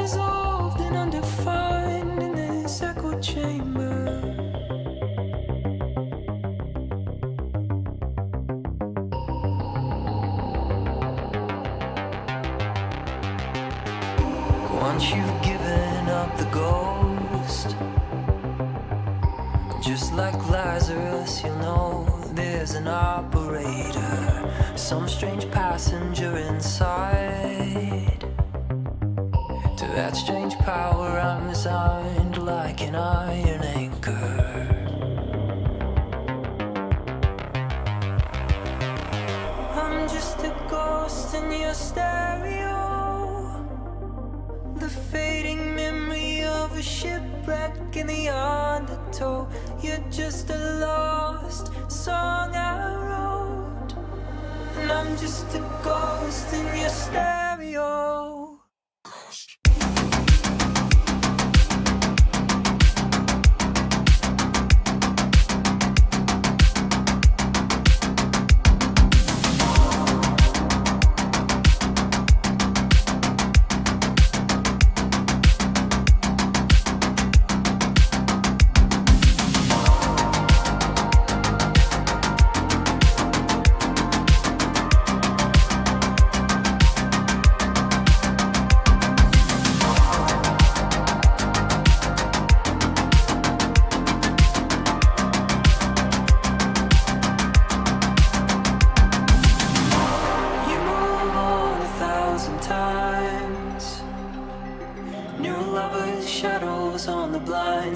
unresolved and undefined in this echo chamber. Once you've given up the ghost, just like Lazarus, you'll know there's an operator, some strange passenger inside. To that strange power I'm resigned like an iron anchor. I'm just a ghost in your stereo, the fading memory of a shipwreck in the undertow. You're just a lost song I wrote, and I'm just a ghost in your stereo.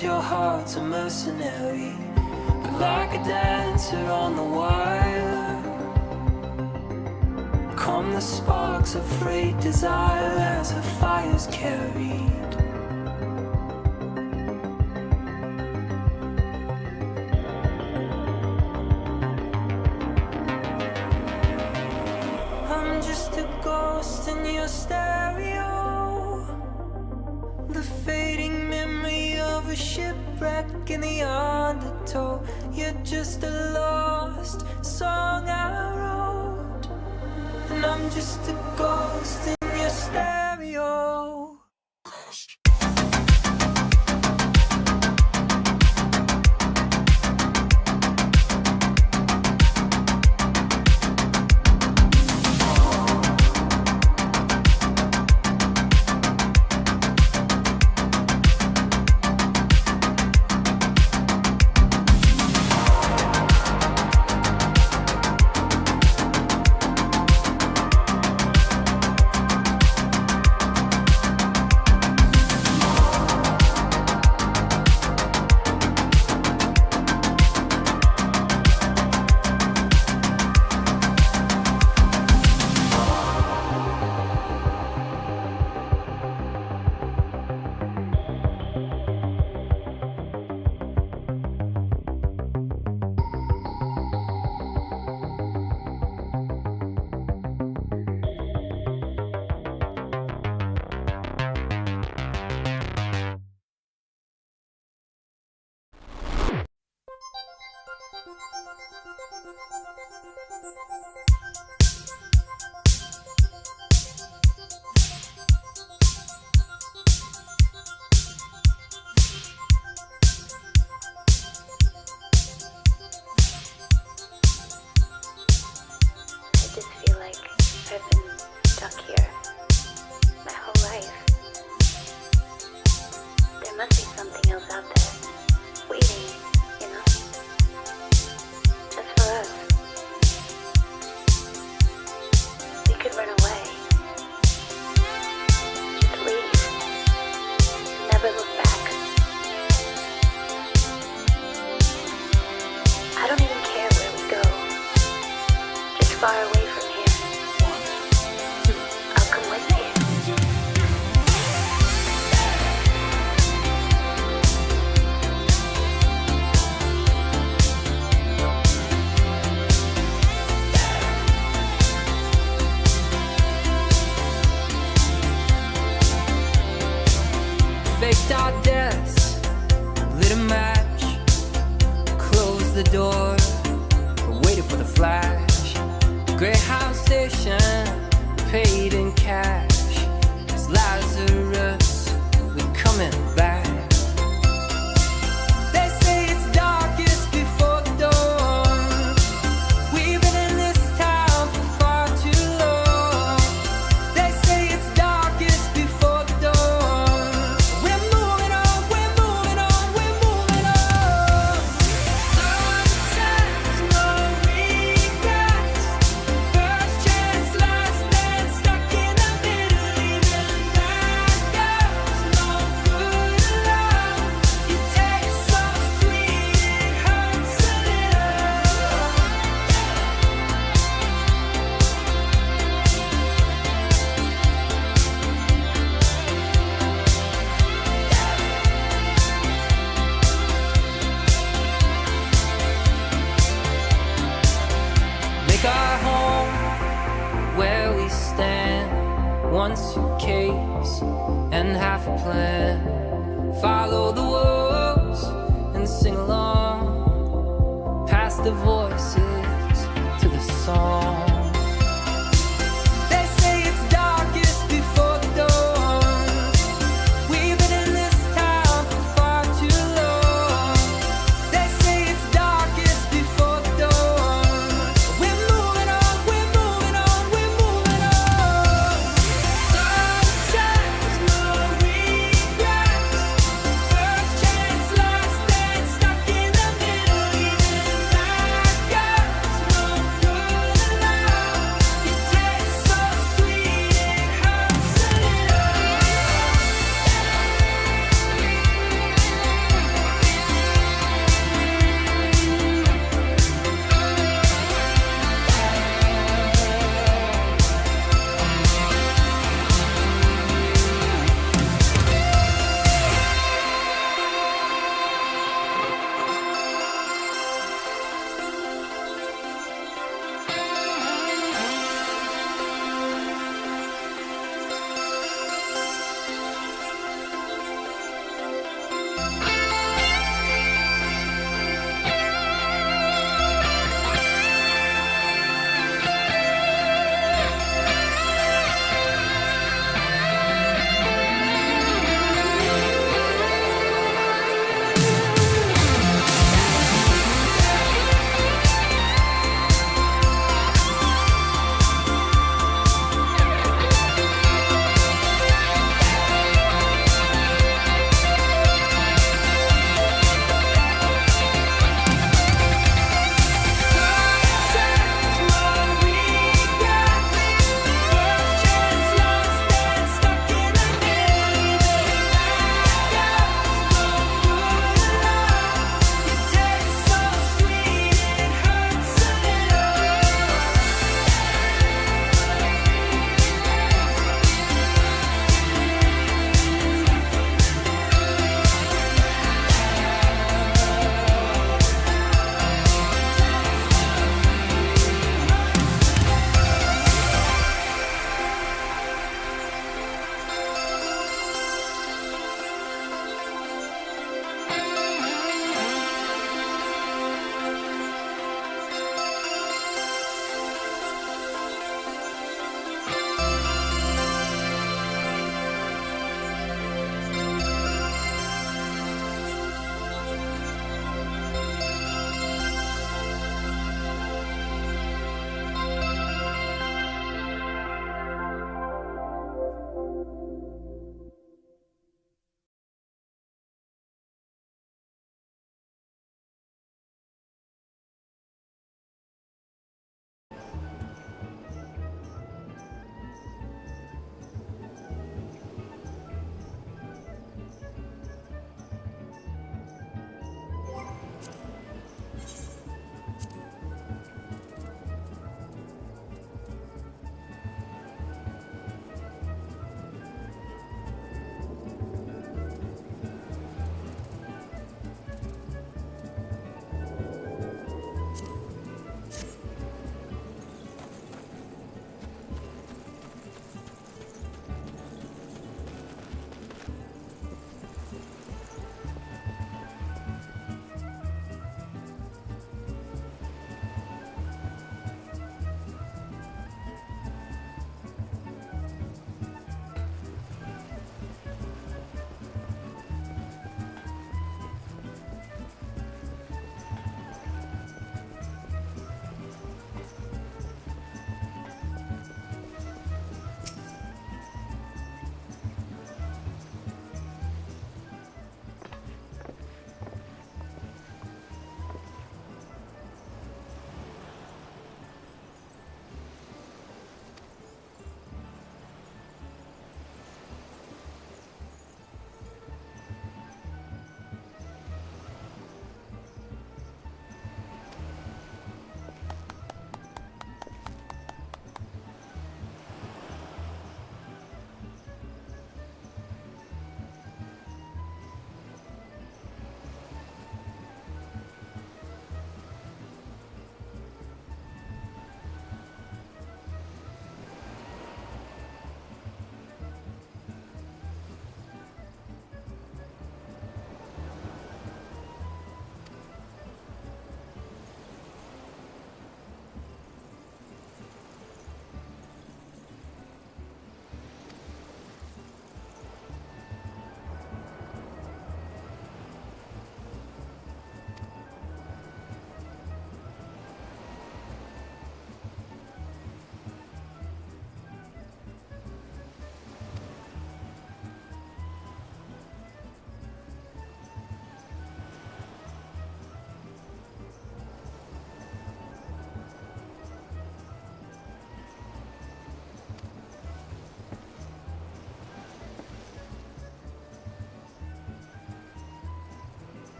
Your heart's a mercenary, but like a dancer on the wire, come the sparks of frayed desire as a fire's carried. I'm just a ghost in your stereo, the fading memory of a shipwreck in the undertow. You're just a lost song I wrote, and I'm just a ghost in your stereo. faked our deaths, lit a match, closed the door, waited for the flash. Greyhound station, paid in cash, as Lazarus one suitcase and half a plan. Follow the wolves and sing along, past the voices to the song. They say it's darkest before the dawn. We've been in this town for far too long. They say it's darkest before the dawn. We're moving on, we're moving on, we're moving on. Sunsets, no regrets. First chance, last dance, stuck in the middle. Even back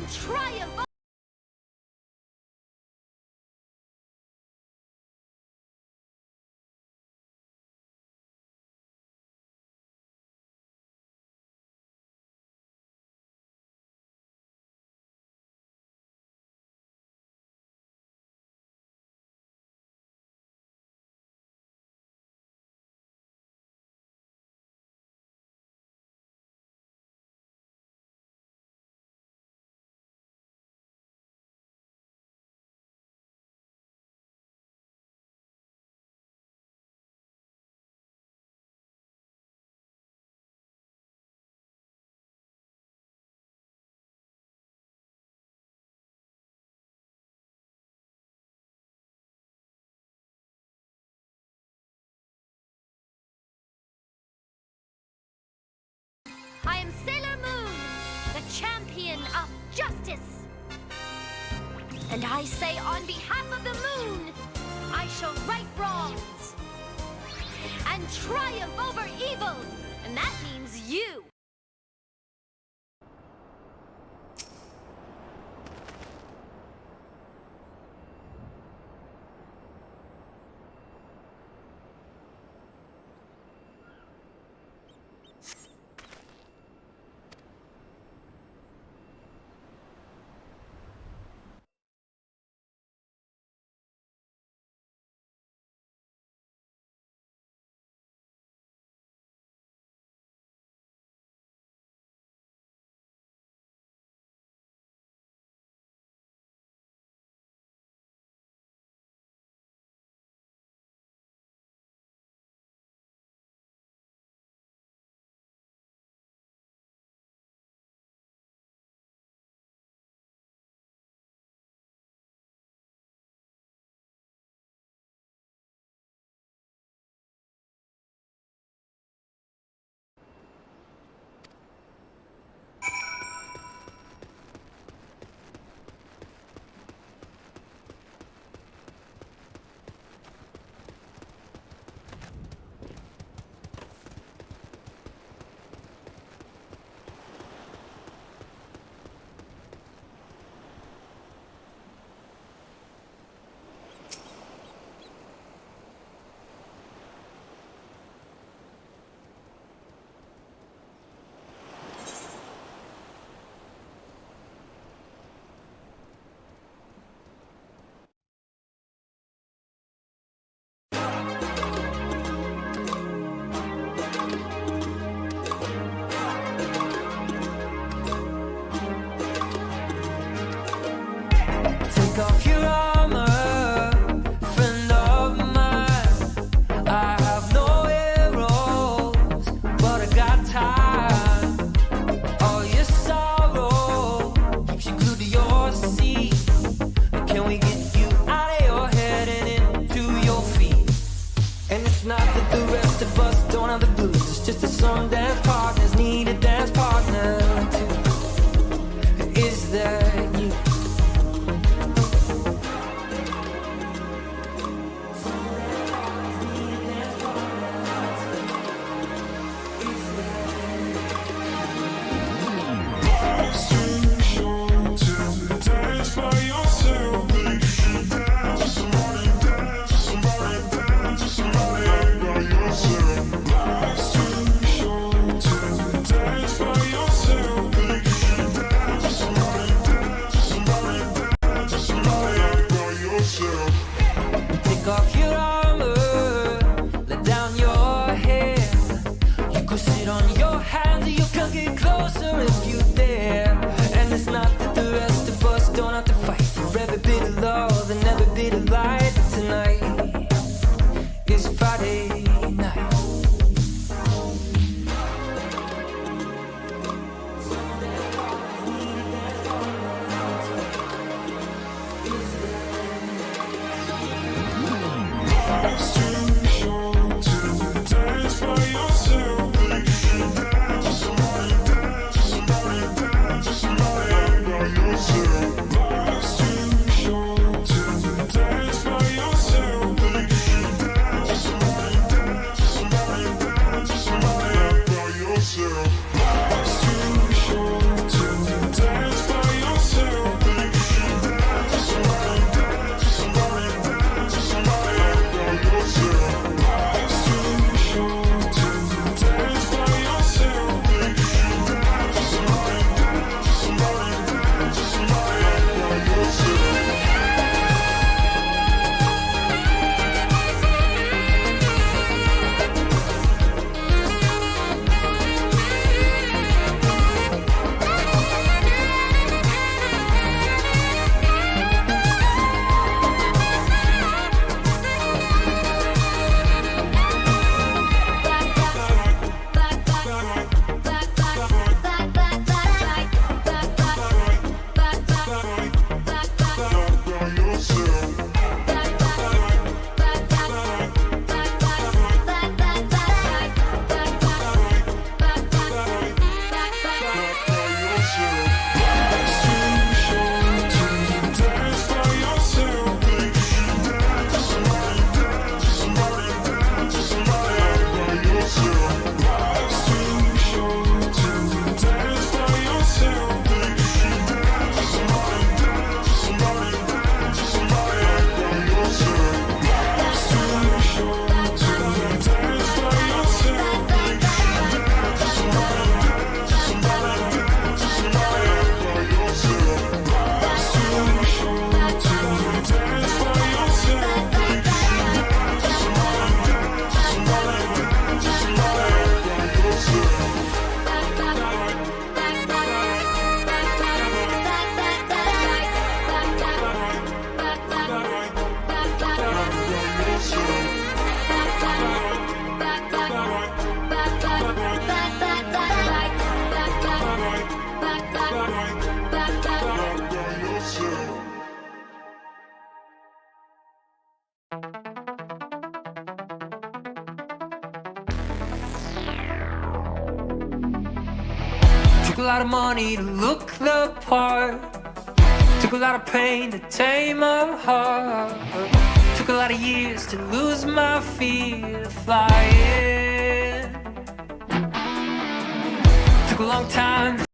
and triumph. I am Sailor Moon, the champion of justice. And I say on behalf of the moon, I shall right wrongs and triumph over evil. And that means you. Took a lot of money to look the part. Took a lot of pain to tame a heart. Took a lot of years to lose my fear of flying. Took a long time to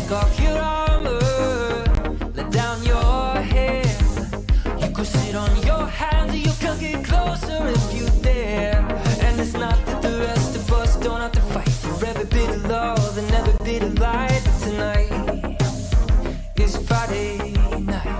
take off your armor, let down your hair. You could sit on your hands, or you could get closer if you dare. And it's not that the rest of us don't have to fight for every bit of love and every bit of light. But tonight is Friday night.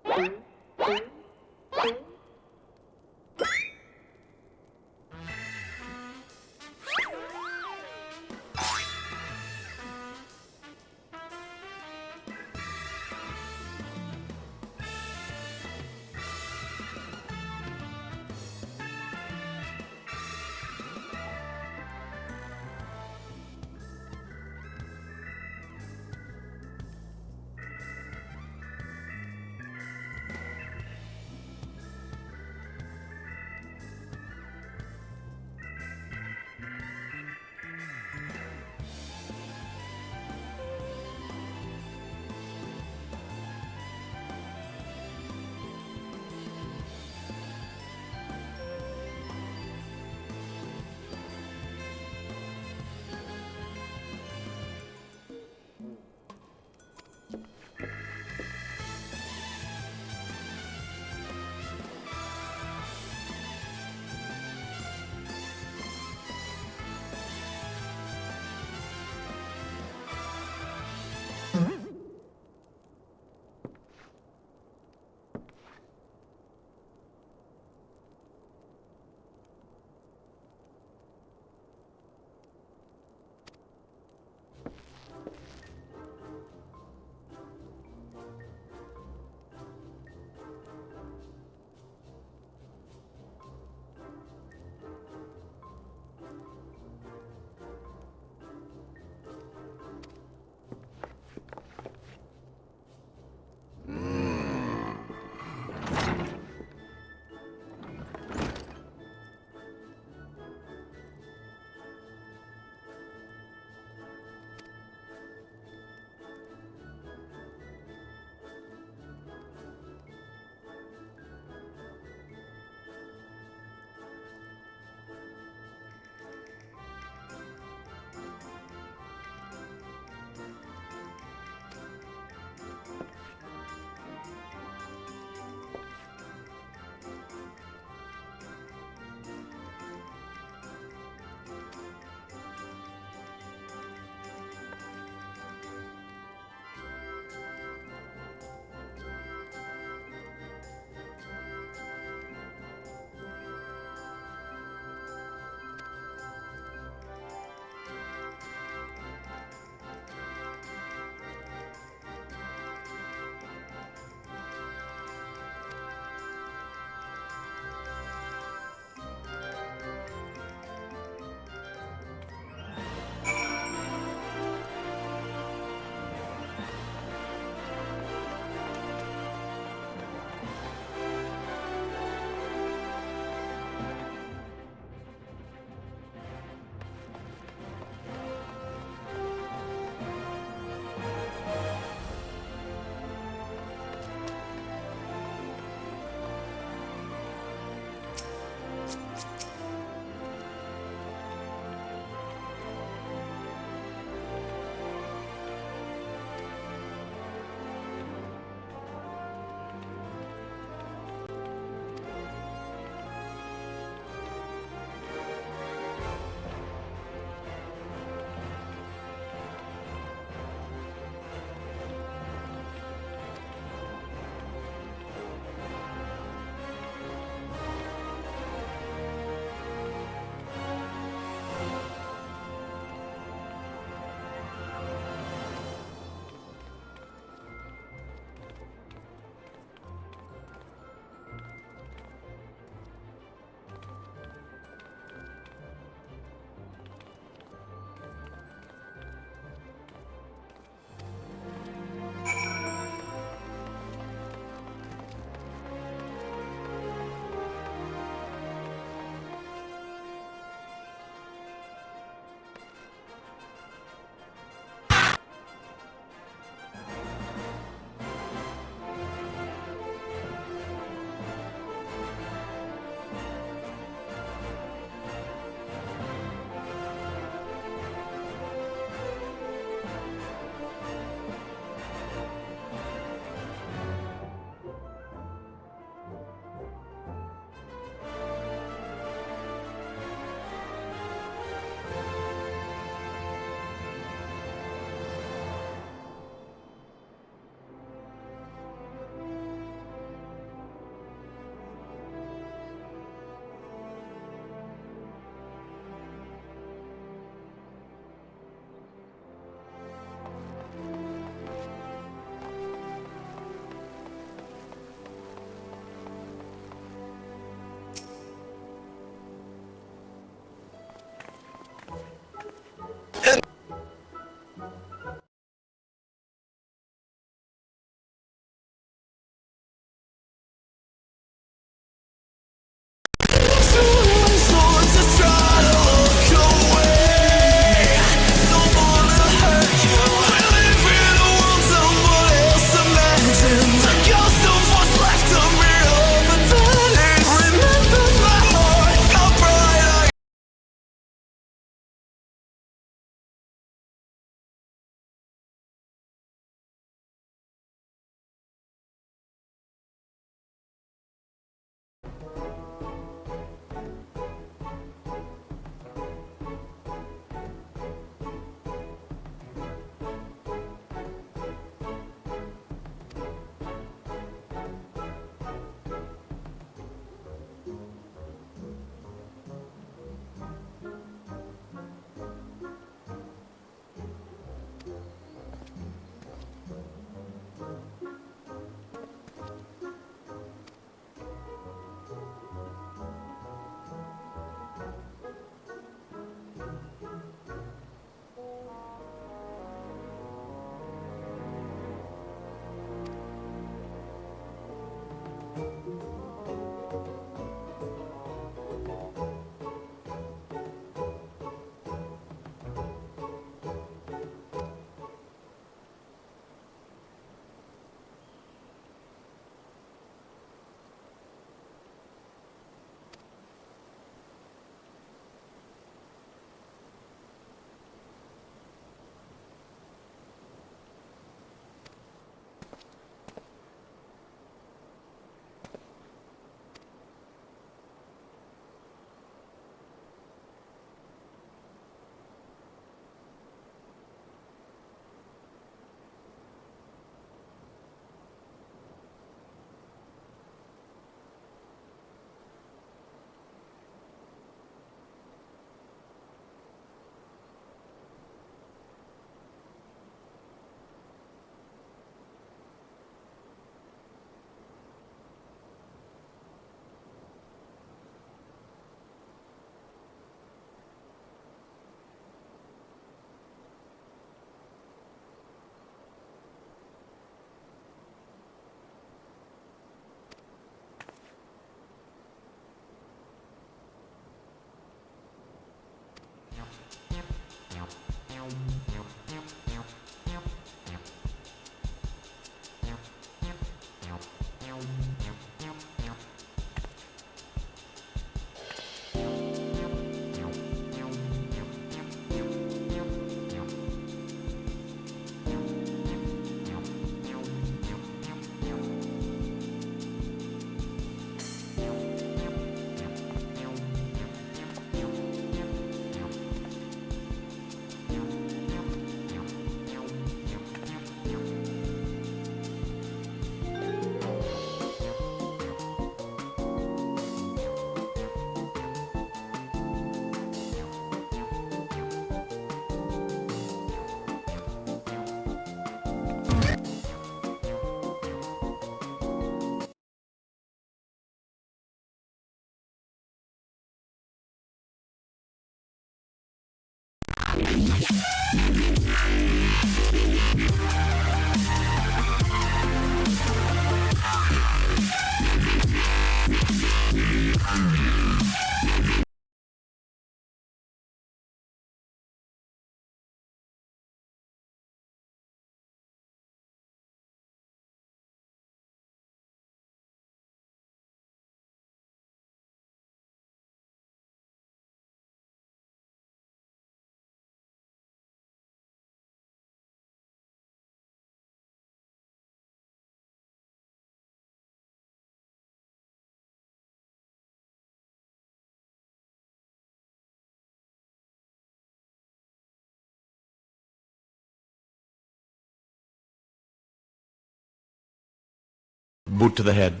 Boot to the head.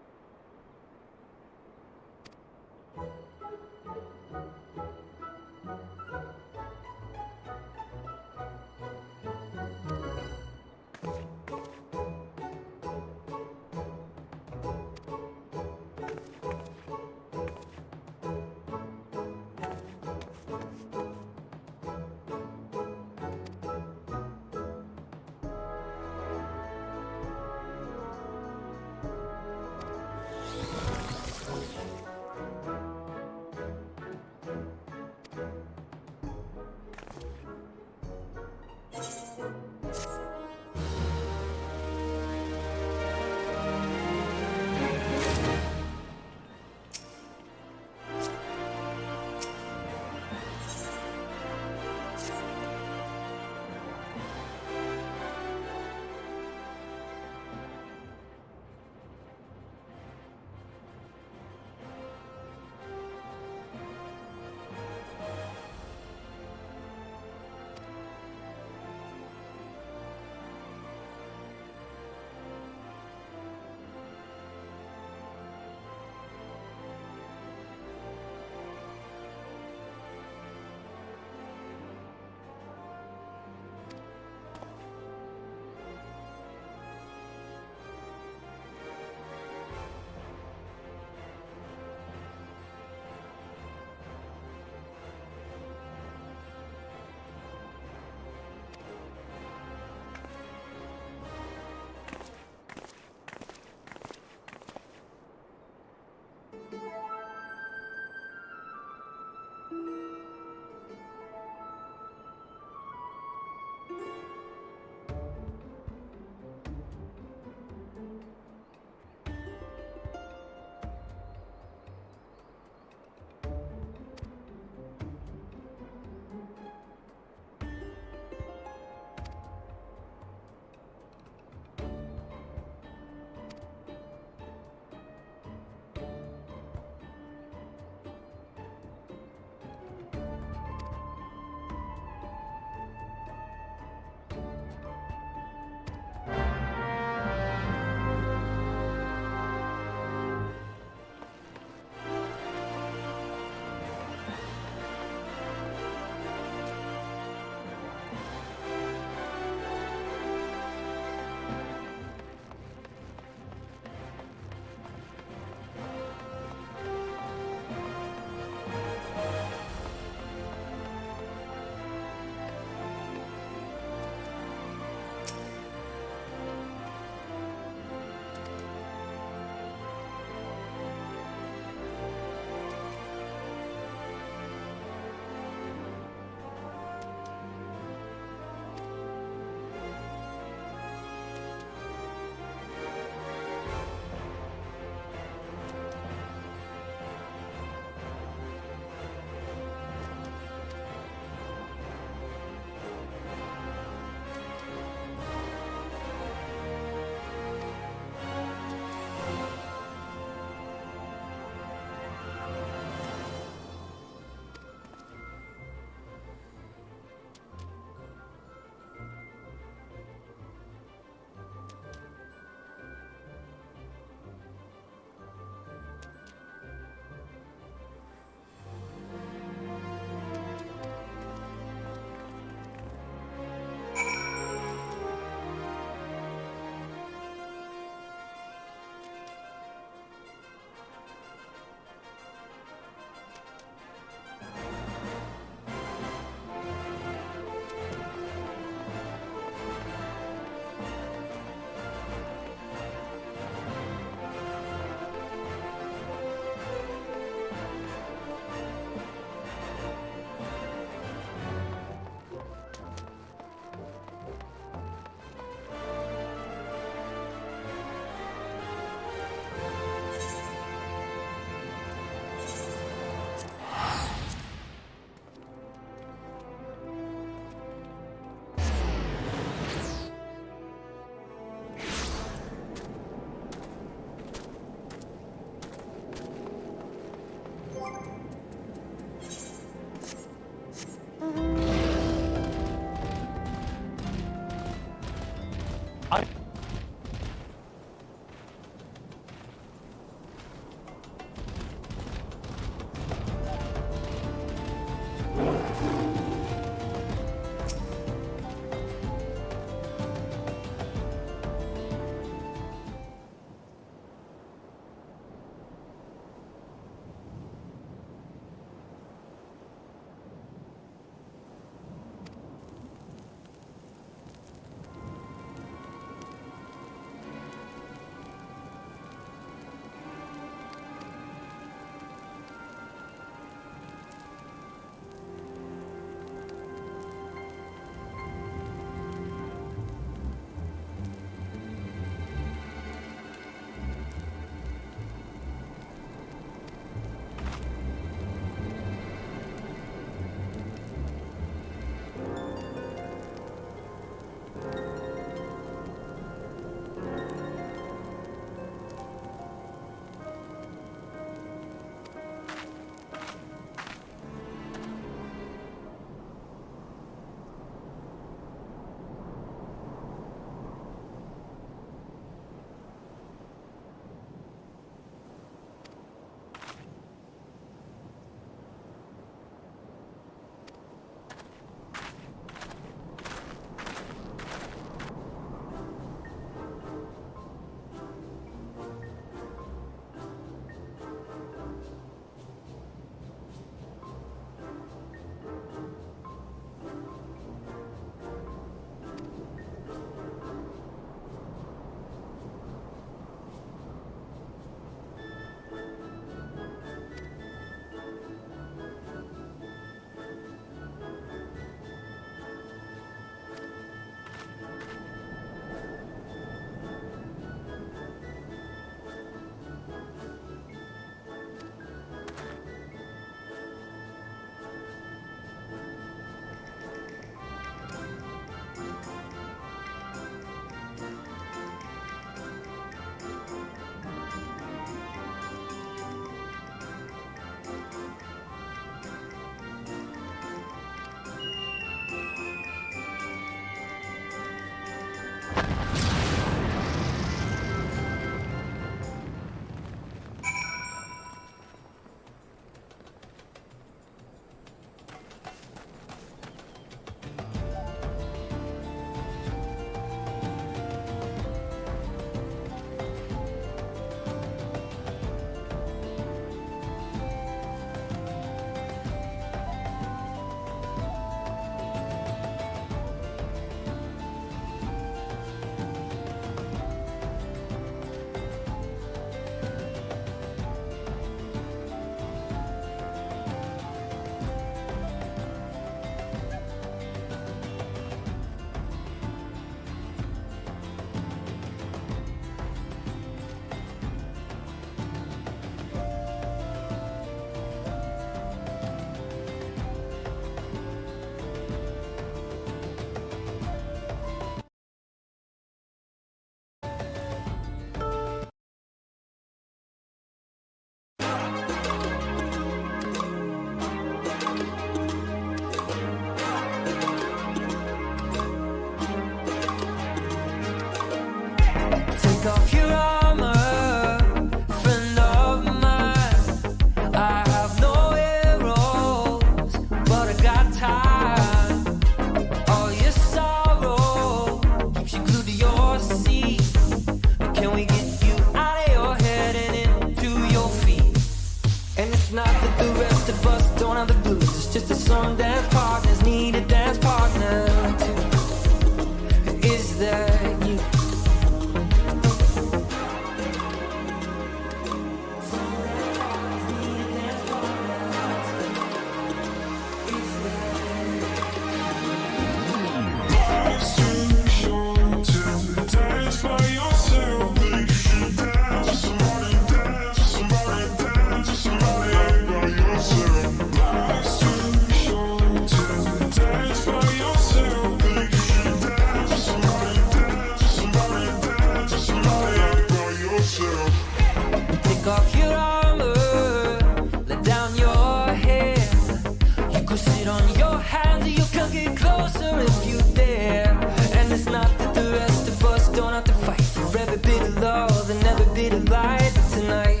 it on your hands, you can get closer if you dare. And it's not that the rest of us don't have to fight for every bit of love and every bit of light. But tonight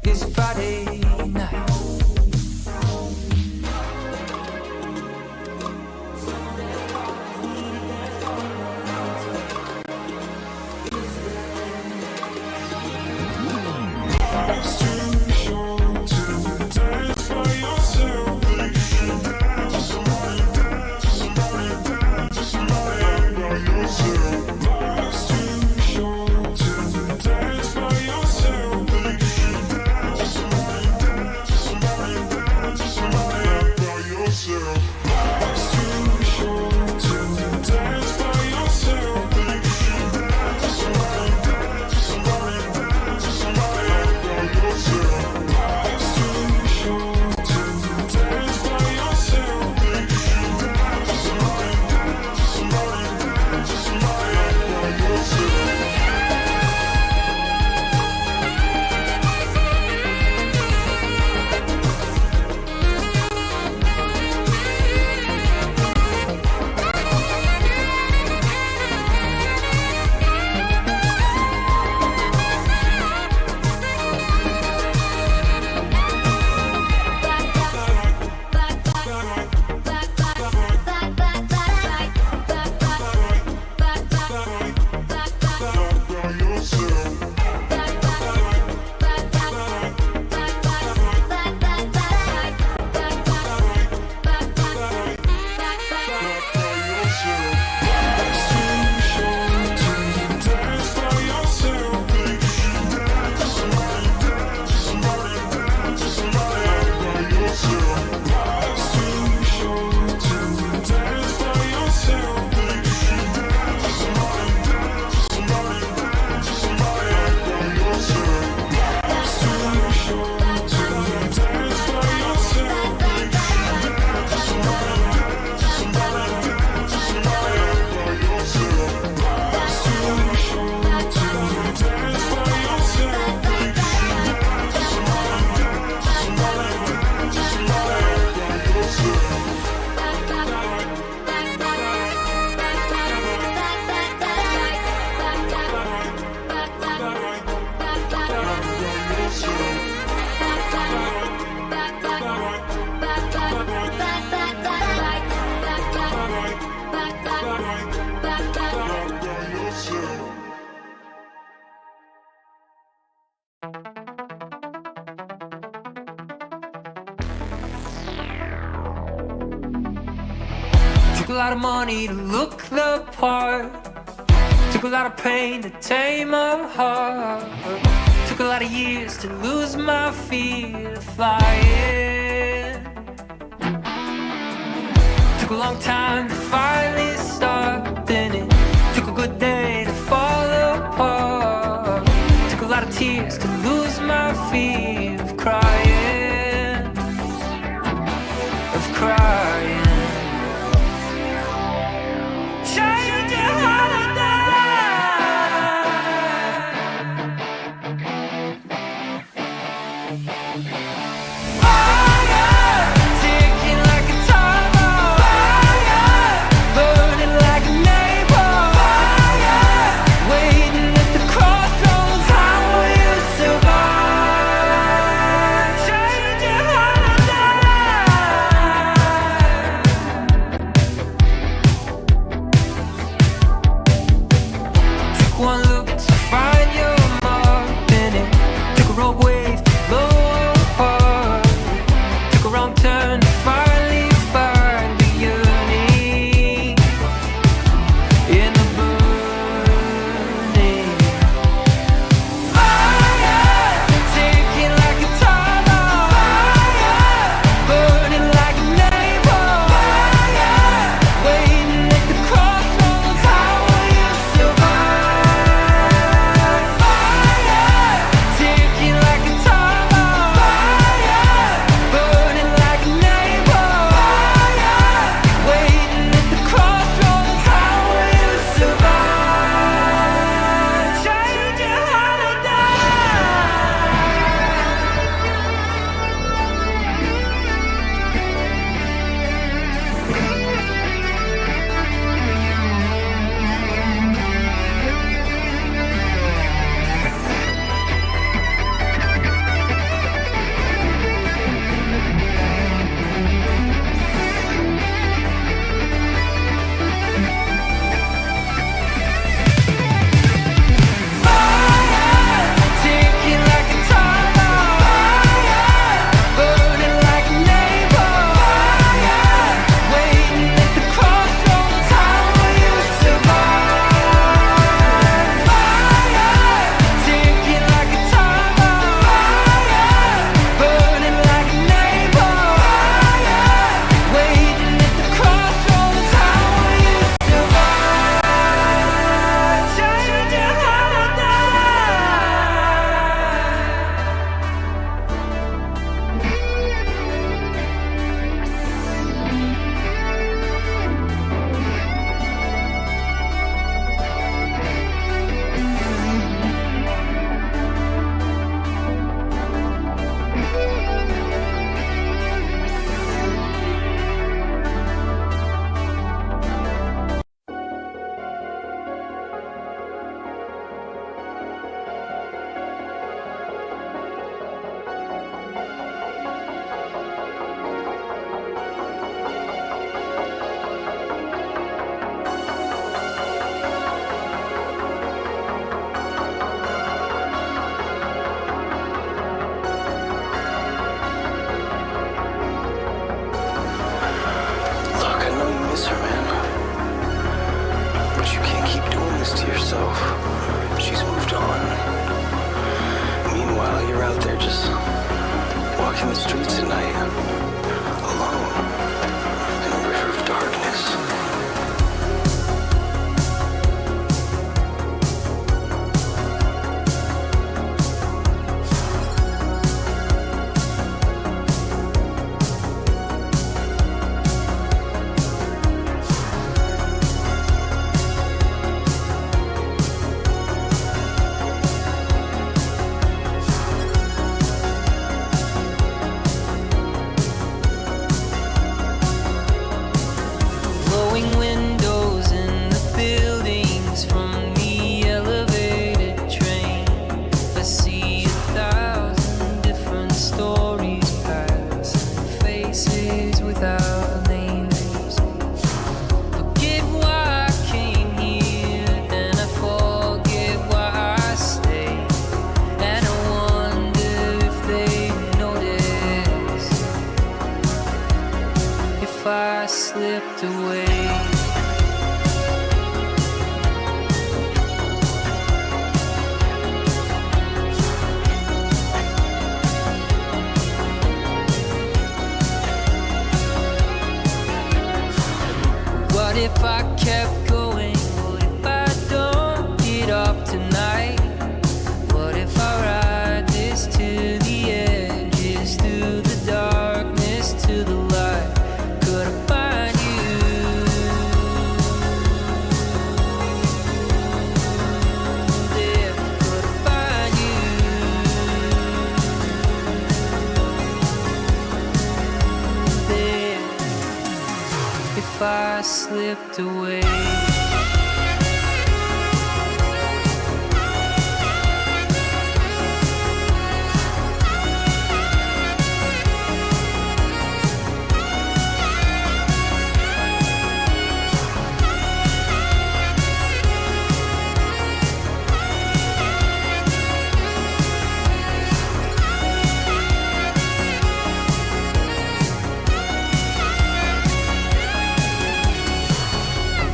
is Friday night. Took a lot of money to look the part. Took a lot of pain to tame a heart. Took a lot of years to lose my fear of flying. Took a long time to finally start. Then it took a good day to fall apart. Took a lot of tears to lose my fear of crying. Of crying. Waiting at the crossroads, how will you survive? slipped away? What if I kept going? What if I don't get off tonight? What if I ride this to the edges, through the darkness to the light? Could I find you there? Could I find you there if I slipped away?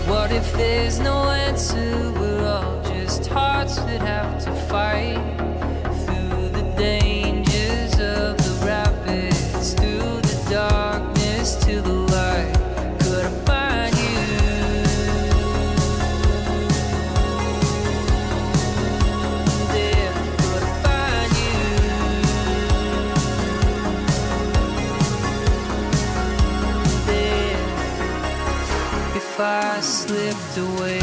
What if there's no answer? We're all just hearts that have to fight through the dangers of the rapids, through the darkness to the light. Could I find you there? Could I find you there if I slipped away?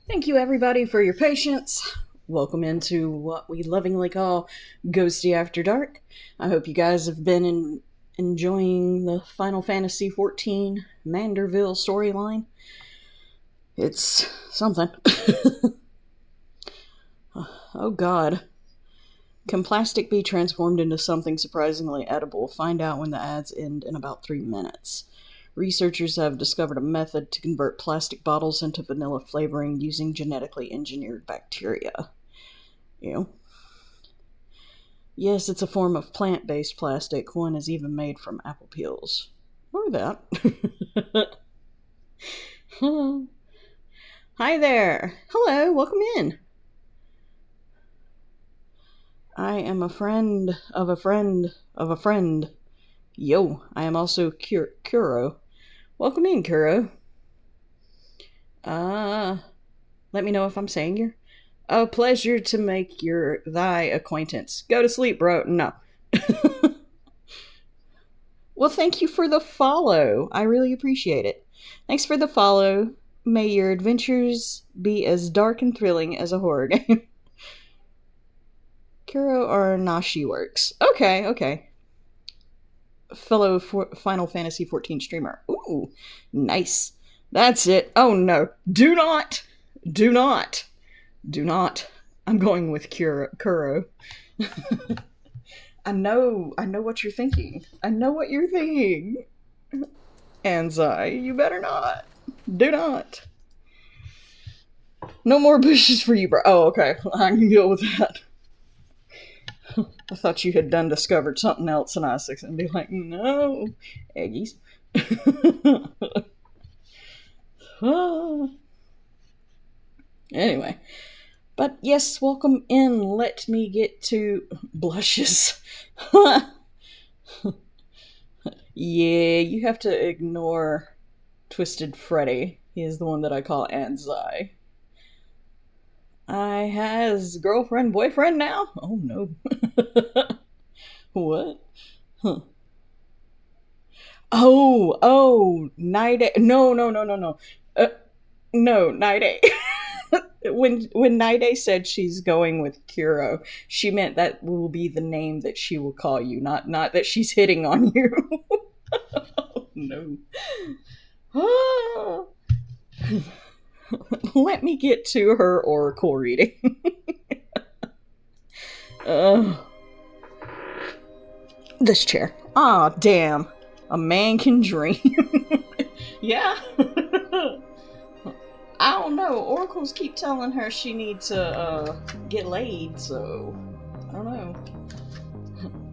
Thank you, everybody, for your patience. Welcome into what we lovingly call Ghosty After Dark. I hope you guys have been enjoying the Final Fantasy XIV Manderville storyline. It's something. Oh god. Can plastic be transformed into something surprisingly edible? Find out when the ads end in about 3 minutes. Researchers have discovered a method to convert plastic bottles into vanilla flavoring using genetically engineered bacteria. You Yes, it's a form of plant-based plastic. One is even made from apple peels. Or that. Hi there. Hello, welcome in. I am a friend of a friend of a friend. Yo, I am also Kuro. Welcome in, Kuro. Let me know if I'm saying your... A pleasure to make thy acquaintance. Go to sleep, bro. No. Well, thank you for the follow. I really appreciate it. Thanks for the follow. May your adventures be as dark and thrilling as a horror game. Kuro or Nashi works. Okay. Fellow Final Fantasy XIV streamer. Ooh, nice. That's it. Oh no. Do not. I'm going with Kuro. I know what you're thinking. Anzai, you better not. Do not. No more bushes for you, bro. Oh, okay. I can deal with that. I thought you had discovered something else, and I was going to be like, no, Eggies. Anyway. But yes, welcome in. Let me get to blushes. Yeah, you have to ignore Twisted Freddy. He is the one that I call Anzai. I has girlfriend, boyfriend now? Oh no. What? Huh. Oh, Night A. No. No, Night A. When Night A said she's going with Kuro, she meant that will be the name that she will call you, not that she's hitting on you. Oh, no. Let me get to her oracle reading. This chair. Aw, damn. A man can dream. Yeah. I don't know. Oracles keep telling her she needs to get laid, so I don't know.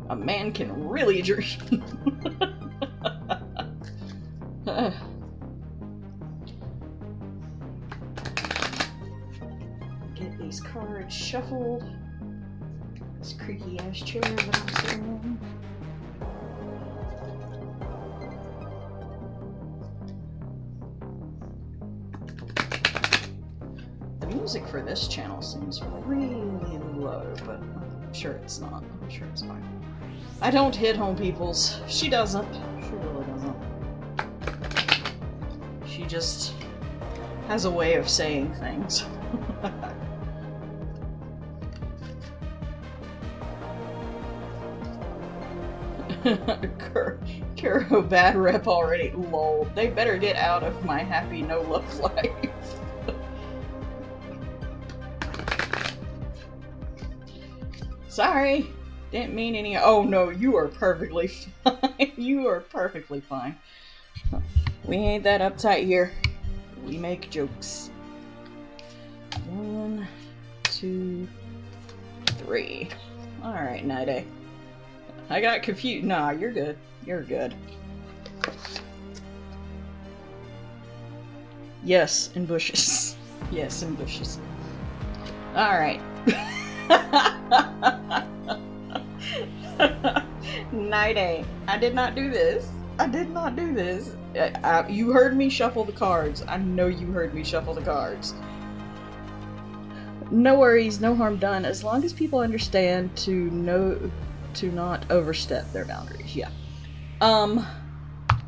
A man can really dream. Get these cards shuffled. This creaky ass chair that I'm sitting on. The music for this channel seems really low, but I'm sure it's not. I'm sure it's fine. I don't hit home peoples. She doesn't. She really doesn't. She just has a way of saying things. Kuro bad rep already. Lol. They better get out of my happy no love life. Sorry. Didn't mean any. Oh no, you are perfectly fine. You are perfectly fine. We ain't that uptight here. We make jokes. 1, 2, 3. Alright, Night A. I got confused. Nah, you're good. You're good. Yes, in bushes. Yes, in bushes. Alright. Night A. I did not do this. You heard me shuffle the cards. I know you heard me shuffle the cards. No worries, no harm done, as long as people understand to not overstep their boundaries. Yeah.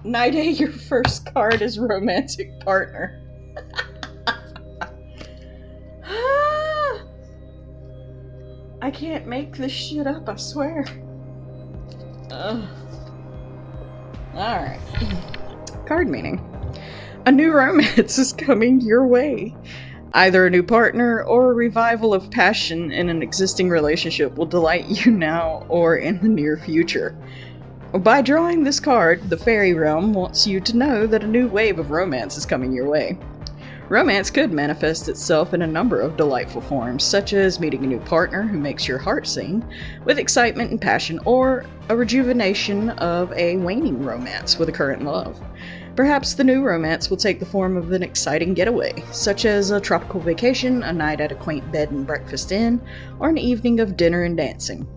Night A, your first card is romantic partner. I can't make this shit up, I swear. Alright. Card meaning. A new romance is coming your way. Either a new partner or a revival of passion in an existing relationship will delight you now or in the near future. By drawing this card, the fairy realm wants you to know that a new wave of romance is coming your way. Romance could manifest itself in a number of delightful forms, such as meeting a new partner who makes your heart sing with excitement and passion, or a rejuvenation of a waning romance with a current love. Perhaps the new romance will take the form of an exciting getaway, such as a tropical vacation, a night at a quaint bed and breakfast inn, or an evening of dinner and dancing.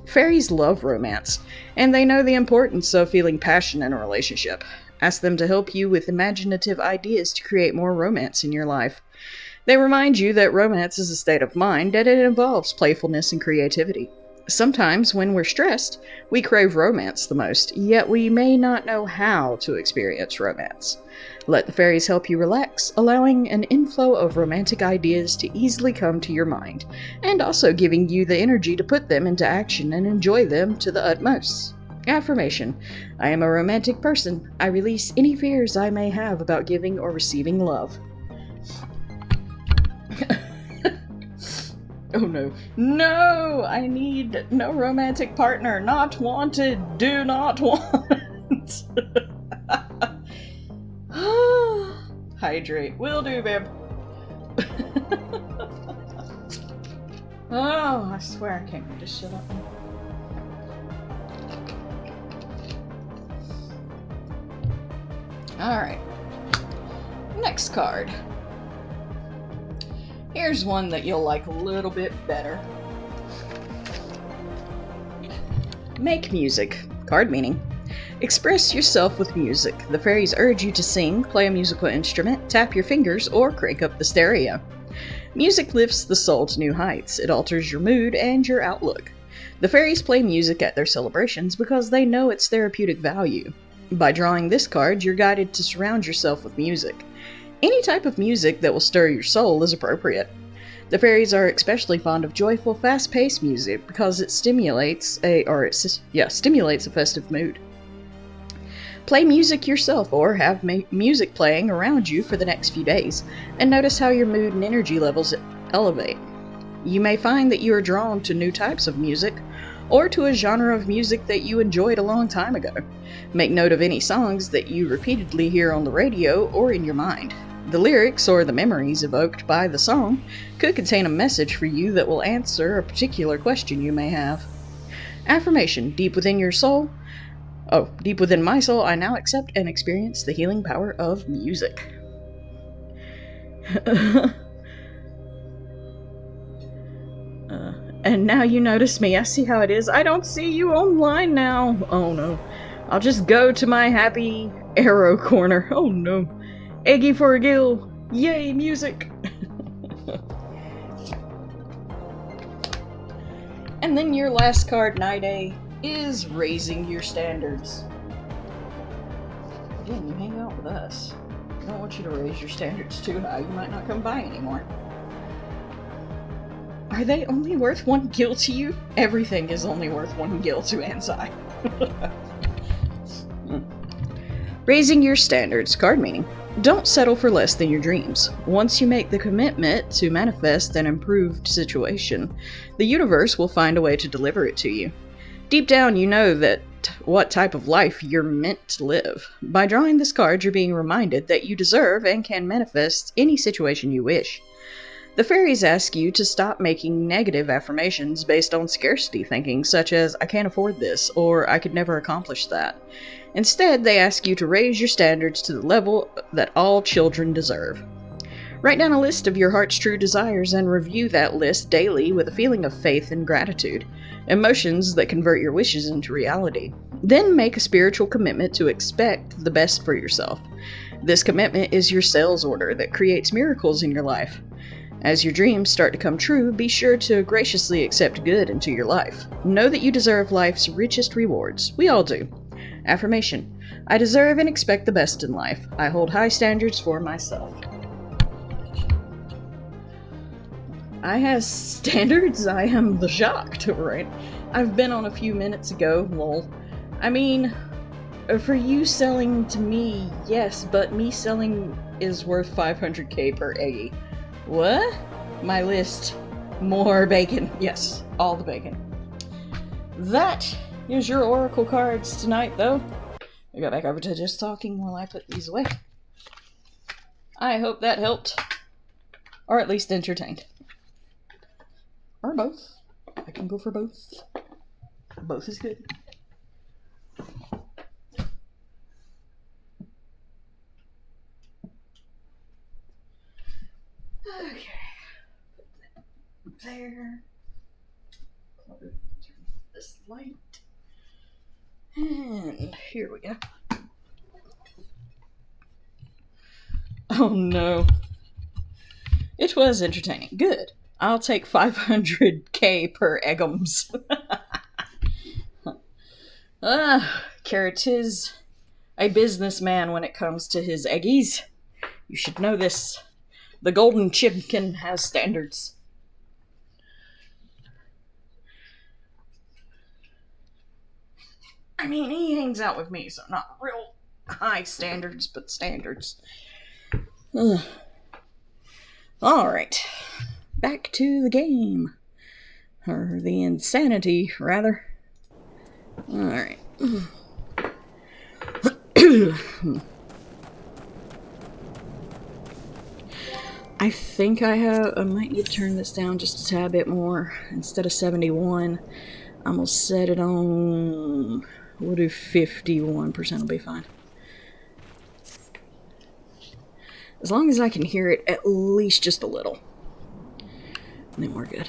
Fairies love romance, and they know the importance of feeling passion in a relationship. Ask them to help you with imaginative ideas to create more romance in your life. They remind you that romance is a state of mind, and it involves playfulness and creativity. Sometimes, when we're stressed, we crave romance the most, yet we may not know how to experience romance. Let the fairies help you relax, allowing an inflow of romantic ideas to easily come to your mind, and also giving you the energy to put them into action and enjoy them to the utmost. Affirmation: I am a romantic person. I release any fears I may have about giving or receiving love. Oh no. No! I need no romantic partner. Not wanted. Do not want. Hydrate. Will do, babe. Oh, I swear I can't just shut up. Alright. Next card. Here's one that you'll like a little bit better. Make music. Card meaning: express yourself with music. The fairies urge you to sing, play a musical instrument, tap your fingers, or crank up the stereo. Music lifts the soul to new heights. It alters your mood and your outlook. The fairies play music at their celebrations because they know its therapeutic value. By drawing this card, you're guided to surround yourself with music. Any type of music that will stir your soul is appropriate. The fairies are especially fond of joyful, fast-paced music because it stimulates a festive mood. Play music yourself or have music playing around you for the next few days, and notice how your mood and energy levels elevate. You may find that you are drawn to new types of music, or to a genre of music that you enjoyed a long time ago. Make note of any songs that you repeatedly hear on the radio or in your mind. The lyrics or the memories evoked by the song could contain a message for you that will answer a particular question you may have. Affirmation: deep within my soul, I now accept and experience the healing power of music. And now you notice me. I see how it is. I don't see you online now. Oh no. I'll just go to my happy arrow corner. Oh no. Eggy for a gill. Yay, music. And then your last card, Night A, is raising your standards. Again, you hang out with us. I don't want you to raise your standards too high. You might not come by anymore. Are they only worth one gil to you? Everything is only worth one gil to Ansai. Raising your standards. Card meaning: don't settle for less than your dreams. Once you make the commitment to manifest an improved situation, the universe will find a way to deliver it to you. Deep down, you know that what type of life you're meant to live. By drawing this card, you're being reminded that you deserve and can manifest any situation you wish. The fairies ask you to stop making negative affirmations based on scarcity thinking, such as, I can't afford this, or I could never accomplish that. Instead, they ask you to raise your standards to the level that all children deserve. Write down a list of your heart's true desires and review that list daily with a feeling of faith and gratitude, emotions that convert your wishes into reality. Then make a spiritual commitment to expect the best for yourself. This commitment is your sales order that creates miracles in your life. As your dreams start to come true, be sure to graciously accept good into your life. Know that you deserve life's richest rewards. We all do. Affirmation: I deserve and expect the best in life. I hold high standards for myself. I have standards? I am the shocked, right? I've been on a few minutes ago, lol. I mean, for you selling to me, yes, but me selling is worth 500k per eggy. What? My list. More bacon. Yes, all the bacon. That is your oracle cards tonight, though. I go back over to just talking while I put these away. I hope that helped. Or at least entertained. Or both. I can go for both. Both is good. Okay. Put that there. Turn this light. And here we go. Oh no. It was entertaining. Good. I'll take 500k per eggums. Carrot is a businessman when it comes to his eggies. You should know this. The golden chipkin has standards. I mean, he hangs out with me, so not real high standards, but standards. Alright. Back to the game. Or the insanity, rather. Alright. I think I might need to turn this down just a tad bit more. Instead of 71, I'm going to set it on... We'll do 51%, will be fine. As long as I can hear it at least just a little. And then we're good.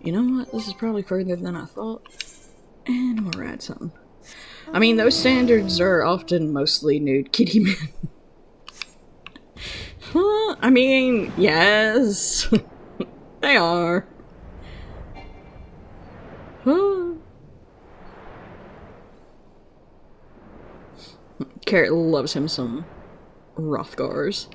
You know what? This is probably further than I thought. And we'll add something. I mean, those standards are often mostly nude kitty men. I mean, yes. They are. Carrot loves him some Rothgars.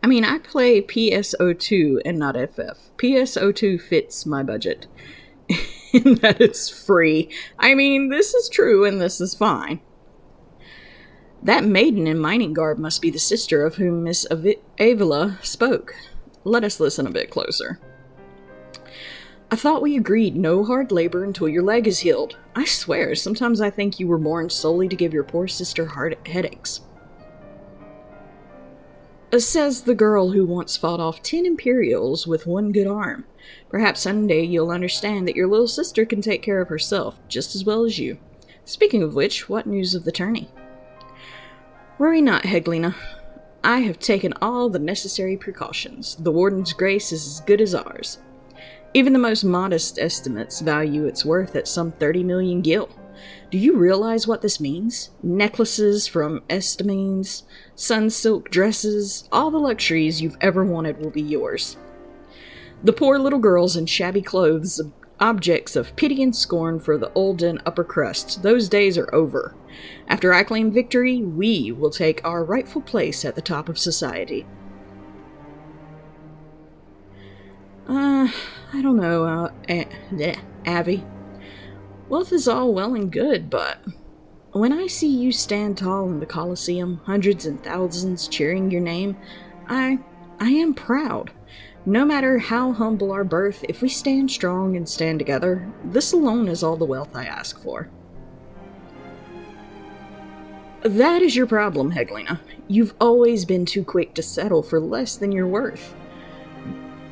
I mean, I play PSO2 and not FF. PSO2 fits my budget. In that it's free. I mean, this is true and this is fine. That maiden in mining garb must be the sister of whom Miss Avila spoke. Let us listen a bit closer. I thought we agreed no hard labor until your leg is healed. I swear, sometimes I think you were born solely to give your poor sister headaches. Says the girl who once fought off 10 Imperials with one good arm. Perhaps someday you'll understand that your little sister can take care of herself just as well as you. Speaking of which, what news of the tourney? Worry not, Heglina. I have taken all the necessary precautions. The Warden's grace is as good as ours. Even the most modest estimates value its worth at some 30 million gil. Do you realize what this means? Necklaces from Estamines, sun-silk dresses, all the luxuries you've ever wanted will be yours. The poor little girls in shabby clothes, objects of pity and scorn for the old and upper crust, those days are over. After I claim victory, we will take our rightful place at the top of society. I don't know, Avi. Wealth is all well and good, but when I see you stand tall in the Colosseum, hundreds and thousands cheering your name, I am proud. No matter how humble our birth, if we stand strong and stand together, this alone is all the wealth I ask for. That is your problem, Heglina. You've always been too quick to settle for less than you're worth.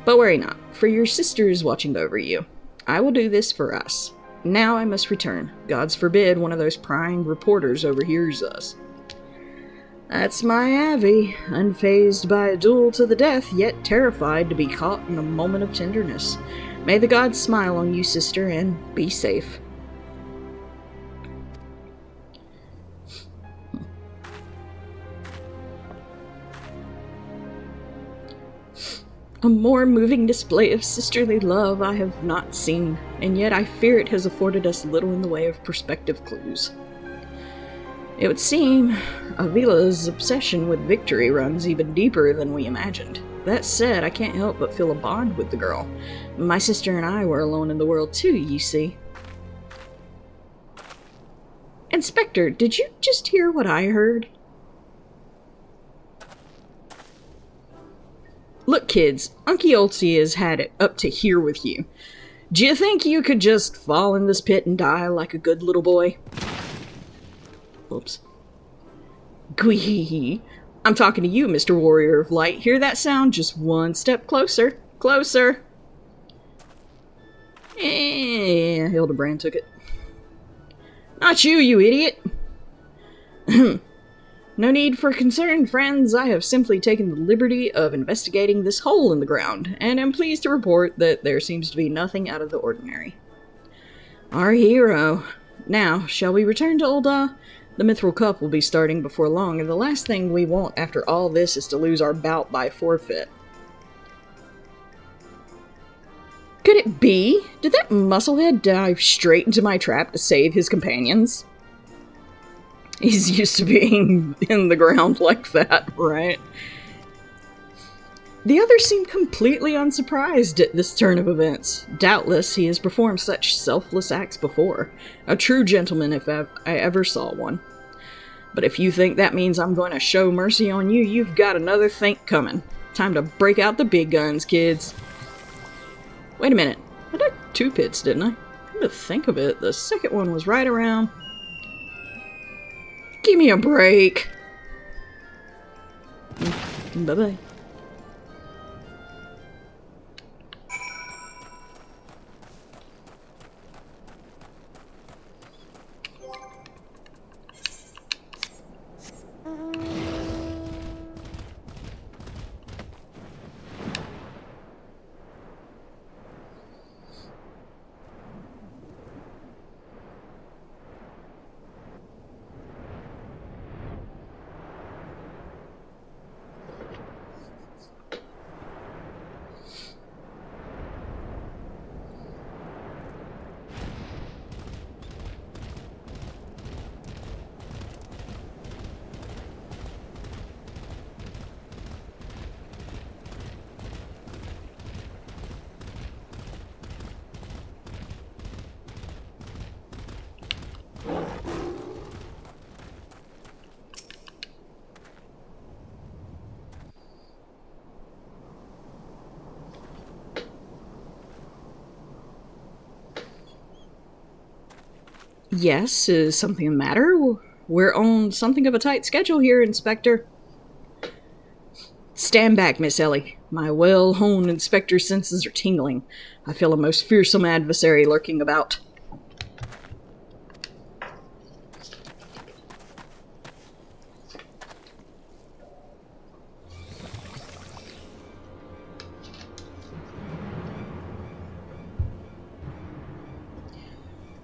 But worry not, for your sister is watching over you. I will do this for us. Now I must return. Gods forbid one of those prying reporters overhears us. That's my Avi, unfazed by a duel to the death, yet terrified to be caught in a moment of tenderness. May the gods smile on you, sister, and be safe. A more moving display of sisterly love I have not seen, and yet I fear it has afforded us little in the way of perspective clues. It would seem Avila's obsession with victory runs even deeper than we imagined. That said, I can't help but feel a bond with the girl. My sister and I were alone in the world too, you see. Inspector, did you just hear what I heard? Look, kids, Unky Olsey has had it up to here with you. Do you think you could just fall in this pit and die like a good little boy? Whoops. Gwee. I'm talking to you, Mr. Warrior of Light. Hear that sound? Just one step closer. Closer. Hildebrand took it. Not you, you idiot. No need for concern, friends. I have simply taken the liberty of investigating this hole in the ground, and am pleased to report that there seems to be nothing out of the ordinary. Our hero. Now, shall we return to Ul'dah? The Mithril Cup will be starting before long, and the last thing we want after all this is to lose our bout by forfeit. Could it be? Did that musclehead dive straight into my trap to save his companions? He's used to being in the ground like that, right? The others seem completely unsurprised at this turn of events. Doubtless he has performed such selfless acts before. A true gentleman if I ever saw one. But if you think that means I'm going to show mercy on you, you've got another think coming. Time to break out the big guns, kids. Wait a minute. I did 2 pits, didn't I? Come to think of it, the second one was right around... Give me a break. Bye-bye. Yes, is something the matter? We're on something of a tight schedule here, Inspector. Stand back, Miss Ellie. My well-honed inspector senses are tingling. I feel a most fearsome adversary lurking about.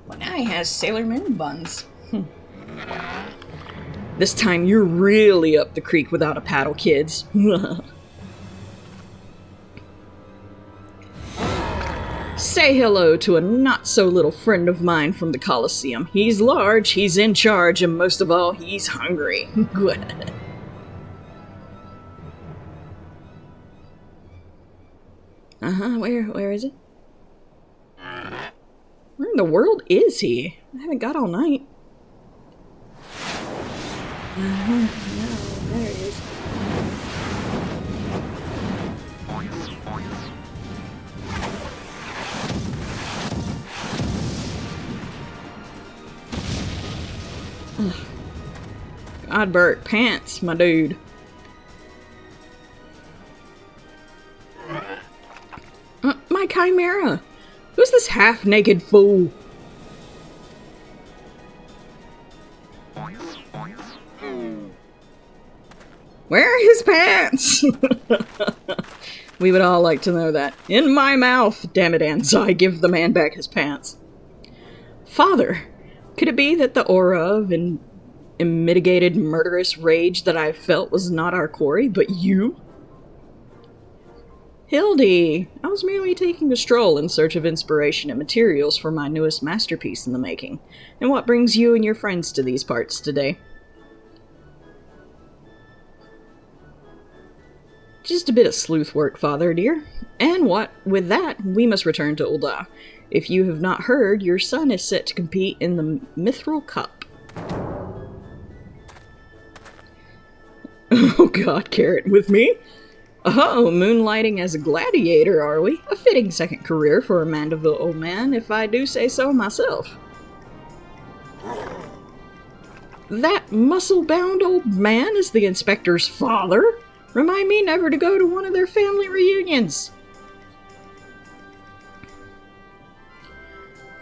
Well, now he has Sailor Moon buns. This time you're really up the creek without a paddle, kids. Say hello to a not-so-little friend of mine from the Colosseum. He's large, he's in charge, and most of all, he's hungry. Where is it? Where in the world is he? I haven't got all night. No, there he is. God, Bert, pants, my dude. My chimera! Who's this half-naked fool? Where are his pants? We would all like to know that. In my mouth! Damn it, Ansai, give the man back his pants. Father, could it be that the aura of an unmitigated murderous rage that I felt was not our quarry, but you? Hildy, I was merely taking a stroll in search of inspiration and materials for my newest masterpiece in the making. And what brings you and your friends to these parts today? Just a bit of sleuth work, Father dear. And what with that, we must return to Ul'dah. If you have not heard, your son is set to compete in the Mithril Cup. Oh god, Carrot, with me? Oh, moonlighting as a gladiator, are we? A fitting second career for a Manderville old man, if I do say so myself. That muscle-bound old man is the inspector's father? Remind me never to go to one of their family reunions.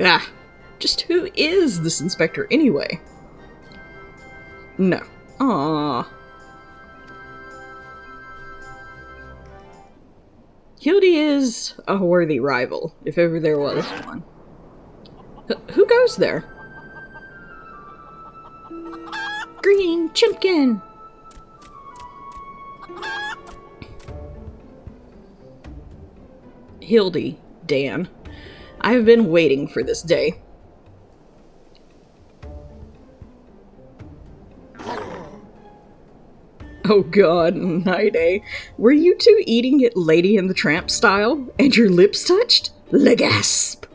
Ah, just who is this inspector anyway? No. Aww. Hildy is a worthy rival, if ever there was one. Who goes there? Green Chimpkin! Hildy, Dan. I have been waiting for this day. Oh god, Night-A. Were you two eating it Lady and the Tramp style? And your lips touched? Legasp!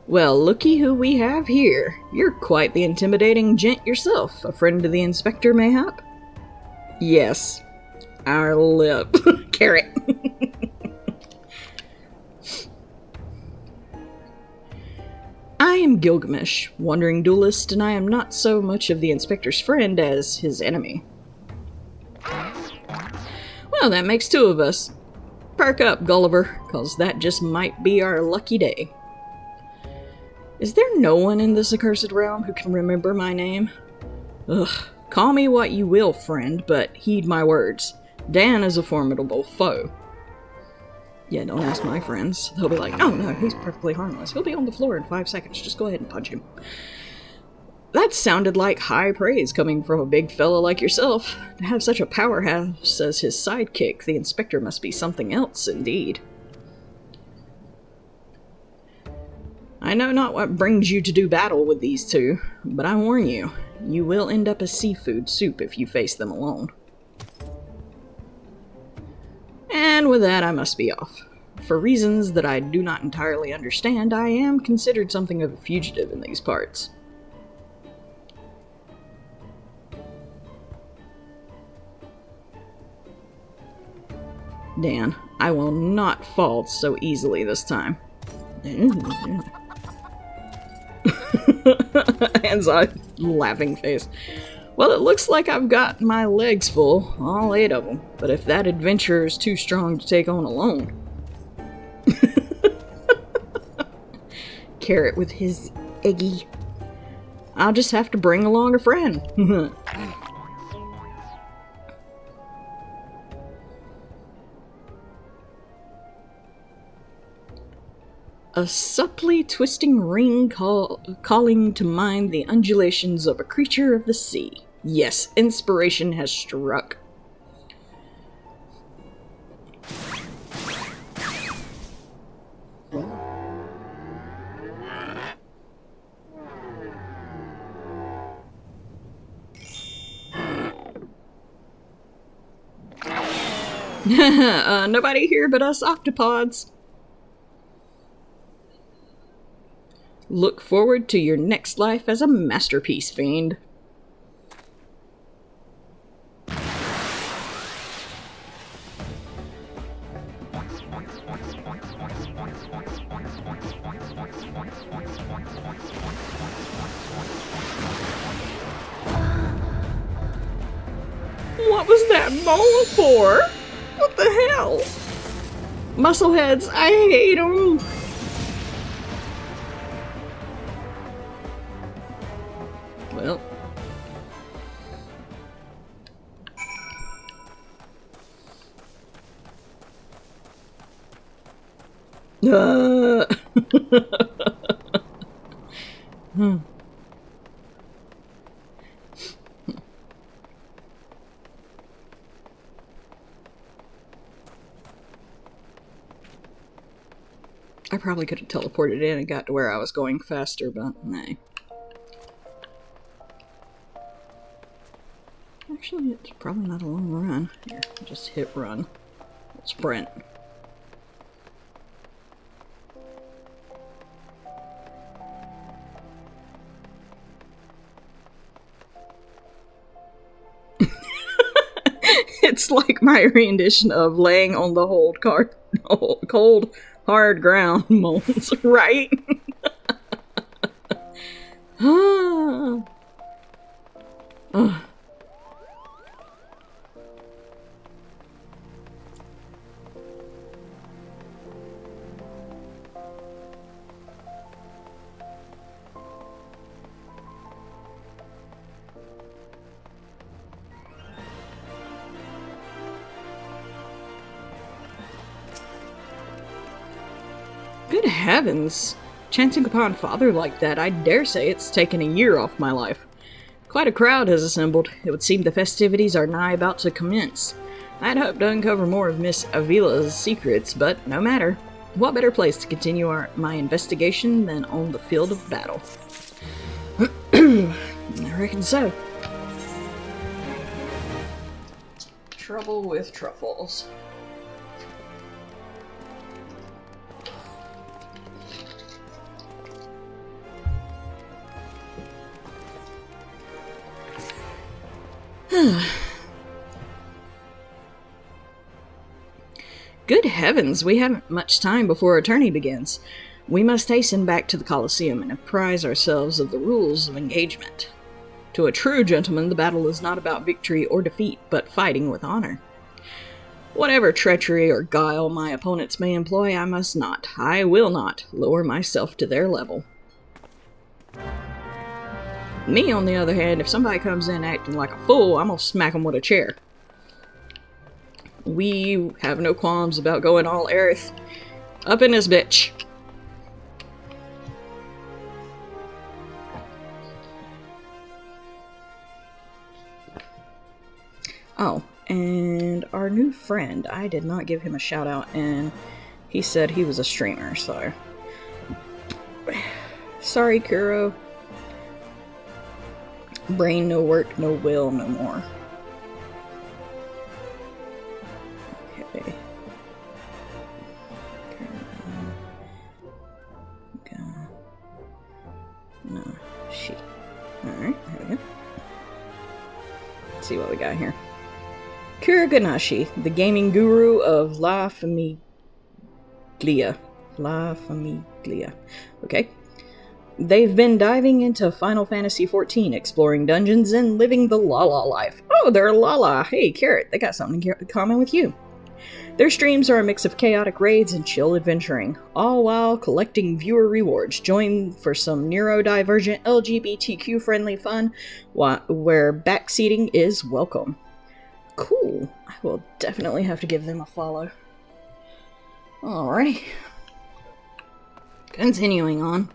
Well, looky who we have here. You're quite the intimidating gent yourself. A friend of the inspector, mayhap? Yes. Our lip. Carrot. I am Gilgamesh, wandering duelist, and I am not so much of the inspector's friend as his enemy. Well, that makes two of us. Perk up, Gulliver, cause that just might be our lucky day. Is there no one in this accursed realm who can remember my name? Ugh, call me what you will, friend, but heed my words. Dan is a formidable foe. Yeah, don't ask my friends. They'll be like, oh no, he's perfectly harmless. He'll be on the floor in 5 seconds. Just go ahead and punch him. That sounded like high praise coming from a big fella like yourself. To have such a powerhouse as his sidekick, the inspector must be something else indeed. I know not what brings you to do battle with these two, but I warn you, you will end up as seafood soup if you face them alone. And with that, I must be off. For reasons that I do not entirely understand, I am considered something of a fugitive in these parts. Dan, I will not fall so easily this time. Hands on, laughing face. Well, it looks like I've got my legs full, all 8 of them. But if that adventurer is too strong to take on alone... Carrot with his eggy. I'll just have to bring along a friend. A supply twisting ring calling to mind the undulations of a creature of the sea. Yes, inspiration has struck. Nobody here but us octopods. Look forward to your next life as a masterpiece, fiend. What was that moan for? What the hell? Muscleheads, I hate them. Well. I probably could have teleported in and got to where I was going faster, but nah. Actually, it's probably not a long run. Here, just hit run. Sprint. looks like my rendition of laying on the cold, hard ground moans, right? Good heavens! Chancing upon father like that, I dare say it's taken a year off my life. Quite a crowd has assembled. It would seem the festivities are nigh about to commence. I'd hoped to uncover more of Miss Avila's secrets, but no matter. What better place to continue my investigation than on the field of battle? I reckon so. Trouble with truffles. Good heavens, we haven't much time before our tourney begins. We must hasten back to the Colosseum and apprise ourselves of the rules of engagement. To a true gentleman, the battle is not about victory or defeat, but fighting with honor. Whatever treachery or guile my opponents may employ, I will not, lower myself to their level. Me, on the other hand, if somebody comes in acting like a fool, I'm gonna smack them with a chair. We have no qualms about going all Aerith up in this bitch. Oh, and our new friend, I did not give him a shout out, and he said he was a streamer, so... Sorry, Kuro. Brain no work, no will, no more. Okay. No, she. Alright, there we go. Let's see what we got here. Kuroganashi, the gaming guru of La Famiglia. Okay. They've been diving into Final Fantasy XIV, exploring dungeons and living the Lala life. Oh, they're Lala. Hey, Carrot, they got something in common with you. Their streams are a mix of chaotic raids and chill adventuring, all while collecting viewer rewards. Join for some neurodivergent LGBTQ-friendly fun, where backseating is welcome. Cool. I will definitely have to give them a follow. Alrighty. Continuing on.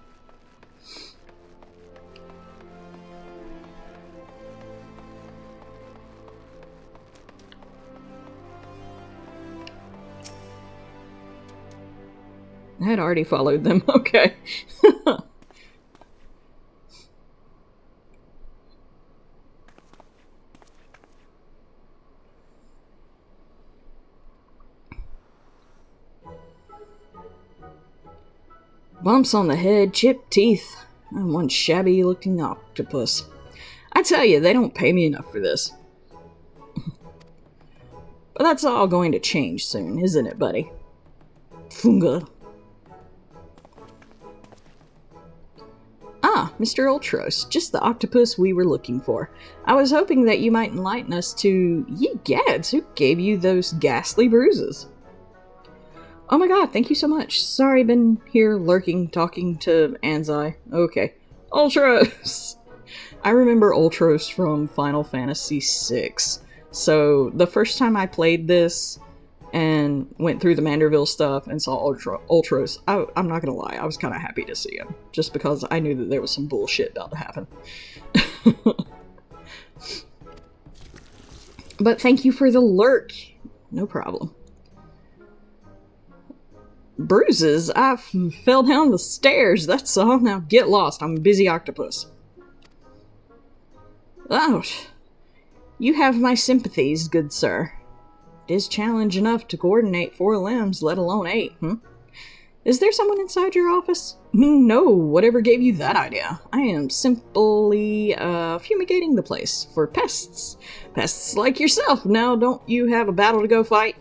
I had already followed them. Okay. Bumps on the head, chipped teeth, and one shabby-looking octopus. I tell you, they don't pay me enough for this. But that's all going to change soon, isn't it, buddy? Funga. Ah, Mr. Ultros, just the octopus we were looking for. I was hoping that you might enlighten us to... Ye gads, who gave you those ghastly bruises? Oh my god, thank you so much. Sorry, been here lurking, talking to Anzai. Okay. Ultros! I remember Ultros from Final Fantasy VI. So, the first time I played this and went through the Manderville stuff and saw Ultros, I'm not gonna lie, I was kind of happy to see him. Just because I knew that there was some bullshit about to happen. But thank you for the lurk. No problem. Bruises? I fell down the stairs, that's all. Now get lost, I'm a busy octopus. Ouch. You have my sympathies, good sir. It is challenge enough to coordinate 4 limbs, let alone 8, Is there someone inside your office? No, whatever gave you that idea? I am simply, fumigating the place for pests. Pests like yourself. Now, don't you have a battle to go fight?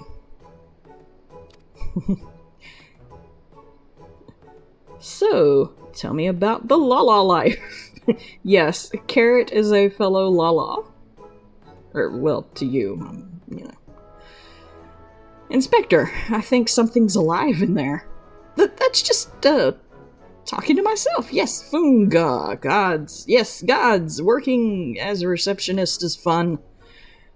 So, tell me about the Lala life. Yes, Carrot is a fellow Lala. Or, well, to you, you know. Inspector, I think something's alive in there. That's just, talking to myself. Yes, Funga. Gods. Yes, gods. Working as a receptionist is fun.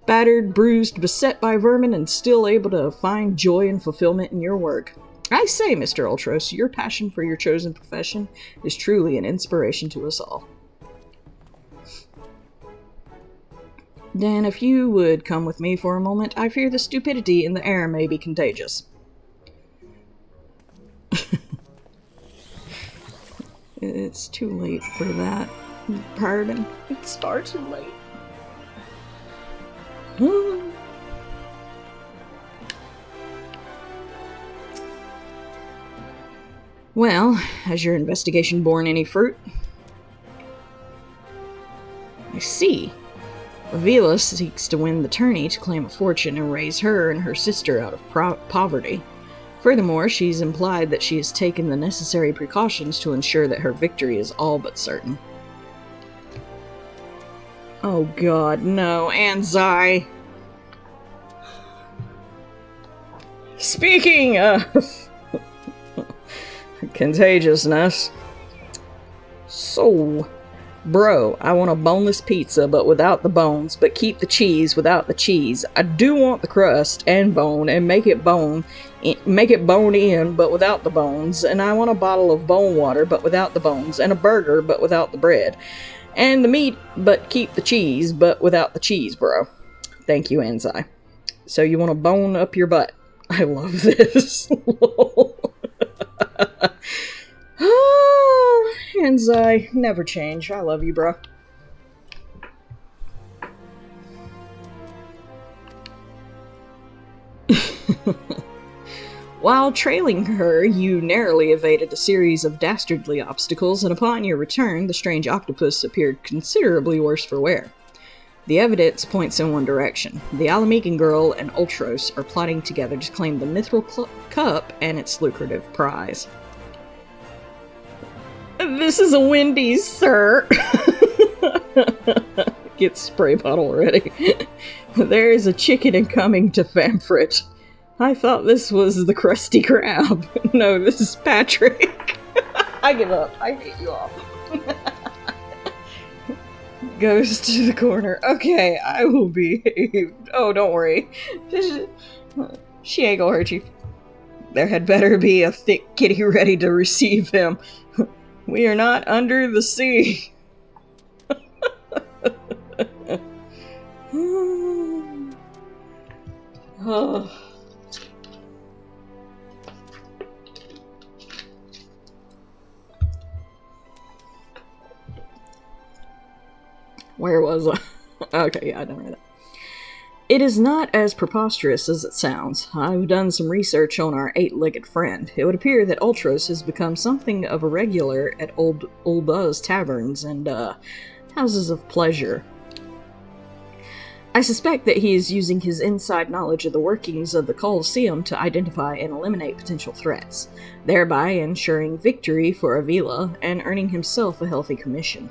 Battered, bruised, beset by vermin, and still able to find joy and fulfillment in your work. I say, Mr. Ultros, your passion for your chosen profession is truly an inspiration to us all. Dan, if you would come with me for a moment, I fear the stupidity in the air may be contagious. It's too late for that. Pardon. It's far too late. Well, has your investigation borne any fruit? I see. Avila seeks to win the tourney to claim a fortune and raise her and her sister out of poverty. Furthermore, she's implied that she has taken the necessary precautions to ensure that her victory is all but certain. Oh god, no, Anzai! Speaking of contagiousness, so, bro, I want a boneless pizza but without the bones, but keep the cheese without the cheese. I do want the crust and bone, and make it bone in but without the bones, and I want a bottle of bone water but without the bones, and a burger but without the bread, and the meat but keep the cheese but without the cheese, bro. Thank you, Anzai. So you want to bone up your butt. I love this. Anzai, never change. I love you, bro. While trailing her, you narrowly evaded a series of dastardly obstacles, and upon your return, the strange octopus appeared considerably worse for wear. The evidence points in one direction. The Alamican girl and Ultros are plotting together to claim the Mithril Cup and its lucrative prize. This is a Wendy's, sir. Get spray bottle ready. There is a chicken incoming to Famfrit. I thought this was the Krusty Krab. No, this is Patrick. I give up. I hate you all. Goes to the corner. Okay, I will behave. Oh, don't worry. She ain't gonna hurt you. There had better be a thick kitty ready to receive him. We are not under the sea. Oh. Where was I? Okay, yeah, I don't know that. It is not as preposterous as it sounds. I've done some research on our eight-legged friend. It would appear that Ultros has become something of a regular at Old Buzz taverns and, houses of pleasure. I suspect that he is using his inside knowledge of the workings of the Colosseum to identify and eliminate potential threats, thereby ensuring victory for Avila and earning himself a healthy commission.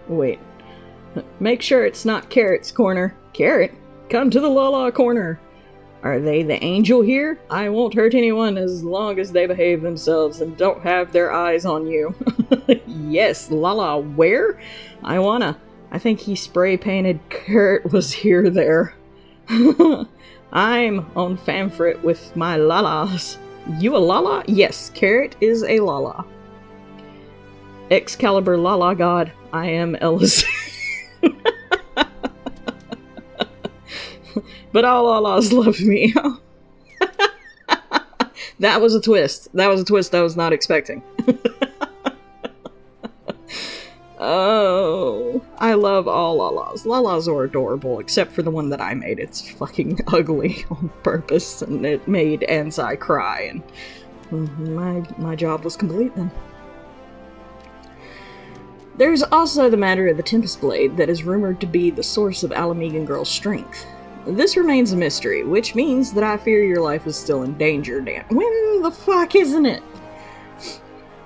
Wait. Make sure it's not Carrot's corner. Carrot, come to the Lala corner. Are they the angel here? I won't hurt anyone as long as they behave themselves and don't have their eyes on you. Yes, Lala, where? I think he spray-painted Carrot was here there. I'm on Famfrit with my Lalas. You a Lala? Yes, Carrot is a Lala. Excalibur Lala God, I am Ellis. But all Lalas love me. That was a twist. That was a twist I was not expecting. Oh. I love all Lalas. Lalas are adorable, except for the one that I made. It's fucking ugly on purpose, and it made Ansai cry, and my job was complete then. There's also the matter of the Tempest Blade that is rumored to be the source of Alamegan Girl's strength. This remains a mystery, which means that I fear your life is still in danger, Dan. When the fuck isn't it?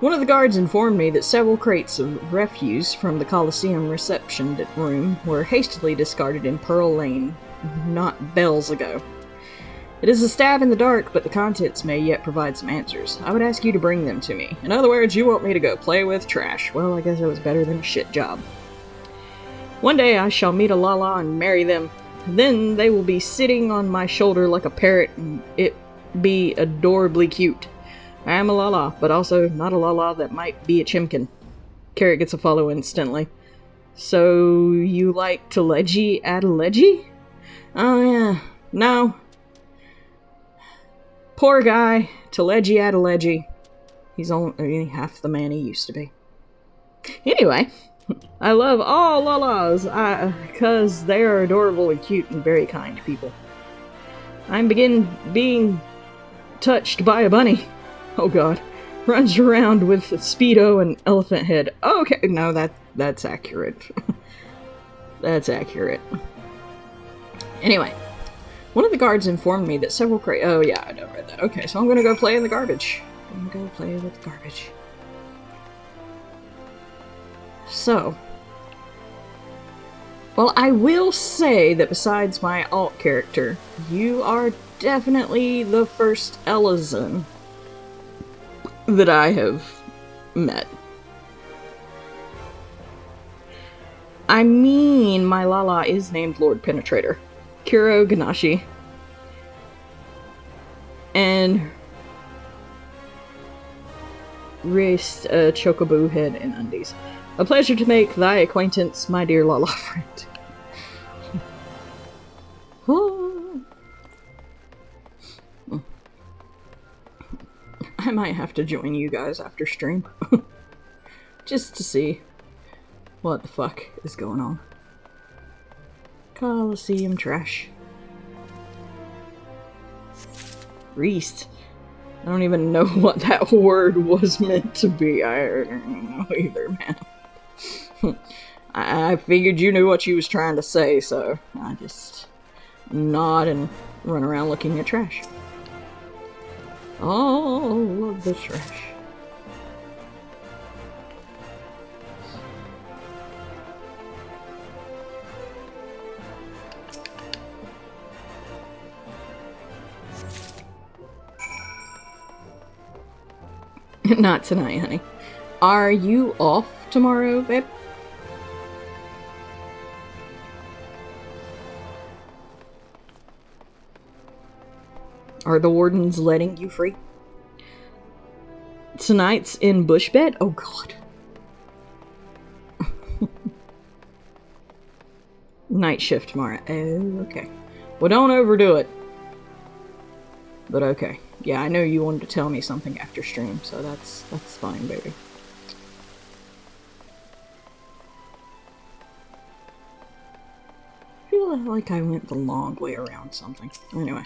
One of the guards informed me that several crates of refuse from the Coliseum reception room were hastily discarded in Pearl Lane not bells ago. It is a stab in the dark, but the contents may yet provide some answers. I would ask you to bring them to me. In other words, you want me to go play with trash. Well, I guess it was better than a shit job. One day I shall meet a Lala and marry them. Then they will be sitting on my shoulder like a parrot, and it be adorably cute. I am a Lala, but also not a Lala that might be a chimkin. Carrot gets a follow instantly. So, you like Teleji Adeleji? Oh yeah. No. Poor guy, Teleji Adeleji. He's only half the man he used to be. Anyway, I love all Lalas, because they are adorable and cute and very kind people. I'm being touched by a bunny. Oh god. Runs around with a Speedo and elephant head. Okay, no, that's accurate. That's accurate. Anyway. One of the guards informed me that several oh yeah, I know, read that. Okay, so I'm gonna go play in the garbage. I'm gonna go play with the garbage. So. Well, I will say that besides my alt character, you are definitely the first Elizan that I have met. I mean, my Lala is named Lord Penetrator. Kuro Ganashi, and raced a chocobo head and undies. A pleasure to make thy acquaintance, my dear Lala friend. I might have to join you guys after stream. Just to see what the fuck is going on. Coliseum trash. Reest. I don't even know what that word was meant to be. I don't know either, man. I figured you knew what you was trying to say, so I just nod and run around looking at trash. All of the trash. Not tonight, honey. Are you off tomorrow, babe? Are the wardens letting you free? Tonight's in bush bed? Oh god. Night shift tomorrow. Oh, okay. Well, don't overdo it. But okay. Yeah, I know you wanted to tell me something after stream, so that's fine, baby. I feel like I went the long way around something. Anyway.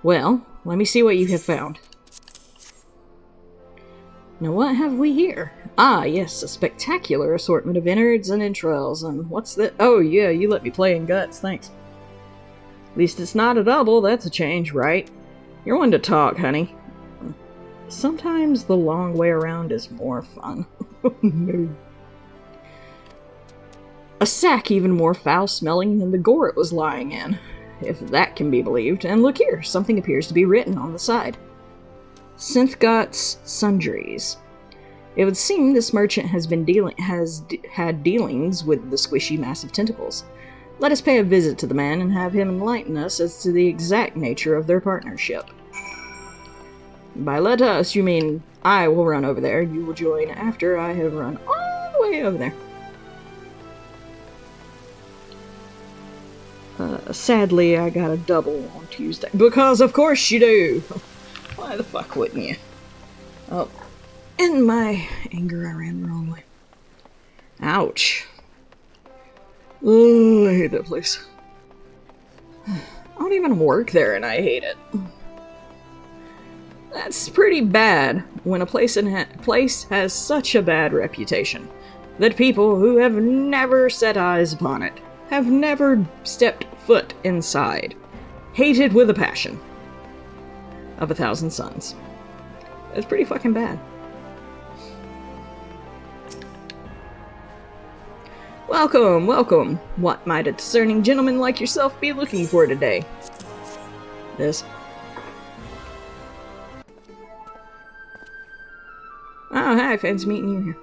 Well, let me see what you have found. Now what have we here? Ah, yes, a spectacular assortment of innards and entrails, and what's that? Oh yeah, you let me play in guts, thanks. At least it's not a double, that's a change, right? You're one to talk, honey. Sometimes the long way around is more fun. No. A sack even more foul-smelling than the gore it was lying in, if that can be believed. And look here, something appears to be written on the side. Synthgot's Sundries. It would seem this merchant has had dealings with the squishy mass of tentacles. Let us pay a visit to the man and have him enlighten us as to the exact nature of their partnership. By let us, you mean I will run over there. You will join after I have run all the way over there. Sadly, I got a double on Tuesday. Because of course you do! Why the fuck wouldn't you? Oh, in my anger I ran the wrong way. Ouch. Oh, I hate that place. I don't even work there and I hate it. That's pretty bad when a place has such a bad reputation that people who have never set eyes upon it, have never stepped foot inside, hate it with a passion of 1,000 suns. That's pretty fucking bad. Welcome, welcome. What might a discerning gentleman like yourself be looking for today? This. Oh, hi, fancy meeting you here.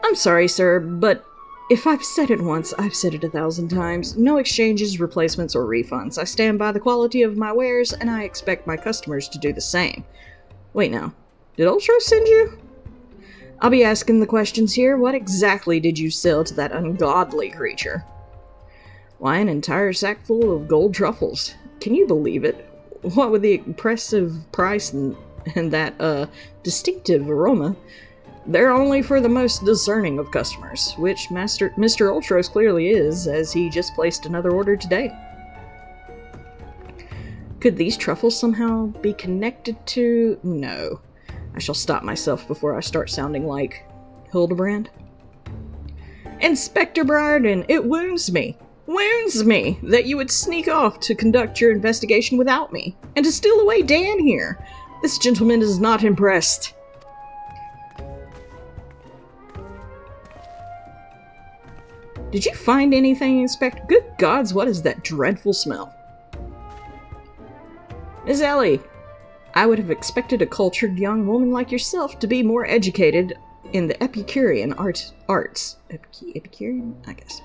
I'm sorry, sir, but if I've said it once, I've said it 1,000 times. No exchanges, replacements, or refunds. I stand by the quality of my wares, and I expect my customers to do the same. Wait now, did Ultros send you? I'll be asking the questions here. What exactly did you sell to that ungodly creature? Why, an entire sack full of gold truffles. Can you believe it? What with the impressive price and that, distinctive aroma, they're only for the most discerning of customers, which Mr. Ultros clearly is, as he just placed another order today. Could these truffles somehow be connected to... No. I shall stop myself before I start sounding like Hildebrand. Inspector Briarden, it wounds me that you would sneak off to conduct your investigation without me, and to steal away Dan here. This gentleman is not impressed. Did you find anything, Inspector? Good gods, what is that dreadful smell? Miss Ellie, I would have expected a cultured young woman like yourself to be more educated in the Epicurean arts. Epicurean? I guess.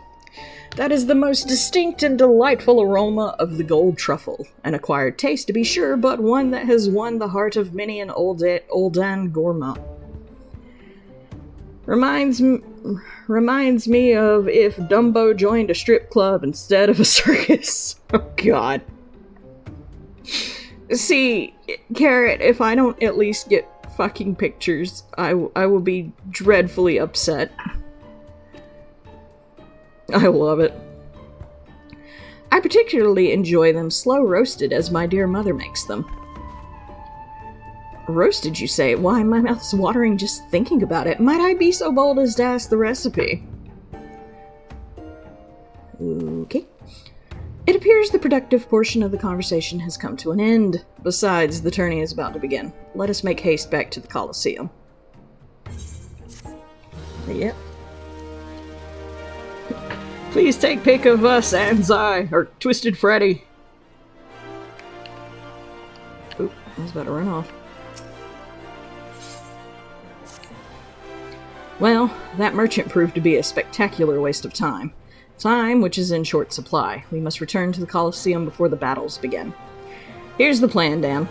That is the most distinct and delightful aroma of the gold truffle. An acquired taste, to be sure, but one that has won the heart of many an oldan gourmand. Reminds me of if Dumbo joined a strip club instead of a circus. Oh, God. See, Carrot, if I don't at least get fucking pictures, I will be dreadfully upset. I love it. I particularly enjoy them slow roasted as my dear mother makes them. Roasted, you say? Why, my mouth's watering just thinking about it. Might I be so bold as to ask the recipe? Okay. It appears the productive portion of the conversation has come to an end. Besides, the tourney is about to begin. Let us make haste back to the Colosseum. Yep. Please take pic of us, Anzai, or Twisted Freddy. Oop, I was about to run off. Well, that merchant proved to be a spectacular waste of time. Time which is in short supply. We must return to the Colosseum before the battles begin. Here's the plan, Dan.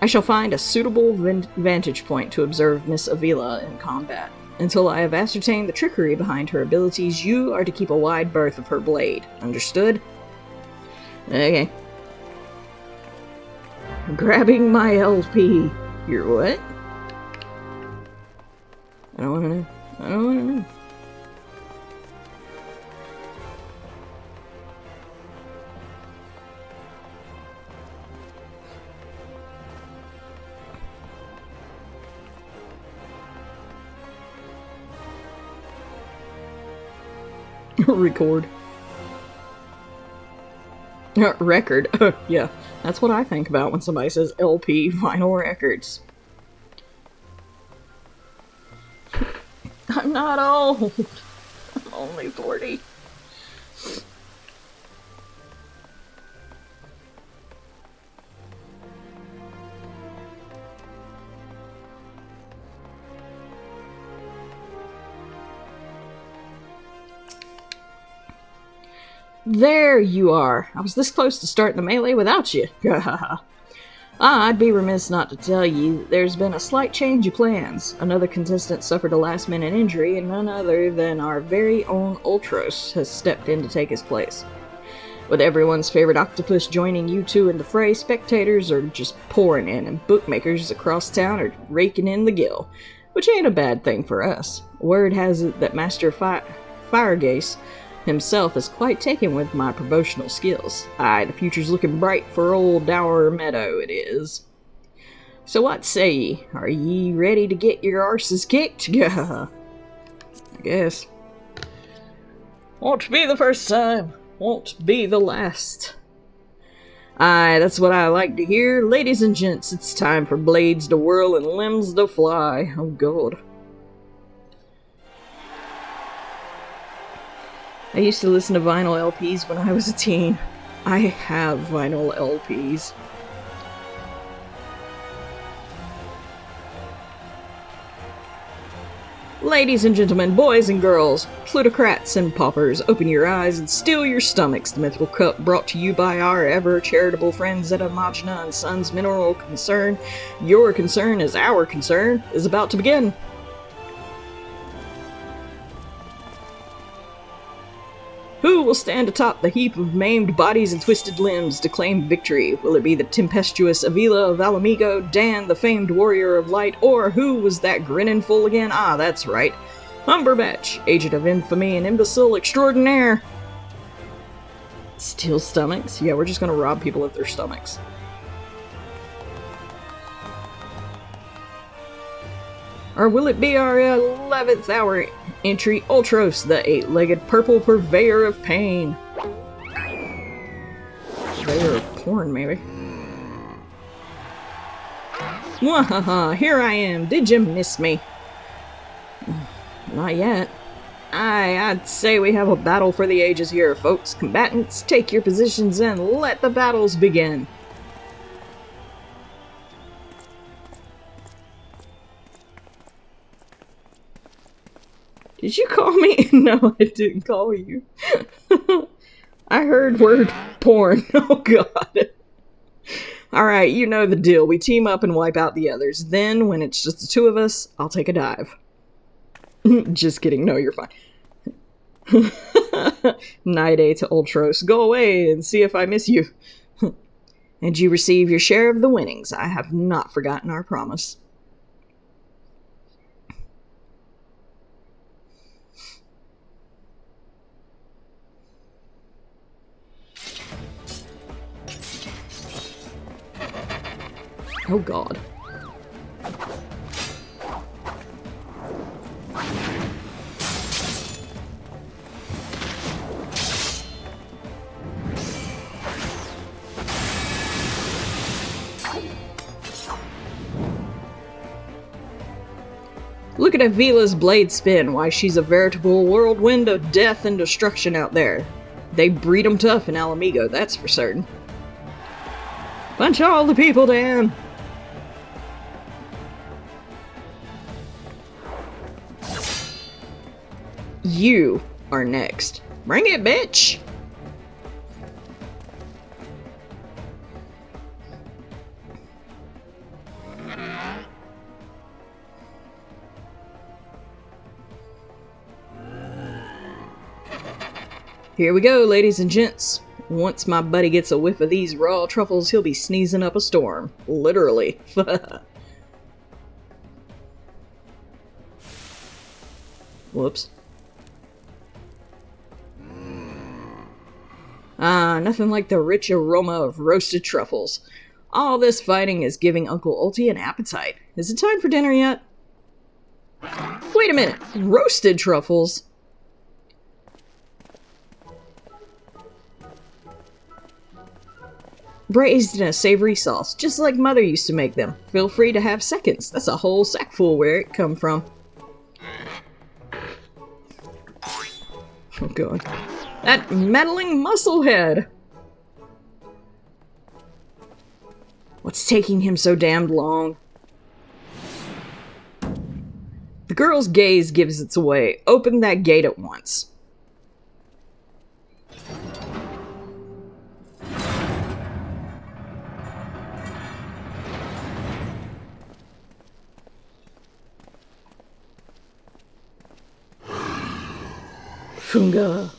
I shall find a suitable vantage point to observe Miss Avila in combat. Until I have ascertained the trickery behind her abilities, you are to keep a wide berth of her blade. Understood? Okay. Grabbing my LP. You're what? I don't want to know. I don't want to know. Record. Record. Yeah, that's what I think about when somebody says LP, vinyl records. I'm not old. I'm only 40. There you are. I was this close to starting the melee without you. I'd be remiss not to tell you, there's been a slight change of plans. Another contestant suffered a last-minute injury, and none other than our very own Ultros has stepped in to take his place. With everyone's favorite octopus joining you two in the fray, spectators are just pouring in, and bookmakers across town are raking in the gill. Which ain't a bad thing for us. Word has it that Master Firegaze himself is quite taken with my promotional skills. Aye, the future's looking bright for old Dower Meadow, it is. So what say ye? Are ye ready to get your arses kicked? I guess. Won't be the first time. Won't be the last. Aye, that's what I like to hear. Ladies and gents, it's time for blades to whirl and limbs to fly. Oh, God. I used to listen to vinyl LPs when I was a teen. I have vinyl LPs. Ladies and gentlemen, boys and girls, plutocrats and paupers, open your eyes and still your stomachs. The mythical cup brought to you by our ever-charitable friends at Imagina and Sons Mineral Concern. Your concern is our concern is about to begin. Who will stand atop the heap of maimed bodies and twisted limbs to claim victory? Will it be the tempestuous Avila of Alamigo, Dan, the famed warrior of light, or who was that grinning fool again? Ah, that's right. Humberbatch, agent of infamy and imbecile extraordinaire. Steal stomachs? Yeah, we're just gonna rob people of their stomachs. Or will it be our 11th hour entry, Ultros, the 8-legged purple purveyor of pain? Purveyor of porn, maybe. Wahaha, here I am. Did you miss me? Not yet. I'd say we have a battle for the ages here, folks. Combatants, take your positions and let the battles begin. Did you call me? No, I didn't call you. I heard word porn. Oh, God. Alright, you know the deal. We team up and wipe out the others. Then, when it's just the two of us, I'll take a dive. Just kidding. No, you're fine. Night A to Ultros. Go away and see if I miss you. And you receive your share of the winnings. I have not forgotten our promise. Oh, God. Look at Avila's blade spin. Why, she's a veritable whirlwind of death and destruction out there. They breed 'em tough in Alamigo, that's for certain. Punch all the people down! You are next. Bring it, bitch! Here we go, ladies and gents. Once my buddy gets a whiff of these raw truffles, he'll be sneezing up a storm. Literally. Whoops. Ah, nothing like the rich aroma of roasted truffles. All this fighting is giving Uncle Ulti an appetite. Is it time for dinner yet? Wait a minute. Roasted truffles? Braised in a savory sauce, just like Mother used to make them. Feel free to have seconds. That's a whole sackful where it come from. Oh, God. That meddling musclehead! What's taking him so damned long? The girl's gaze gives its away. Open that gate at once. Funga.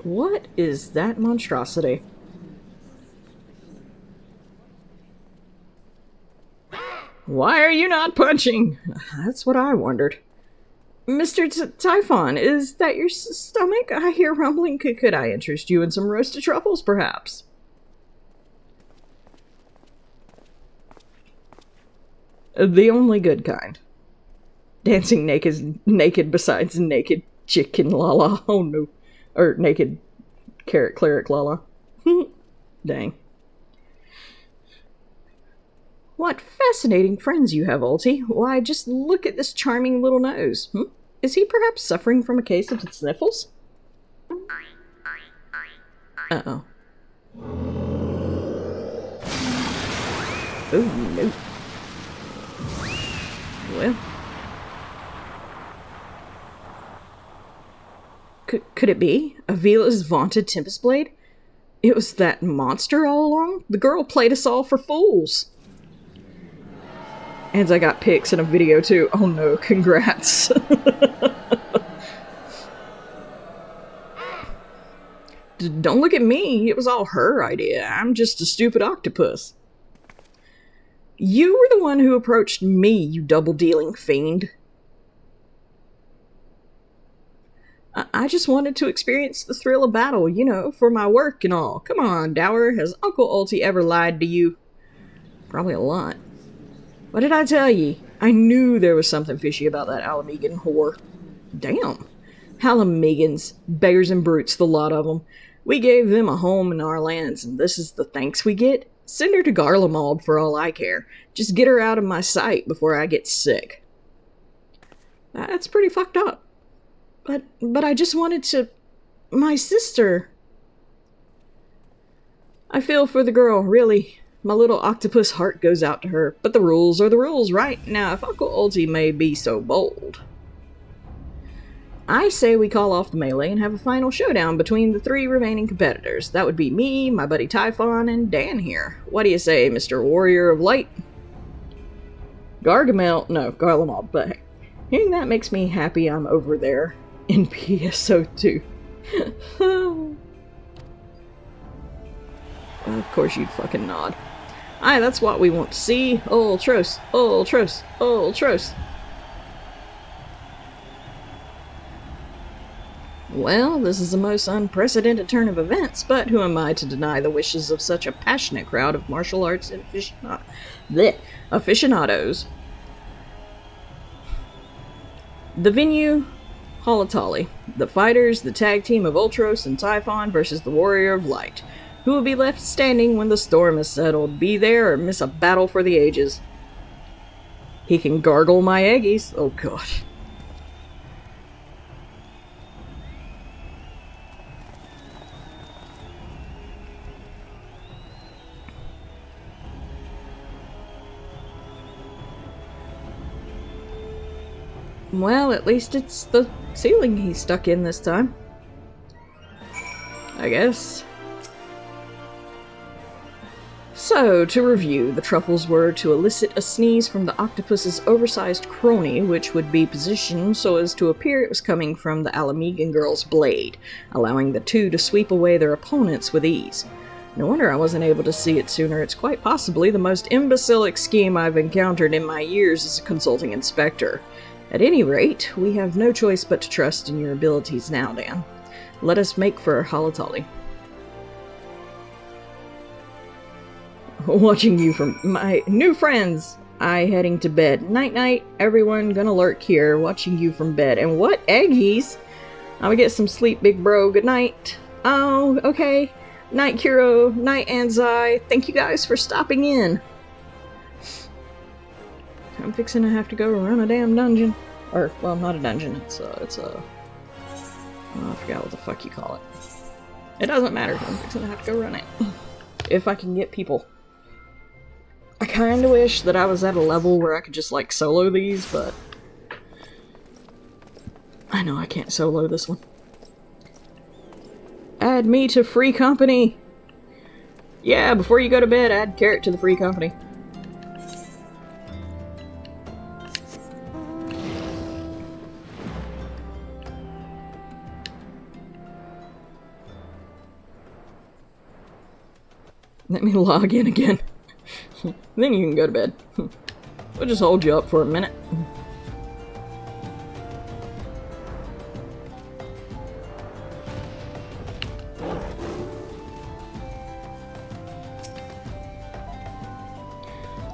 What is that monstrosity? Why are you not punching? That's what I wondered. Mr. Typhon, is that your stomach? I hear rumbling. Could I interest you in some roasted truffles, perhaps? The only good kind. Dancing naked besides naked chicken Lala. Oh no. Or naked carrot cleric Lala. Dang. What fascinating friends you have, Ulti. Why, just look at this charming little nose. Is he perhaps suffering from a case of the sniffles? Uh-oh. Oh, no. Well. Could it be? Avila's vaunted Tempest Blade? It was that monster all along? The girl played us all for fools. And I got pics in a video too. Oh no, congrats. Don't look at me. It was all her idea. I'm just a stupid octopus. You were the one who approached me, you double-dealing fiend. I just wanted to experience the thrill of battle, you know, for my work and all. Come on, Dower. Has Uncle Ulti ever lied to you? Probably a lot. What did I tell ye? I knew there was something fishy about that Alamegan whore. Damn. Alamegans. Beggars and brutes, the lot of them. We gave them a home in our lands, and this is the thanks we get? Send her to Garlemald for all I care. Just get her out of my sight before I get sick. That's pretty fucked up. But I just wanted to... My sister. I feel for the girl, really. My little octopus heart goes out to her, but the rules are the rules, right? Now, if Uncle Ulti may be so bold, I say we call off the melee and have a final showdown between the 3 remaining competitors. That would be me, my buddy Typhon, and Dan here. What do you say, Mr. Warrior of Light? Garlemald, but hearing that makes me happy I'm over there in PSO2. Well, of course you'd fucking nod. Aye, that's what we want to see. Ultros, Ultros, Ultros. Well, this is a most unprecedented turn of events, but who am I to deny the wishes of such a passionate crowd of martial arts aficionados? The venue, Halatali. The fighters, the tag team of Ultros and Typhon versus the Warrior of Light. Who will be left standing when the storm is settled? Be there or miss a battle for the ages. He can gargle my eggies. Oh god. Well, at least it's the ceiling he's stuck in this time. I guess. So, to review, the truffles were to elicit a sneeze from the octopus's oversized crony, which would be positioned so as to appear it was coming from the Alamegan girl's blade, allowing the two to sweep away their opponents with ease. No wonder I wasn't able to see it sooner. It's quite possibly the most imbecilic scheme I've encountered in my years as a consulting inspector. At any rate, we have no choice but to trust in your abilities now, Dan. Let us make for Halatali. Watching you from my new friends. I heading to bed. Night-night, everyone gonna lurk here, watching you from bed. And what eggies? I'm gonna get some sleep, big bro. Good night. Oh, okay. Night, Kuro. Night, Anzai. Thank you guys for stopping in. I'm fixing to have to go run a damn dungeon. Or, well, not a dungeon. It's a... Oh, I forgot what the fuck you call it. It doesn't matter. I'm fixing to have to go run it. If I can get people. I kinda wish that I was at a level where I could just, like, solo these, but... I know I can't solo this one. Add me to free company! Yeah, before you go to bed, add Carrot to the free company. Let me log in again. Then you can go to bed. We'll just hold you up for a minute.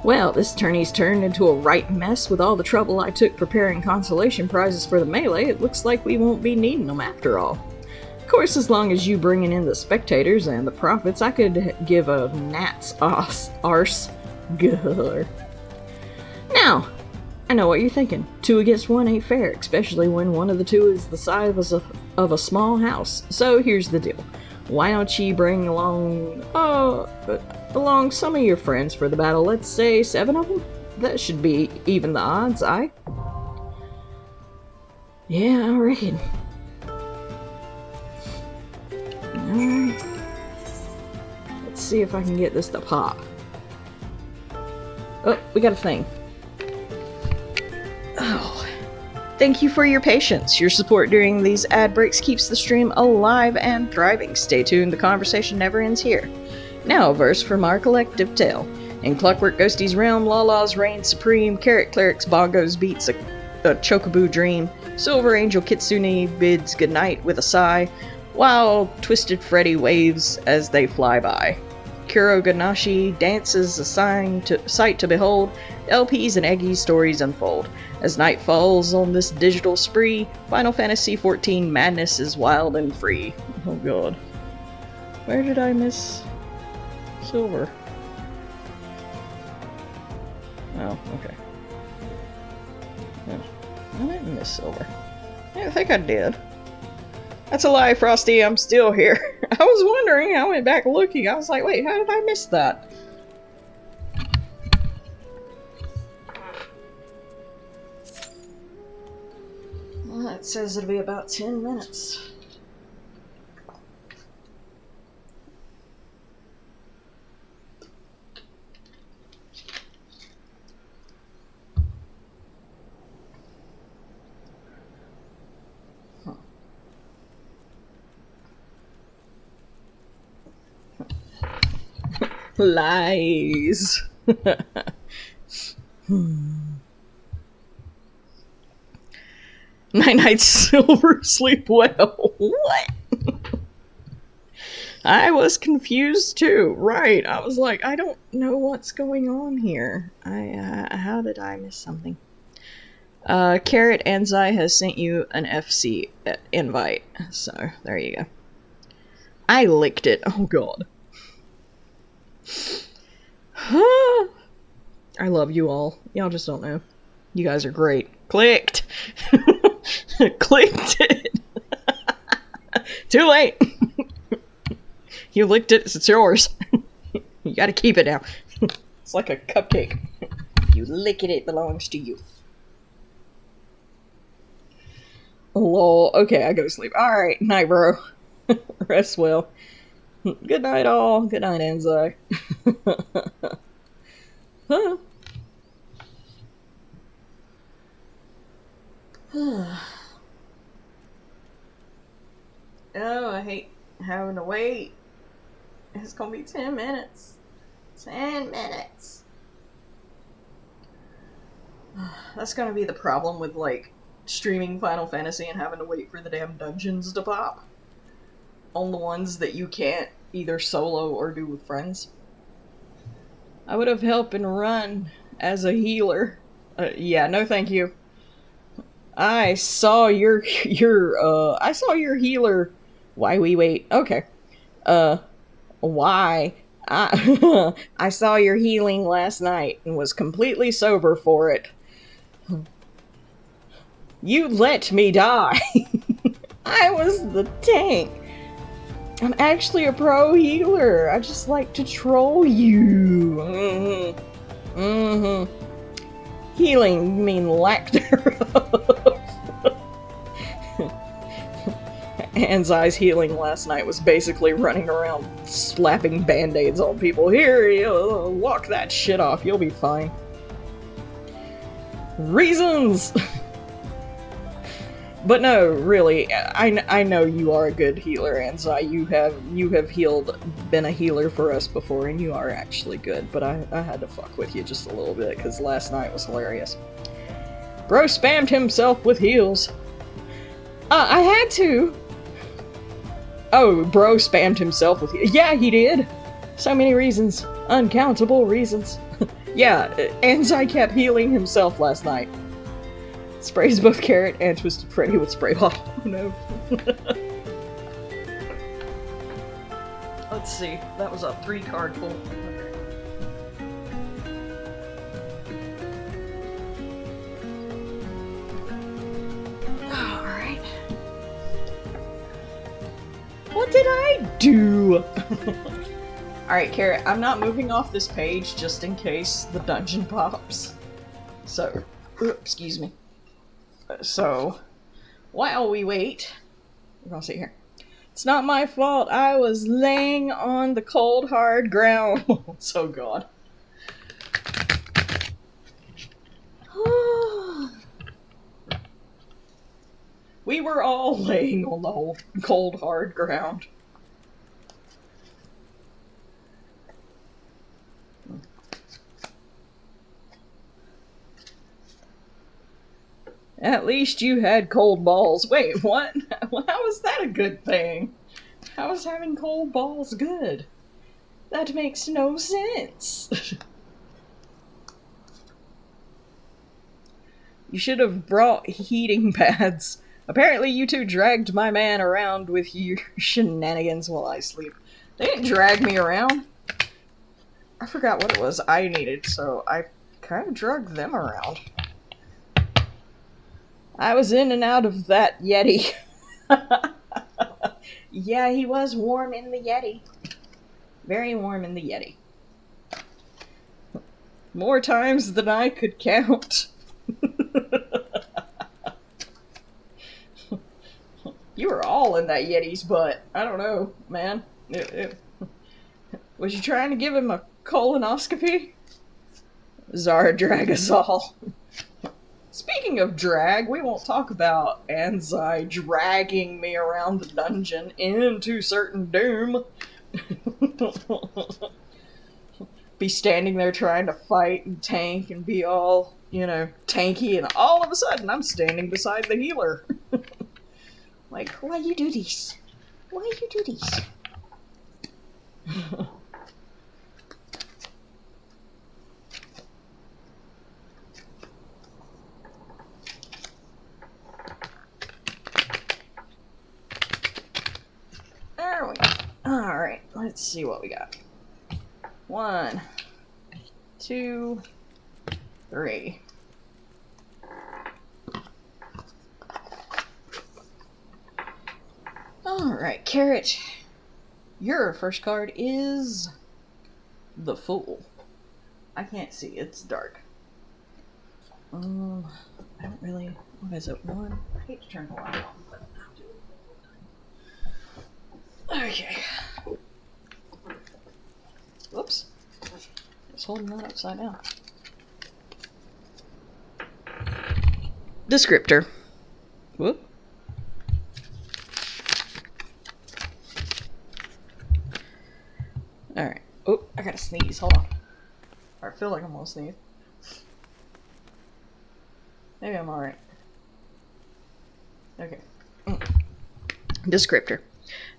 Well, this tourney's turned into a right mess with all the trouble I took preparing consolation prizes for the melee. It looks like we won't be needing them after all. Of course, as long as you bringing in the spectators and the profits, I could give a gnat's arse. Grr. Now, I know what you're thinking. 2 against 1 ain't fair, especially when one of the two is the size of a small house. So here's the deal. Why don't you bring along some of your friends for the battle? Let's say 7 of them? That should be even the odds, aye? Yeah, I reckon. Alright. Let's see if I can get this to pop. Oh, we got a thing. Oh. Thank you for your patience. Your support during these ad breaks keeps the stream alive and thriving. Stay tuned, the conversation never ends here. Now a verse from our collective tale. In Clockwork Ghosty's realm, Lala's reign supreme, Carrot Cleric's bongos beats a chocobo dream, Silver Angel Kitsune bids goodnight with a sigh, while Twisted Freddy waves as they fly by. Kuro Ganashi dances a sight to behold, LPs and Eggy's stories unfold. As night falls on this digital spree, Final Fantasy XIV madness is wild and free. Oh god. Where did I miss Silver? Oh, okay. No, I didn't miss Silver. I think I did. That's a lie, Frosty. I'm still here. I was wondering. I went back looking. I was like, wait, how did I miss that? Well, it says it'll be about 10 minutes. Lies. Night, Silver, sleep well. What? I was confused too. Right. I was like, I don't know what's going on here. How did I miss something? Carrot Anzai has sent you an FC invite. So, there you go. I licked it. Oh god. I love you all. Y'all just don't know. You guys are great. Clicked! Clicked it! Too late! You licked it, it's yours. You gotta keep it now. It's like a cupcake. You lick it, it belongs to you. Lol. Okay, I go to sleep. Alright, night, bro. Rest well. Good night, all. Good night, Anzai. Huh. Oh, I hate having to wait. It's gonna be 10 minutes. 10 minutes. That's gonna be the problem with, like, streaming Final Fantasy and having to wait for the damn dungeons to pop. On the ones that you can't either solo or do with friends. I would have helped and run as a healer. Yeah, no thank you. I saw your healer. Why we wait? Okay. Why? I saw your healing last night and was completely sober for it. You let me die. I was the tank. I'm actually a pro healer. I just like to troll you. Healing, you mean lack thereof. Anzai's healing last night was basically running around slapping band-aids on people. Here, walk that shit off. You'll be fine. Reasons! But no, really, I know you are a good healer, Anzai. You have been a healer for us before, and you are actually good. But I had to fuck with you just a little bit, because last night was hilarious. Bro spammed himself with heals. I had to. Oh, bro spammed himself with heals. Yeah, he did. So many reasons. Uncountable reasons. Yeah, Anzai kept healing himself last night. Sprays both Carrot and Twisted Freddy with spray bottle. Oh no. Let's see. That was a 3-card pull. Okay. Alright. What did I do? Alright, Carrot, I'm not moving off this page just in case the dungeon pops. So, excuse me. So, while we wait, we're gonna see here. It's not my fault. I was laying on the cold, hard ground. So God. We were all laying on the whole cold, hard ground. At least you had cold balls. Wait, what? How is that a good thing? How is having cold balls good? That makes no sense. You should have brought heating pads. Apparently you two dragged my man around with your shenanigans while I sleep. They didn't drag me around. I forgot what it was I needed, so I kind of dragged them around. I was in and out of that Yeti. Yeah, he was warm in the Yeti. Very warm in the Yeti. More times than I could count. You were all in that Yeti's butt. I don't know, man. Was you trying to give him a colonoscopy? Zara drag us all. Speaking of drag, we won't talk about Anzai dragging me around the dungeon into certain doom. Be standing there trying to fight and tank and be all, you know, tanky, and all of a sudden I'm standing beside the healer. Like, why you do this? Why you do this? There we go. Alright, let's see what we got. 1, 2, 3. Alright, Carrot. Your first card is the Fool. I can't see, it's dark. I don't really... What is it? 1? I hate to turn the light off, but I'll do it. Okay. Whoops. It's holding that upside down. Descriptor. Whoop. Alright. Oh, I gotta sneeze. Hold on. I feel like I'm gonna sneeze. Maybe I'm alright. Okay. Descriptor.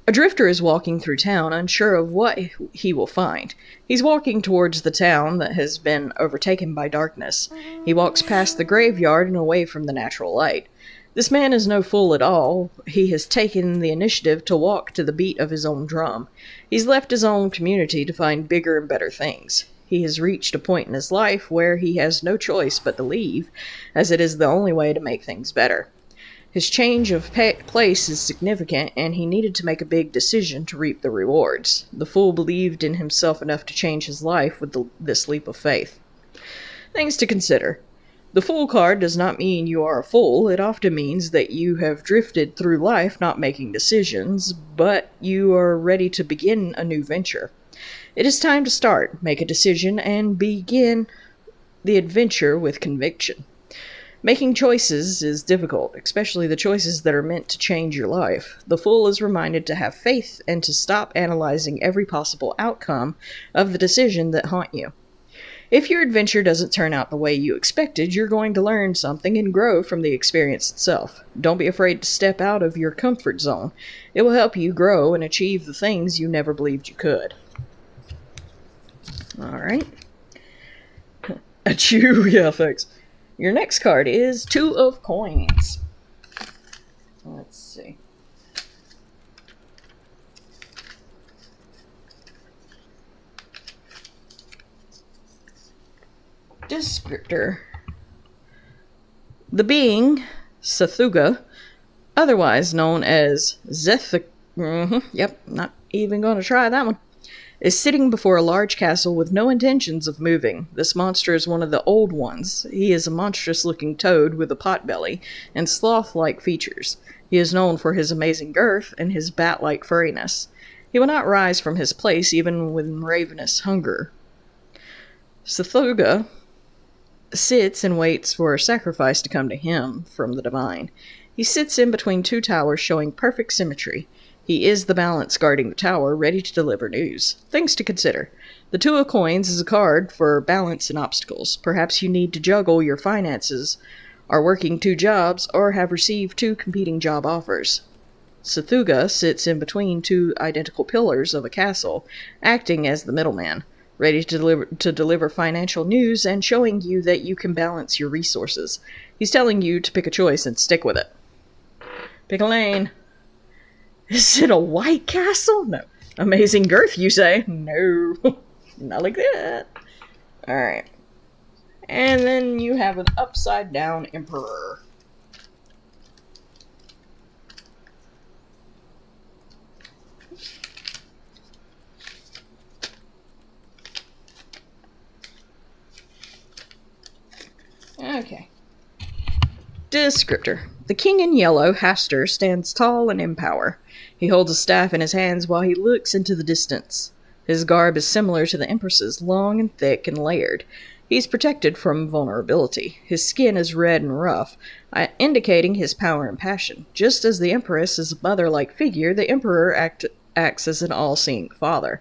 A drifter is walking through town, unsure of what he will find. He's walking towards the town that has been overtaken by darkness. He walks past the graveyard and away from the natural light. This man is no fool at all. He has taken the initiative to walk to the beat of his own drum. He's left his own community to find bigger and better things. He has reached a point in his life where he has no choice but to leave, as it is the only way to make things better. His change of place is significant, and he needed to make a big decision to reap the rewards. The fool believed in himself enough to change his life with this leap of faith. Things to consider. The Fool card does not mean you are a fool. It often means that you have drifted through life not making decisions, but you are ready to begin a new venture. It is time to start, make a decision, and begin the adventure with conviction. Making choices is difficult, especially the choices that are meant to change your life. The fool is reminded to have faith and to stop analyzing every possible outcome of the decision that haunt you. If your adventure doesn't turn out the way you expected, you're going to learn something and grow from the experience itself. Don't be afraid to step out of your comfort zone. It will help you grow and achieve the things you never believed you could. Alright. Achoo, yeah, thanks. Your next card is Two of Coins. Let's see. Descriptor. The being, Sathuga, otherwise known as yep, not even going to try that one, is sitting before a large castle with no intentions of moving. This monster is one of the old ones. He is a monstrous-looking toad with a potbelly and sloth-like features. He is known for his amazing girth and his bat-like furriness. He will not rise from his place even with ravenous hunger. Sathuga sits and waits for a sacrifice to come to him from the divine. He sits in between two towers showing perfect symmetry. He is the balance guarding the tower, ready to deliver news. Things to consider. The Two of Coins is a card for balance and obstacles. Perhaps you need to juggle your finances, are working 2 jobs, or have received 2 competing job offers. Sathuga sits in between 2 identical pillars of a castle, acting as the middleman, ready to deliver financial news and showing you that you can balance your resources. He's telling you to pick a choice and stick with it. Pick a lane. Is it a white castle? No. Amazing girth, you say? No. Not like that. Alright. And then you have an upside down emperor. Okay. Descriptor. The king in yellow, Hastur, stands tall and in power. He holds a staff in his hands while he looks into the distance. His garb is similar to the Empress's, long and thick and layered. He's protected from vulnerability. His skin is red and rough, indicating his power and passion. Just as the Empress is a mother-like figure, the Emperor acts as an all-seeing father.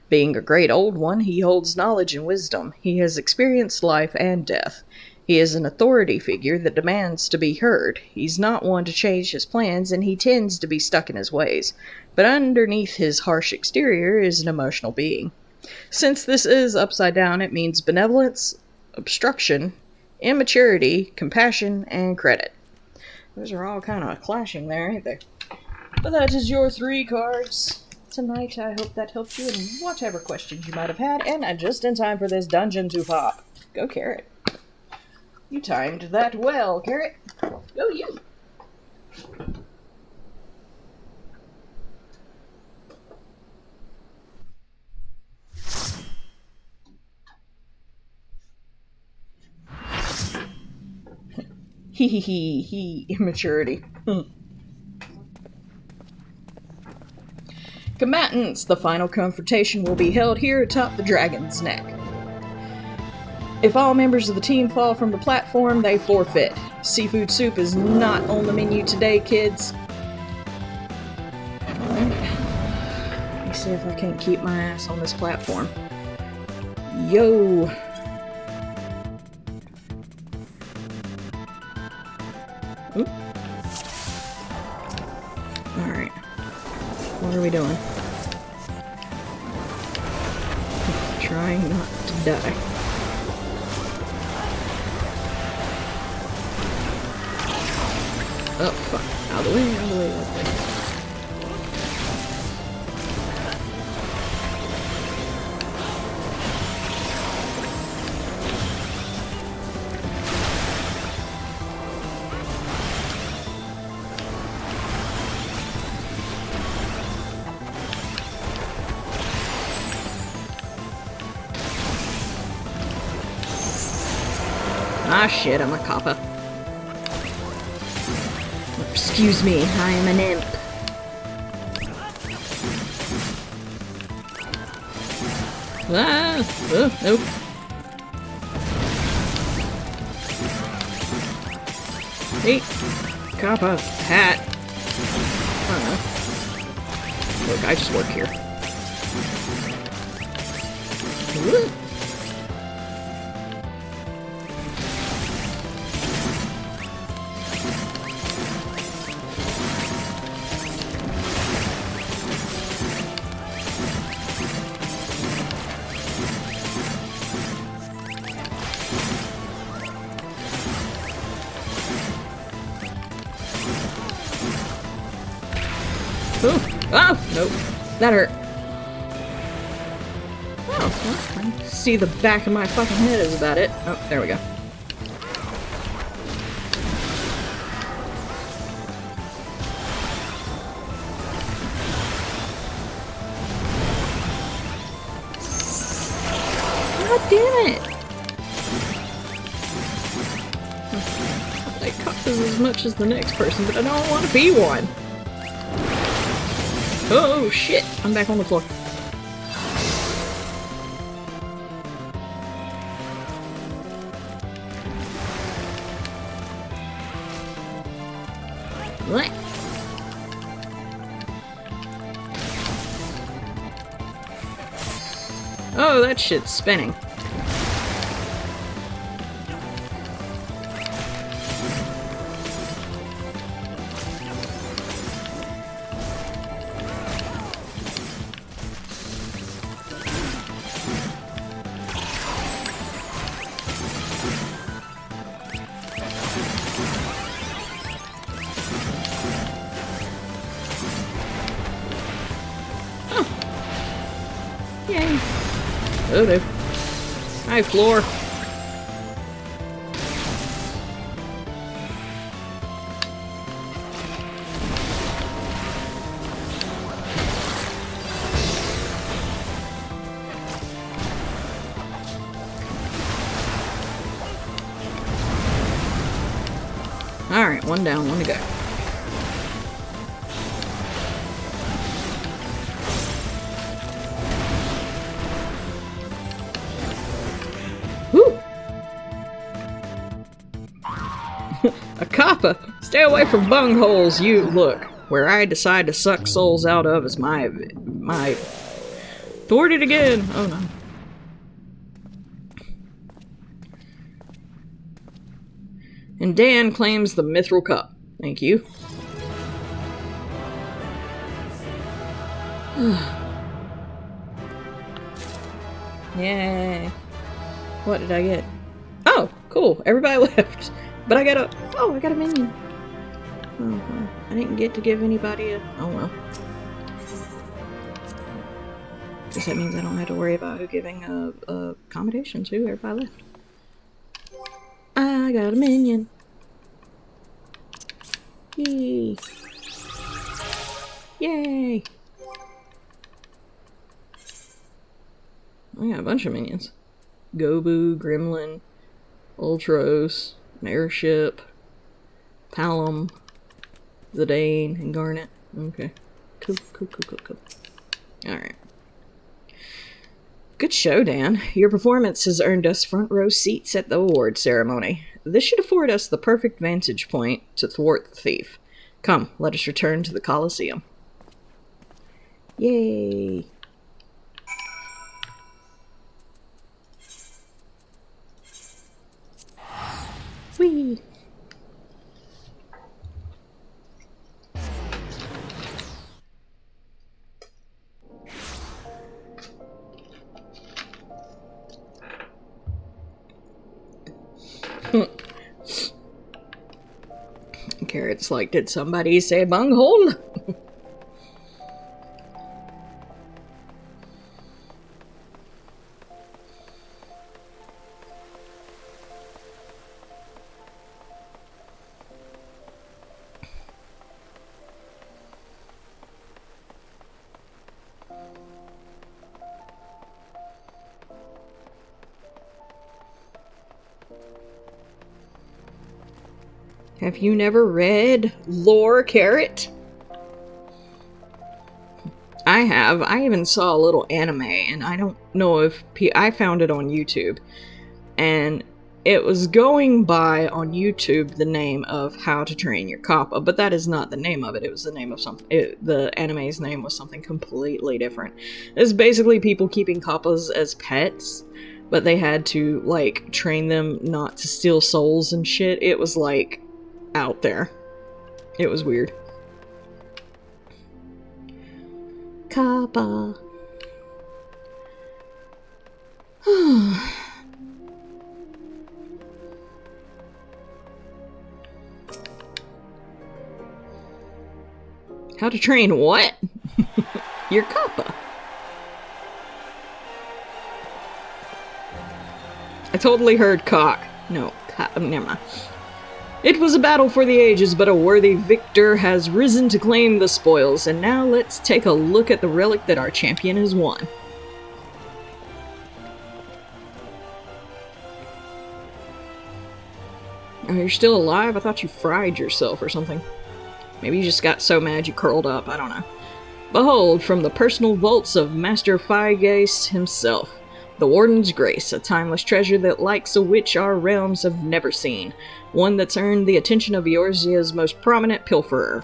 Being a great old one, he holds knowledge and wisdom. He has experienced life and death. He is an authority figure that demands to be heard. He's not one to change his plans, and he tends to be stuck in his ways. But underneath his harsh exterior is an emotional being. Since this is upside down, it means benevolence, obstruction, immaturity, compassion, and credit. Those are all kind of clashing there, ain't they? But that is your 3 cards tonight. I hope that helped you in whatever questions you might have had, and just in time for this dungeon to pop. Go Carrot. You timed that well, Carrot. Go you. He, immaturity. Combatants, the final confrontation will be held here atop the dragon's neck. If all members of the team fall from the platform, they forfeit. Seafood soup is not on the menu today, kids. Let me see if I can't keep my ass on this platform. Yo! Oop. Alright. What are we doing? Trying not to die. Oh, fuck. Out of the way, out of the way, out of the way. Ah, shit, I'm a copper. Excuse me, I am an imp. Ah! Oh, nope. Hey, Kappa, hat. I don't know. Look, I just work here. Woo. Oh, nope. That hurt. Oh, well, I see the back of my fucking head is about it. Oh, there we go. God damn it! I caught this as much as the next person, but I don't want to be one. Oh shit! I'm back on the floor. What? Oh, that shit's spinning. Yay. Oh no. Hi, floor. Alright, one down, one to go. A kappa! Stay away from bungholes, you look. Where I decide to suck souls out of is my... Thwarted again! Oh no. And Dan claims the mithril cup. Thank you. Yay. What did I get? Oh, cool. Everybody left. But I got a... Oh, I got a minion. Oh, well. I didn't get to give anybody a... Oh, well. Guess that means I don't have to worry about who giving accommodation to. Everybody left. I got a minion. Yay. Yay. I got a bunch of minions. Gobu, Gremlin, Ultros, an airship, Palom, Zidane, and Garnet. Okay. Cool. Alright. Good show, Dan. Your performance has earned us front row seats at the award ceremony. This should afford us the perfect vantage point to thwart the thief. Come, let us return to the Colosseum. Yay! Whee! Carrot's like, did somebody say bunghole? Have you never read Lore, Carrot? I have. I even saw a little anime, and I don't know if... I found it on YouTube. And it was going by on YouTube the name of How to Train Your Kappa, but that is not the name of it. It was the name of something. The anime's name was something completely different. It's basically people keeping kappas as pets, but they had to, like, train them not to steal souls and shit. It was, like, out there. It was weird. Kappa. How to train what? Your kappa. I totally heard cock. No, never mind. It was a battle for the ages, but a worthy victor has risen to claim the spoils, and now let's take a look at the relic that our champion has won. Oh, you're still alive? I thought you fried yourself or something. Maybe you just got so mad you curled up, I don't know. Behold, from the personal vaults of Master FFXIV himself, the Warden's Grace, a timeless treasure that likes a witch our realms have never seen. One that's earned the attention of Eorzea's most prominent pilferer.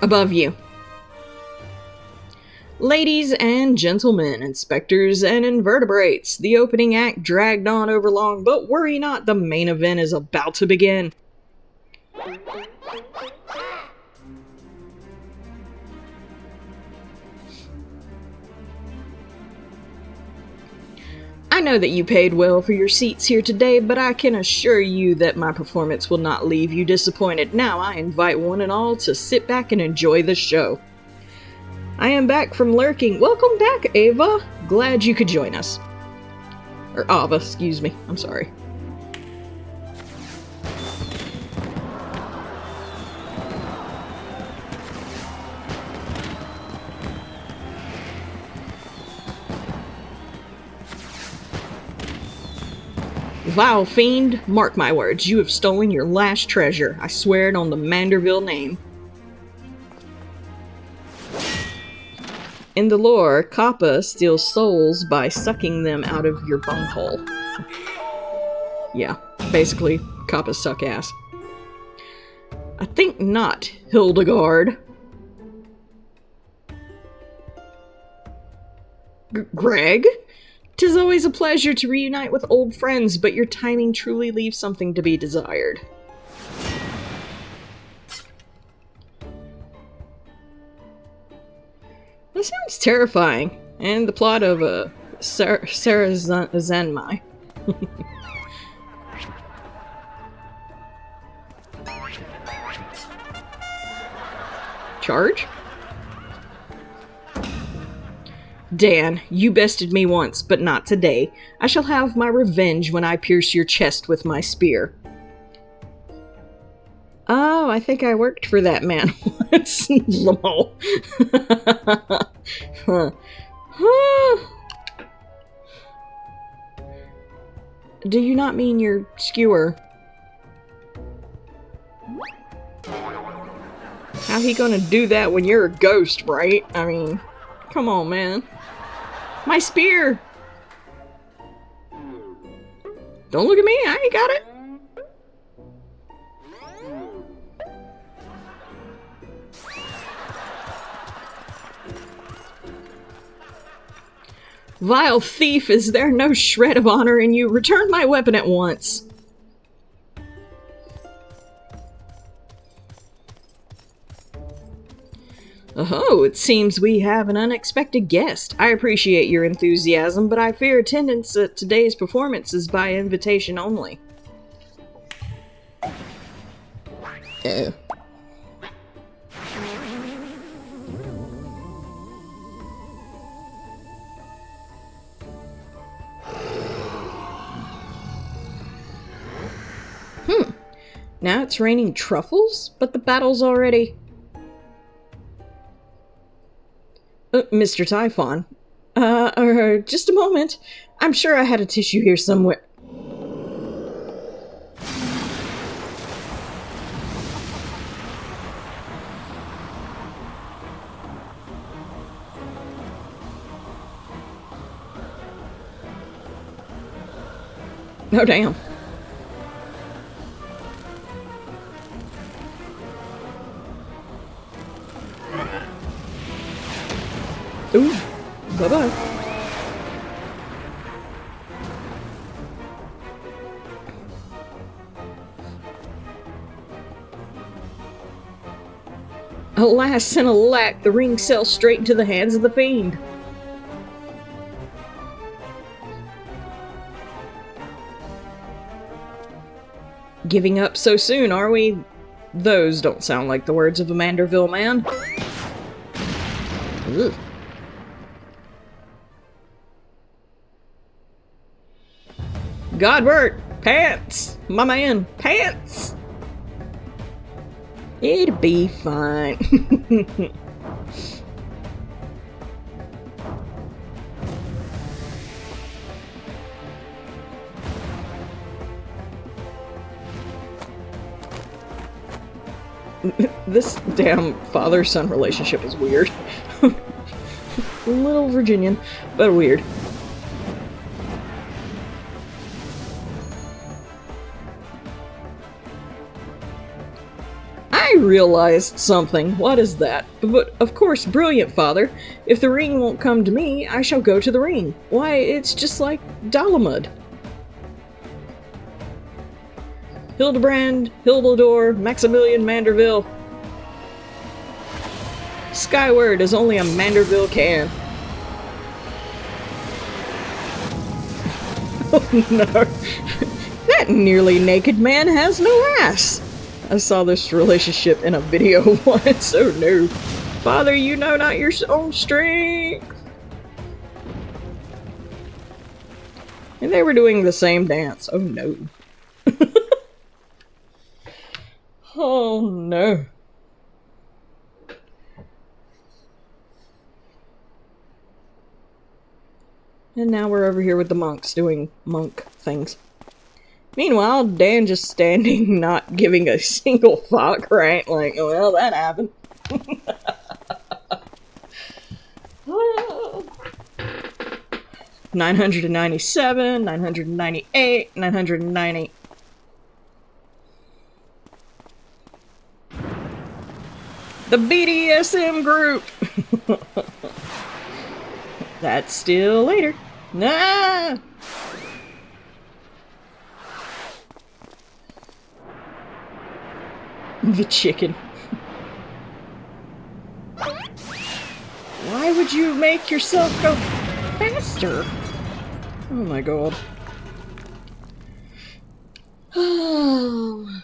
Above you. Ladies and gentlemen, inspectors and invertebrates, the opening act dragged on over long, but worry not, the main event is about to begin. I know that you paid well for your seats here today, but I can assure you that my performance will not leave you disappointed. Now I invite one and all to sit back and enjoy the show. I am back from lurking. Welcome back, Ava. Glad you could join us. Or Ava, excuse me. I'm sorry. Vile fiend, mark my words, you have stolen your last treasure. I swear it on the Manderville name. In the lore, Kappa steals souls by sucking them out of your bunghole. Yeah, basically, Kappas suck ass. I think not, Hildegard. Greg? 'Tis always a pleasure to reunite with old friends, but your timing truly leaves something to be desired. That sounds terrifying, and the plot of Sarah Zenmai. Charge? Dan, you bested me once, but not today. I shall have my revenge when I pierce your chest with my spear. Oh, I think I worked for that man once. Lol. Do you not mean your skewer? How he gonna do that when you're a ghost, right? I mean, come on, man. My spear! Don't look at me, I ain't got it. Vile thief, is there no shred of honor in you? Return my weapon at once. Oh, it seems we have an unexpected guest. I appreciate your enthusiasm, but I fear attendance at today's performance is by invitation only. Oh. Now it's raining truffles? But the battle's already... Mr. Typhon. Just a moment. I'm sure I had a tissue here somewhere. Oh, damn. Ooh. Bye-bye. Alas and alack, the ring fell straight into the hands of the fiend. Giving up so soon, are we? Those don't sound like the words of a Manderville man. Ugh. Godbert! Pants! My man, pants! It'll be fine. This damn father-son relationship is weird. Little Virginian, but weird. I realized something. What is that? But, of course, brilliant, father. If the ring won't come to me, I shall go to the ring. Why, it's just like Dalamud. Hildebrand, Hildador, Maximilian Manderville. Skyward as only a Manderville can. Oh no. That nearly naked man has no ass. I saw this relationship in a video once. Oh no. Father, you know not your own strength. And they were doing the same dance. Oh no. Oh no. And now we're over here with the monks doing monk things. Meanwhile, Dan just standing, not giving a single fuck, right? Like, well, that happened. 997, 998, 990. The BDSM group! That's still later. Nah! The chicken. Why would you make yourself go faster? Oh my god. Oh.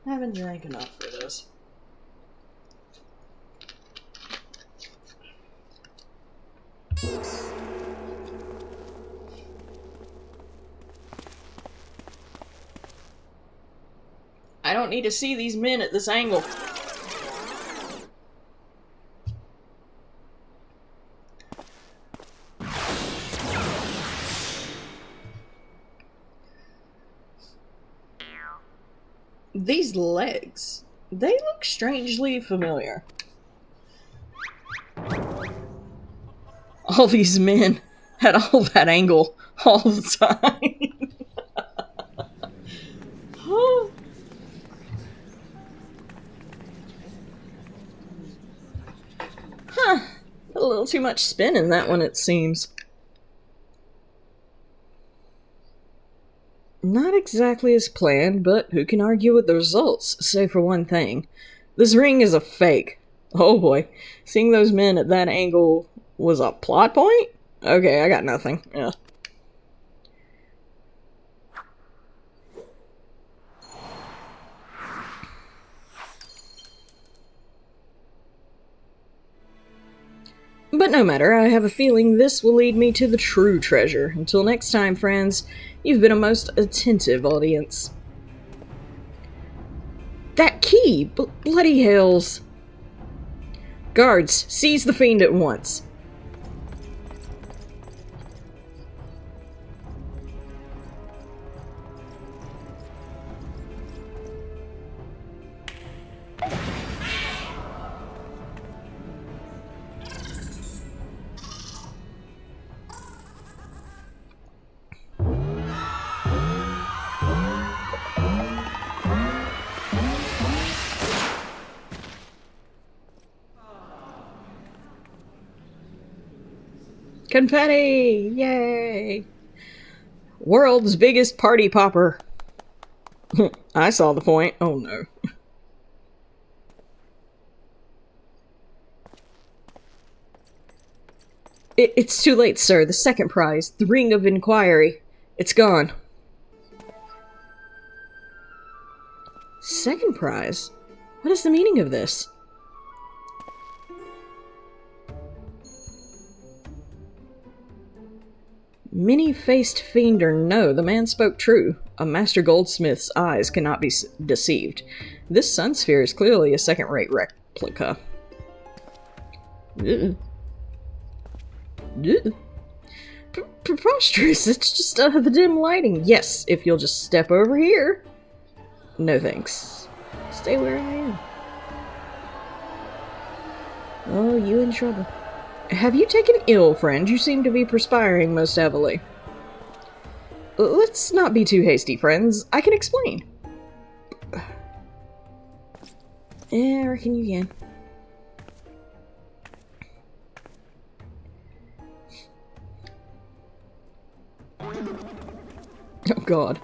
I haven't drank enough for this. I don't need to see these men at this angle. These legs, they look strangely familiar. All these men at all that angle all the time. Oh. Huh. A little too much spin in that one, it seems. Not exactly as planned, but who can argue with the results? Say for one thing, this ring is a fake. Oh boy, seeing those men at that angle was a plot point? Okay, I got nothing. Yeah. But no matter, I have a feeling this will lead me to the true treasure. Until next time, friends, you've been a most attentive audience. That key! Bloody hells! Guards, seize the fiend at once. Confetti! Yay! World's biggest party popper. I saw the point. Oh no. It's too late, sir. The second prize, the Ring of Inquiry. It's gone. Second prize? What is the meaning of this? Many-faced fiend or no, the man spoke true. A master goldsmith's eyes cannot be deceived. This sun sphere is clearly a second-rate replica. Ugh. Ugh. Preposterous, it's just the dim lighting. Yes, if you'll just step over here. No thanks. Stay where I am. Oh, you in trouble. Have you taken ill, friend? You seem to be perspiring most heavily. Let's not be too hasty, friends. I can explain. Yeah, I reckon you can. Oh, God.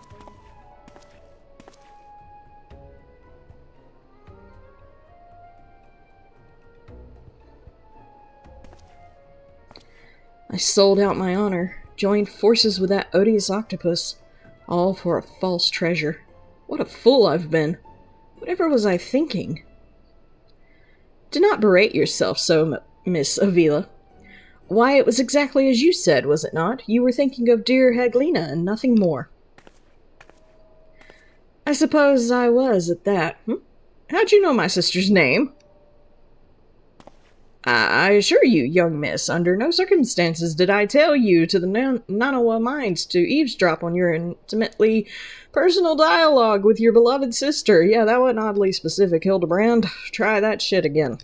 I sold out my honor, joined forces with that odious octopus, all for a false treasure. What a fool I've been. Whatever was I thinking? Do not berate yourself so, Miss Avila. Why, it was exactly as you said, was it not? You were thinking of dear Haglina and nothing more. I suppose I was at that. How'd you know my sister's name? I assure you, young miss, under no circumstances did I tell you to the Nanawa Mines to eavesdrop on your intimately personal dialogue with your beloved sister. Yeah, that wasn't oddly specific, Hildebrand. Try that shit again.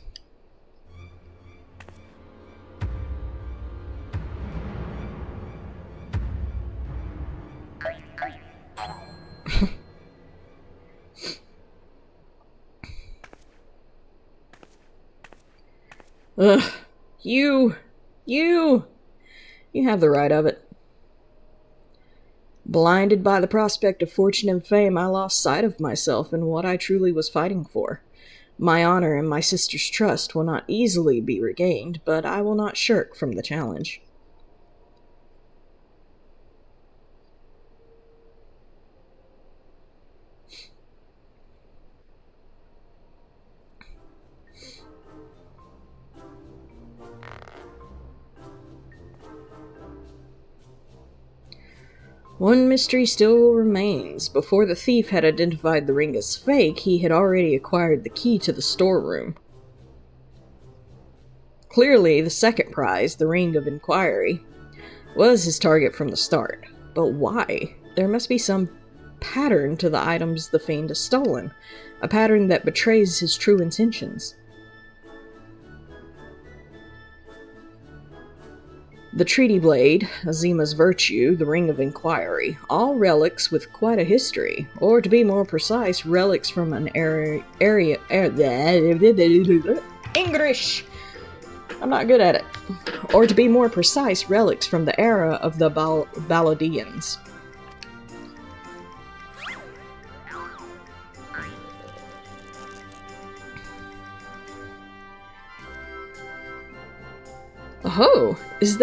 Ugh. You have the right of it. Blinded by the prospect of fortune and fame, I lost sight of myself and what I truly was fighting for. My honor and my sister's trust will not easily be regained, but I will not shirk from the challenge. One mystery still remains. Before the thief had identified the ring as fake, he had already acquired the key to the storeroom. Clearly, the second prize, the Ring of Inquiry, was his target from the start. But why? There must be some pattern to the items the fiend has stolen, a pattern that betrays his true intentions. The Treaty Blade, Azima's Virtue, the Ring of Inquiry, all relics with quite a history, or to be more precise, relics from an English! I'm not good at it. Or to be more precise, relics from the era of the Baladians. Oh, if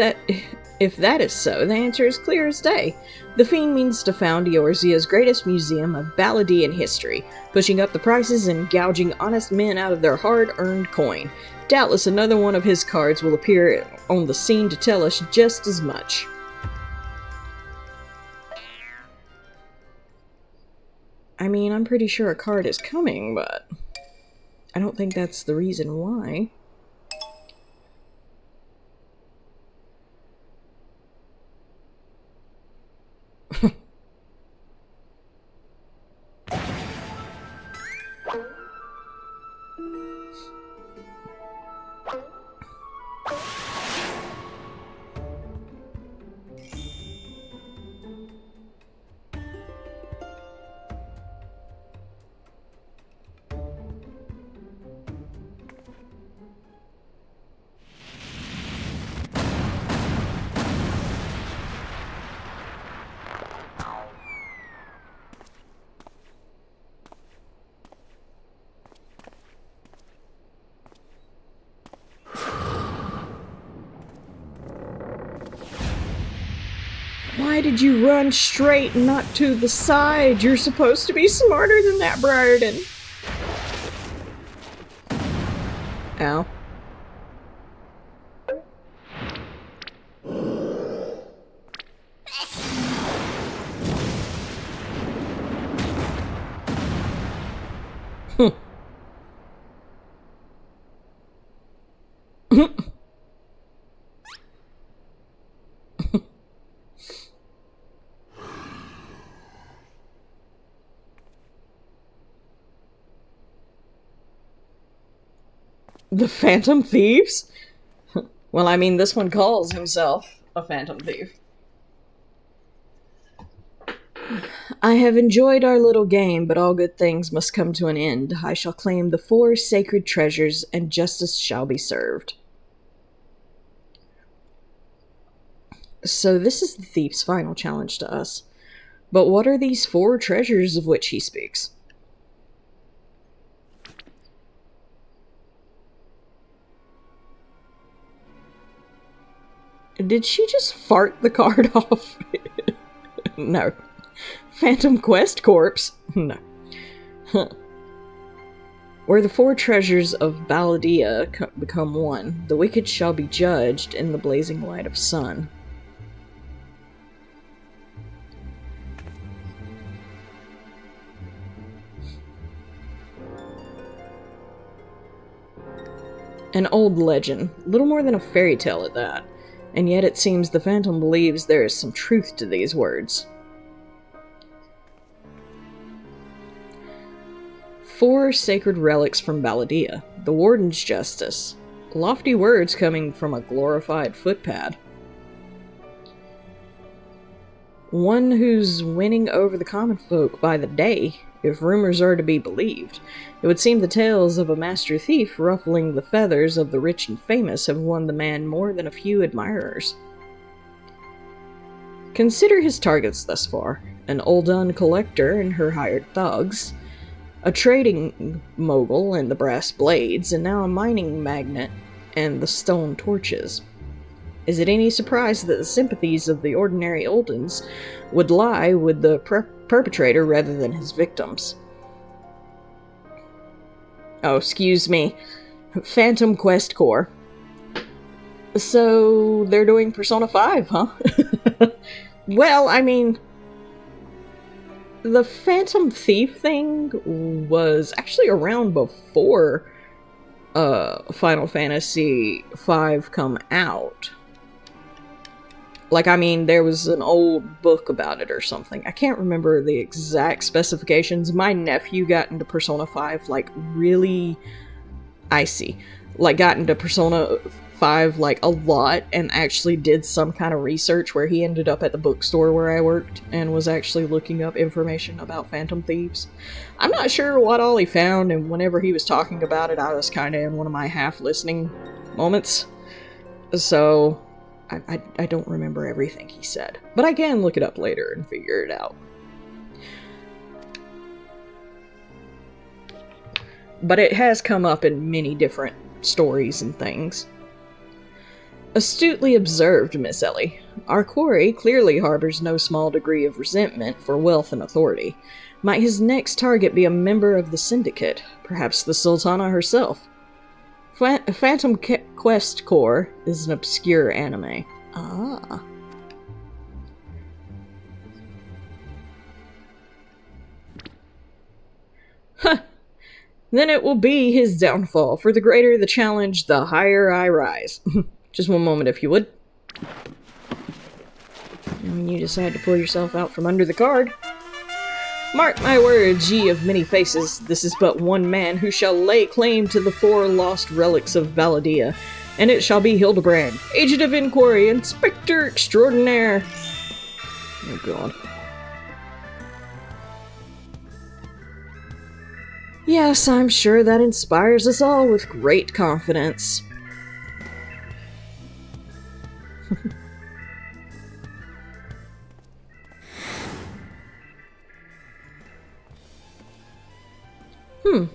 that is so, the answer is clear as day. The fiend means to found Eorzea's greatest museum of Baladian history, pushing up the prices and gouging honest men out of their hard-earned coin. Doubtless another one of his cards will appear on the scene to tell us just as much. I mean, I'm pretty sure a card is coming, but I don't think that's the reason why. Why did you run straight and not to the side? You're supposed to be smarter than that, Briarden. Ow. The Phantom Thieves? Well, I mean, this one calls himself a Phantom Thief. I have enjoyed our little game, but all good things must come to an end. I shall claim the 4 sacred treasures, and justice shall be served. So this is the thief's final challenge to us. But what are these 4 treasures of which he speaks? Did she just fart the card off? No. Phantom Quest Corpse? No. Huh. Where the 4 treasures of Balladia become one, the wicked shall be judged in the blazing light of sun. An old legend, little more than a fairy tale at that, and yet it seems the Phantom believes there is some truth to these words. 4 sacred relics from Balladia, the Warden's Justice, lofty words coming from a glorified footpad. One who's winning over the common folk by the day, if rumors are to be believed. It would seem the tales of a master thief ruffling the feathers of the rich and famous have won the man more than a few admirers. Consider his targets thus far: an Uldun collector and her hired thugs, a trading mogul and the brass blades, and now a mining magnate and the stone torches. Is it any surprise that the sympathies of the ordinary Uldens would lie with the perpetrator rather than his victims? Oh, excuse me. Phantom Quest Corps. So, they're doing Persona 5, huh? Well, I mean, the Phantom Thief thing was actually around before Final Fantasy V come out. Like, I mean, there was an old book about it or something. I can't remember the exact specifications. My nephew got into Persona 5, like, really icy. Like, got into Persona 5, like, a lot, and actually did some kind of research where he ended up at the bookstore where I worked and was actually looking up information about Phantom Thieves. I'm not sure what all he found, and whenever he was talking about it, I was kind of in one of my half-listening moments. So I don't remember everything he said, but I can look it up later and figure it out. But it has come up in many different stories and things. Astutely observed, Miss Ellie. Our quarry clearly harbors no small degree of resentment for wealth and authority. Might his next target be a member of the Syndicate, perhaps the Sultana herself? Phantom Quest Corps is an obscure anime. Ah. Huh. Then it will be his downfall. For the greater the challenge, the higher I rise. Just one moment, if you would. And you decide to pull yourself out from under the card. Mark my words, ye of many faces, this is but one man who shall lay claim to the 4 lost relics of Balladia, and it shall be Hildebrand, Agent of Inquiry, Inspector Extraordinaire. Oh god. Yes, I'm sure that inspires us all with great confidence.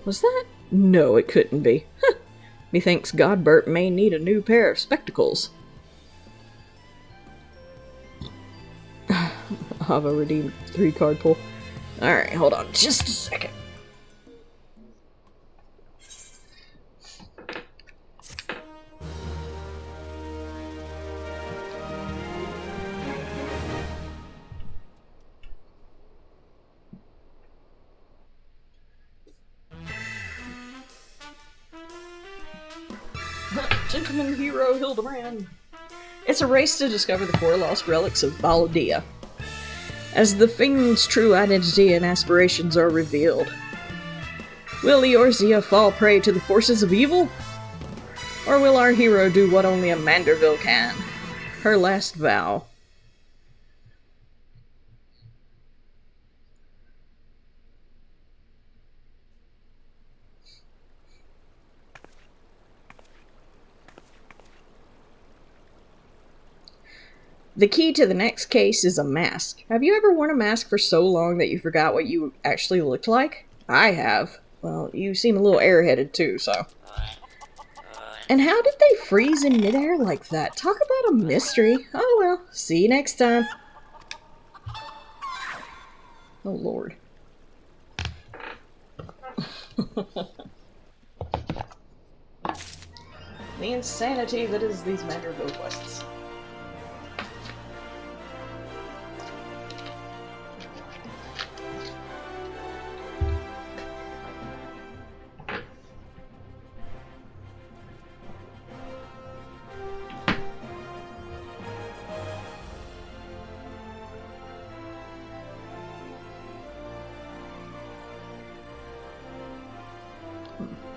Was that? No, it couldn't be. Huh. Methinks Godbert may need a new pair of spectacles. Ava redeemed 3 card pull. Alright, hold on just a second. Gentleman hero Hildebrand. It's a race to discover the 4 lost relics of Baldia. As the Fiend's true identity and aspirations are revealed, will Eorzea fall prey to the forces of evil? Or will our hero do what only a Manderville can? Her last vow. The key to the next case is a mask. Have you ever worn a mask for so long that you forgot what you actually looked like? I have. Well, you seem a little airheaded too, so. And how did they freeze in midair like that? Talk about a mystery. Oh well, see you next time. Oh lord. The insanity that is these Manderville quests.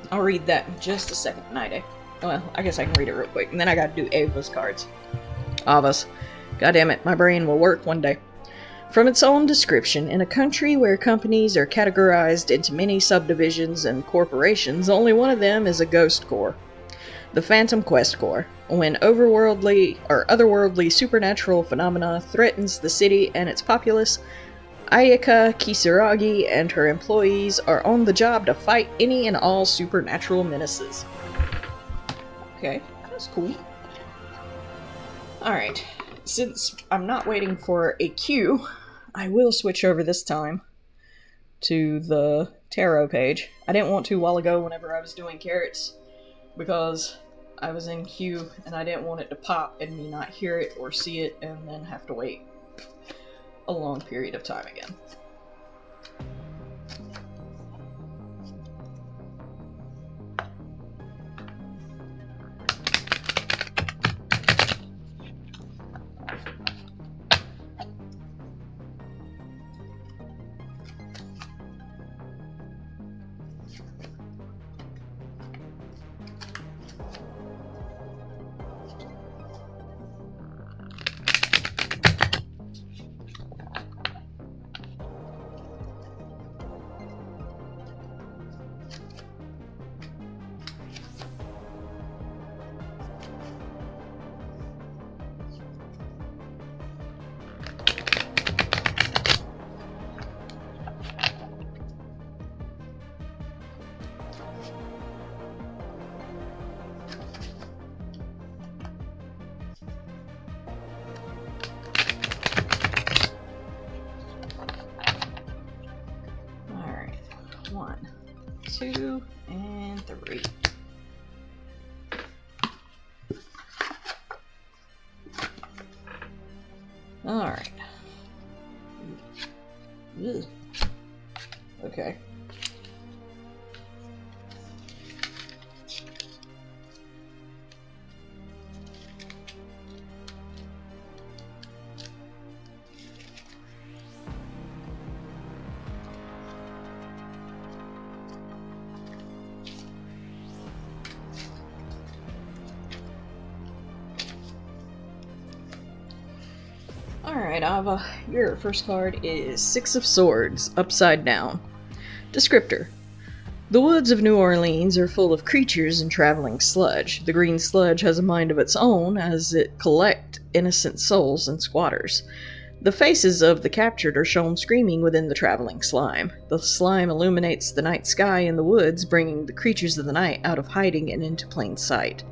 I'll read that in just a second, Night. Well, I guess I can read it real quick, and then I gotta do Ava's cards. Ava's. Goddammit, my brain will work one day. From its own description, in a country where companies are categorized into many subdivisions and corporations, only one of them is a ghost corps. The Phantom Quest Corps. When overworldly or otherworldly supernatural phenomena threatens the city and its populace, Ayaka Kisaragi and her employees are on the job to fight any and all supernatural menaces. Okay, that's cool. Alright, since I'm not waiting for a queue, I will switch over this time to the tarot page. I didn't want to a while ago whenever I was doing carrots, because I was in queue and I didn't want it to pop and me not hear it or see it and then have to wait a long period of time again. Alright, 1, 2, and 3. Alright. Okay. Alright, Ava, your first card is 6 of Swords, upside down. Descriptor. The woods of New Orleans are full of creatures and traveling sludge. The green sludge has a mind of its own as it collects innocent souls and squatters. The faces of the captured are shown screaming within the traveling slime. The slime illuminates the night sky in the woods, bringing the creatures of the night out of hiding and into plain sight.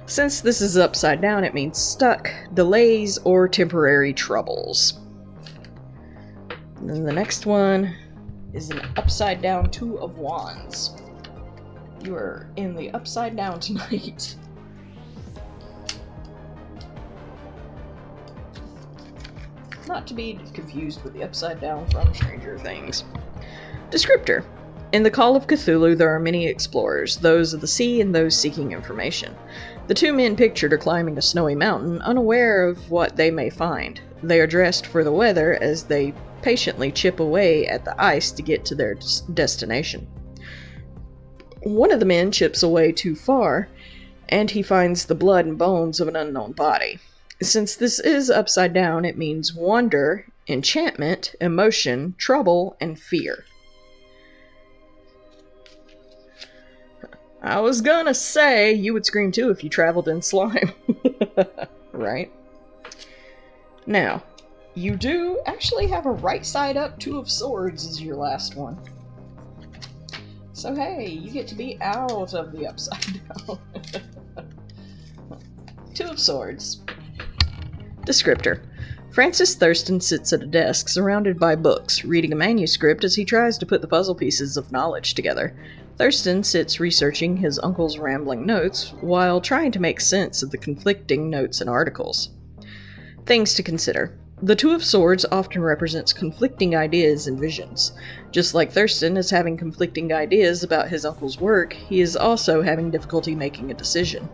Since this is upside down, it means stuck, delays, or temporary troubles. And then the next one is an upside down Two of Wands. You are in the upside down tonight. Not to be confused with the upside down from Stranger Things. Descriptor. In the Call of Cthulhu, there are many explorers, those of the sea and those seeking information. The two men pictured are climbing a snowy mountain, unaware of what they may find. They are dressed for the weather as they patiently chip away at the ice to get to their destination. One of the men chips away too far, and he finds the blood and bones of an unknown body. Since this is upside down, it means wonder, enchantment, emotion, trouble, and fear. I was gonna say, you would scream too if you traveled in slime. Right? Now, you do actually have a right side up Two of Swords as your last one. So hey, you get to be out of the upside down. Two of Swords. Descriptor. Francis Thurston sits at a desk surrounded by books, reading a manuscript as he tries to put the puzzle pieces of knowledge together. Thurston sits researching his uncle's rambling notes while trying to make sense of the conflicting notes and articles. Things to consider. The Two of Swords often represents conflicting ideas and visions. Just like Thurston is having conflicting ideas about his uncle's work, he is also having difficulty making a decision.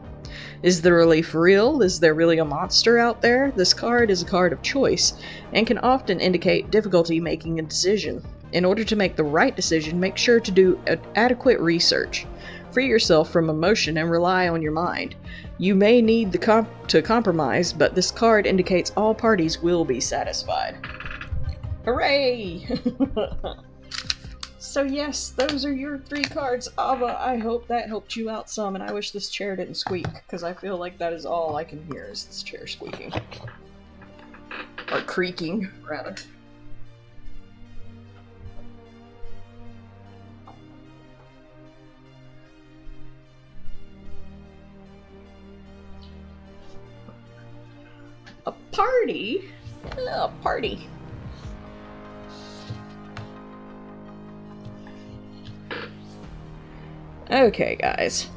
Is the relief real? Is there really a monster out there? This card is a card of choice, and can often indicate difficulty making a decision. In order to make the right decision, make sure to do adequate research. Free yourself from emotion and rely on your mind. You may need to compromise, but this card indicates all parties will be satisfied. Hooray! So yes, those are your 3 cards, Ava. I hope that helped you out some, and I wish this chair didn't squeak, because I feel like that is all I can hear is this chair squeaking. Or creaking, rather. A party? A party. Okay, guys.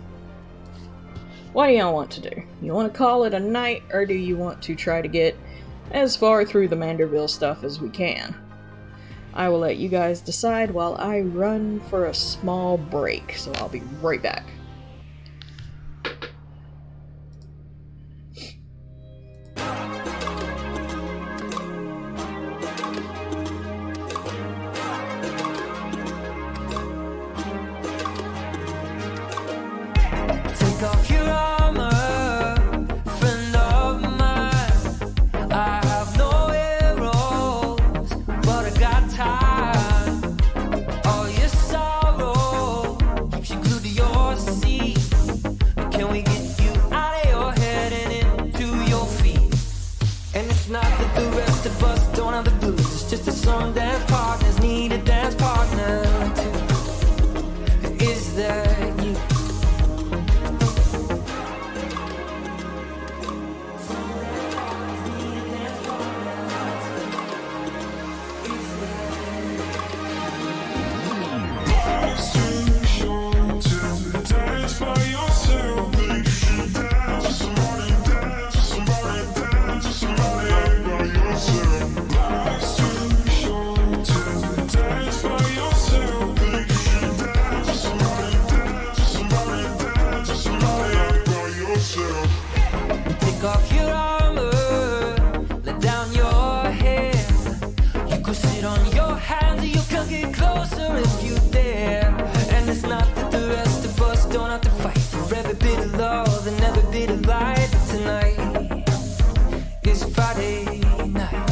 What do y'all want to do? You want to call it a night, or do you want to try to get as far through the Manderville stuff as we can? I will let you guys decide while I run for a small break, so I'll be right back. Take off your armor, friend of mine. I have no arrows, but I got time. All your sorrow keeps you glued to your seat. Can we get you out of your head and into your feet? And it's not that the rest of us don't have the blues. It's just that some dance partners need a dance partner too. Is that you? Take off your armor, let down your hair. You could sit on your hands or you could get closer if you dare. And it's not that the rest of us don't have to fight for every bit of love and every bit of light. But tonight is Friday night.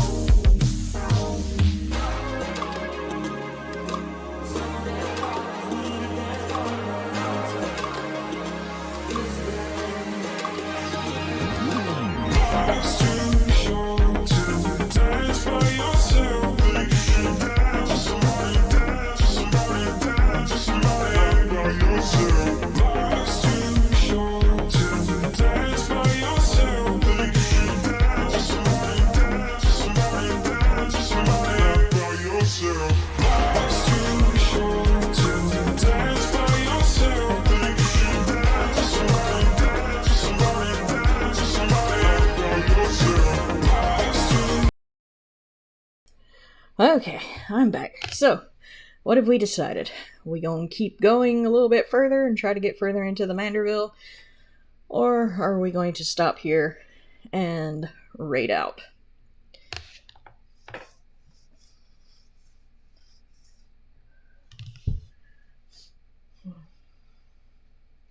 Okay, I'm back. So, what have we decided? We gonna keep going a little bit further and try to get further into the Manderville? Or are we going to stop here and raid out?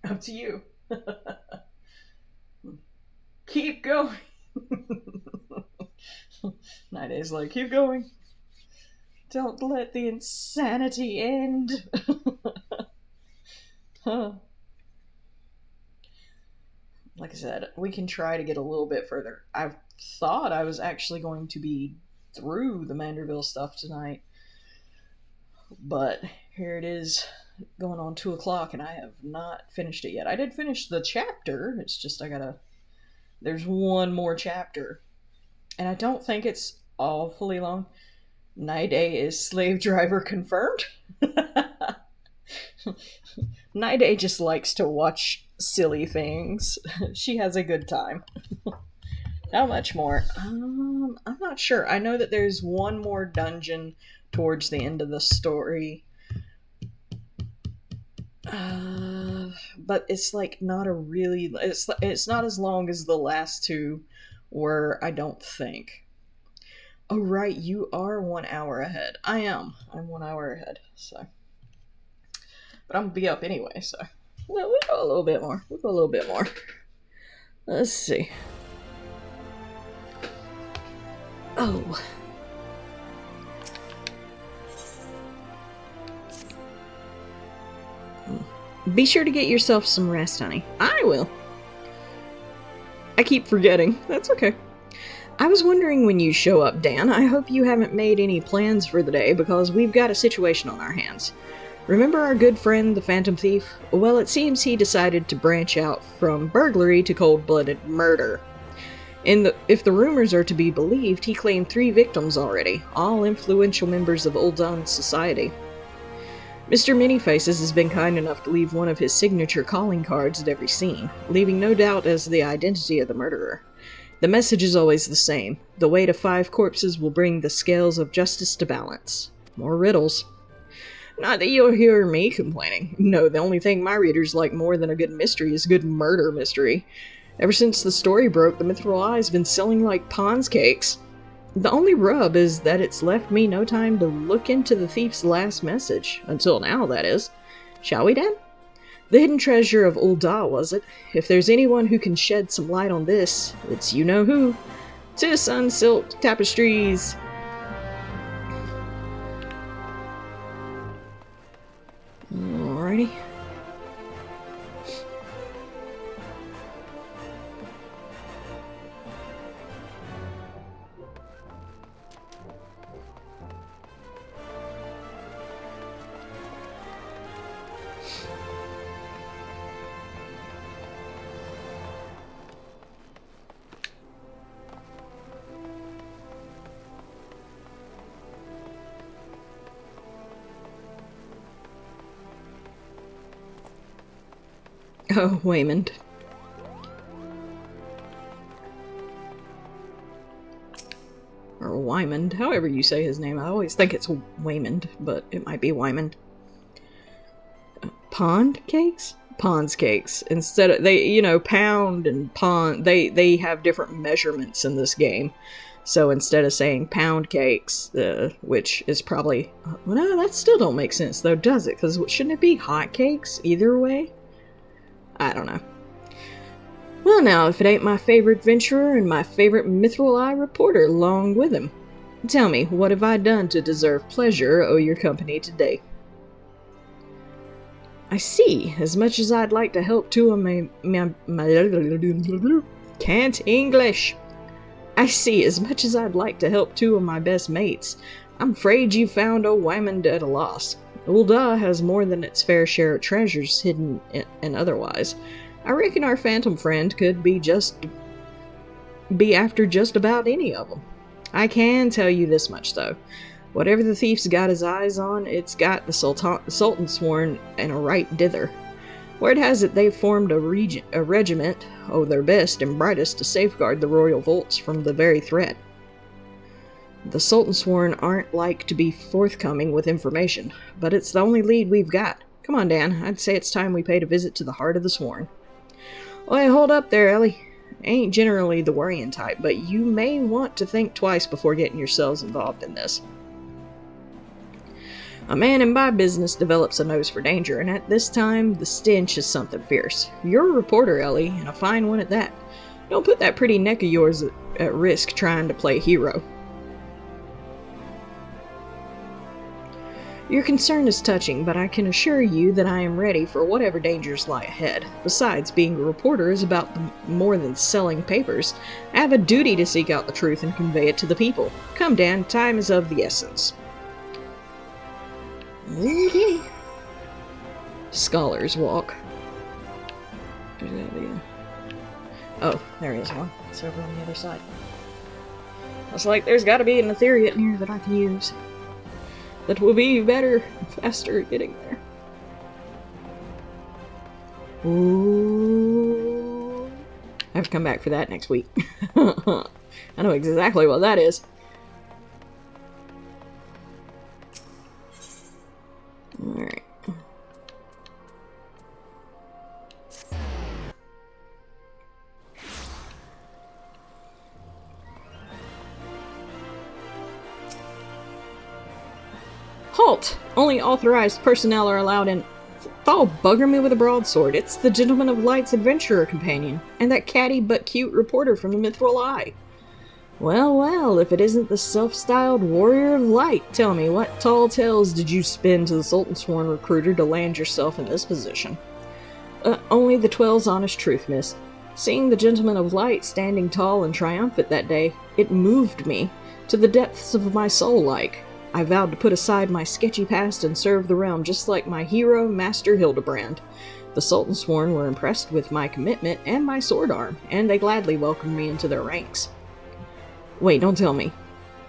Up to you. Keep going. Night Days like, keep going. Don't let the insanity end. Huh. Like I said, we can try to get a little bit further. I thought I was actually going to be through the Manderville stuff tonight, but here it is going on 2 o'clock and I have not finished it yet. I did finish the chapter, it's just there's one more chapter, and I don't think it's awfully long. Night Day is slave driver confirmed. Night Day just likes to watch silly things. She has a good time. How much more? I'm not sure. I know that there's one more dungeon towards the end of the story. But it's like not a really... It's not as long as the last two were, I don't think. Oh, right, you are 1 hour ahead. I am. I'm 1 hour ahead, so... But I'm gonna be up anyway, so... Well, we'll go a little bit more. Let's see. Oh. Be sure to get yourself some rest, honey. I will. I keep forgetting. That's okay. I was wondering when you show up, Dan. I hope you haven't made any plans for the day, because we've got a situation on our hands. Remember our good friend, the Phantom Thief? Well, it seems he decided to branch out from burglary to cold-blooded murder. If the rumors are to be believed, he claimed 3 victims already, all influential members of Old Dawn society. Mr. Manyfaces has been kind enough to leave one of his signature calling cards at every scene, leaving no doubt as to the identity of the murderer. The message is always the same. The weight of 5 corpses will bring the scales of justice to balance. More riddles. Not that you'll hear me complaining. No, the only thing my readers like more than a good mystery is a good murder mystery. Ever since the story broke, the Mithril Eye's been selling like Pond's cakes. The only rub is that it's left me no time to look into the thief's last message. Until now, that is. Shall we, Dan? The hidden treasure of Ul'dah, was it? If there's anyone who can shed some light on this, it's you-know-who. To sun-silk tapestries! Alrighty. Oh, Waymond. Or Wymond, however you say his name. I always think it's Waymond, but it might be Wymond. Pond cakes? Pond's cakes. Instead of, pound and pond, they have different measurements in this game. So instead of saying pound cakes, which is probably... Well, no, that still don't make sense, though, does it? Because shouldn't it be hot cakes either way? I don't know. Well, now, if it ain't my favorite adventurer and my favorite Mithril Eye reporter along with him. Tell me, what have I done to deserve pleasure or your company today? I see. As much as I'd like to help two of my can't English. I see. As much as I'd like to help 2 of my best mates, I'm afraid you found old Wymond at a loss. Ul'dah has more than its fair share of treasures, hidden and otherwise. I reckon our phantom friend could be after just about any of them. I can tell you this much, though. Whatever the thief's got his eyes on, it's got the Sultan sworn and a right dither. Word has it they've formed a regiment, their best and brightest, to safeguard the royal vaults from the very threat. The Sultan Sworn aren't like to be forthcoming with information, but it's the only lead we've got. Come on, Dan. I'd say it's time we paid a visit to the heart of the Sworn. Wait, hold up there, Ellie. I ain't generally the worrying type, but you may want to think twice before getting yourselves involved in this. A man in my business develops a nose for danger, and at this time, the stench is something fierce. You're a reporter, Ellie, and a fine one at that. Don't put that pretty neck of yours at risk trying to play hero. Your concern is touching, but I can assure you that I am ready for whatever dangers lie ahead. Besides, being a reporter is about more than selling papers. I have a duty to seek out the truth and convey it to the people. Come, Dan, time is of the essence. Okay. Scholar's Walk. Oh, there is one. It's over on the other side. Looks like there's gotta be an Ethereum in here that I can use. That will be better and faster at getting there. Ooh. I have to come back for that next week. I know exactly what that is. Alright. Halt! Only authorized personnel are allowed in. Oh, bugger me with a broadsword. It's the Gentleman of Light's adventurer companion, and that catty but cute reporter from the Mithril Eye. Well, well, if it isn't the self-styled Warrior of Light, tell me, what tall tales did you spin to the Sultan Sworn recruiter to land yourself in this position? Only the 12's honest truth, miss. Seeing the Gentleman of Light standing tall and triumphant that day, it moved me to the depths of my soul like. I vowed to put aside my sketchy past and serve the realm just like my hero, Master Hildebrand. The Sultan Sworn were impressed with my commitment and my sword arm, and they gladly welcomed me into their ranks. Wait, don't tell me.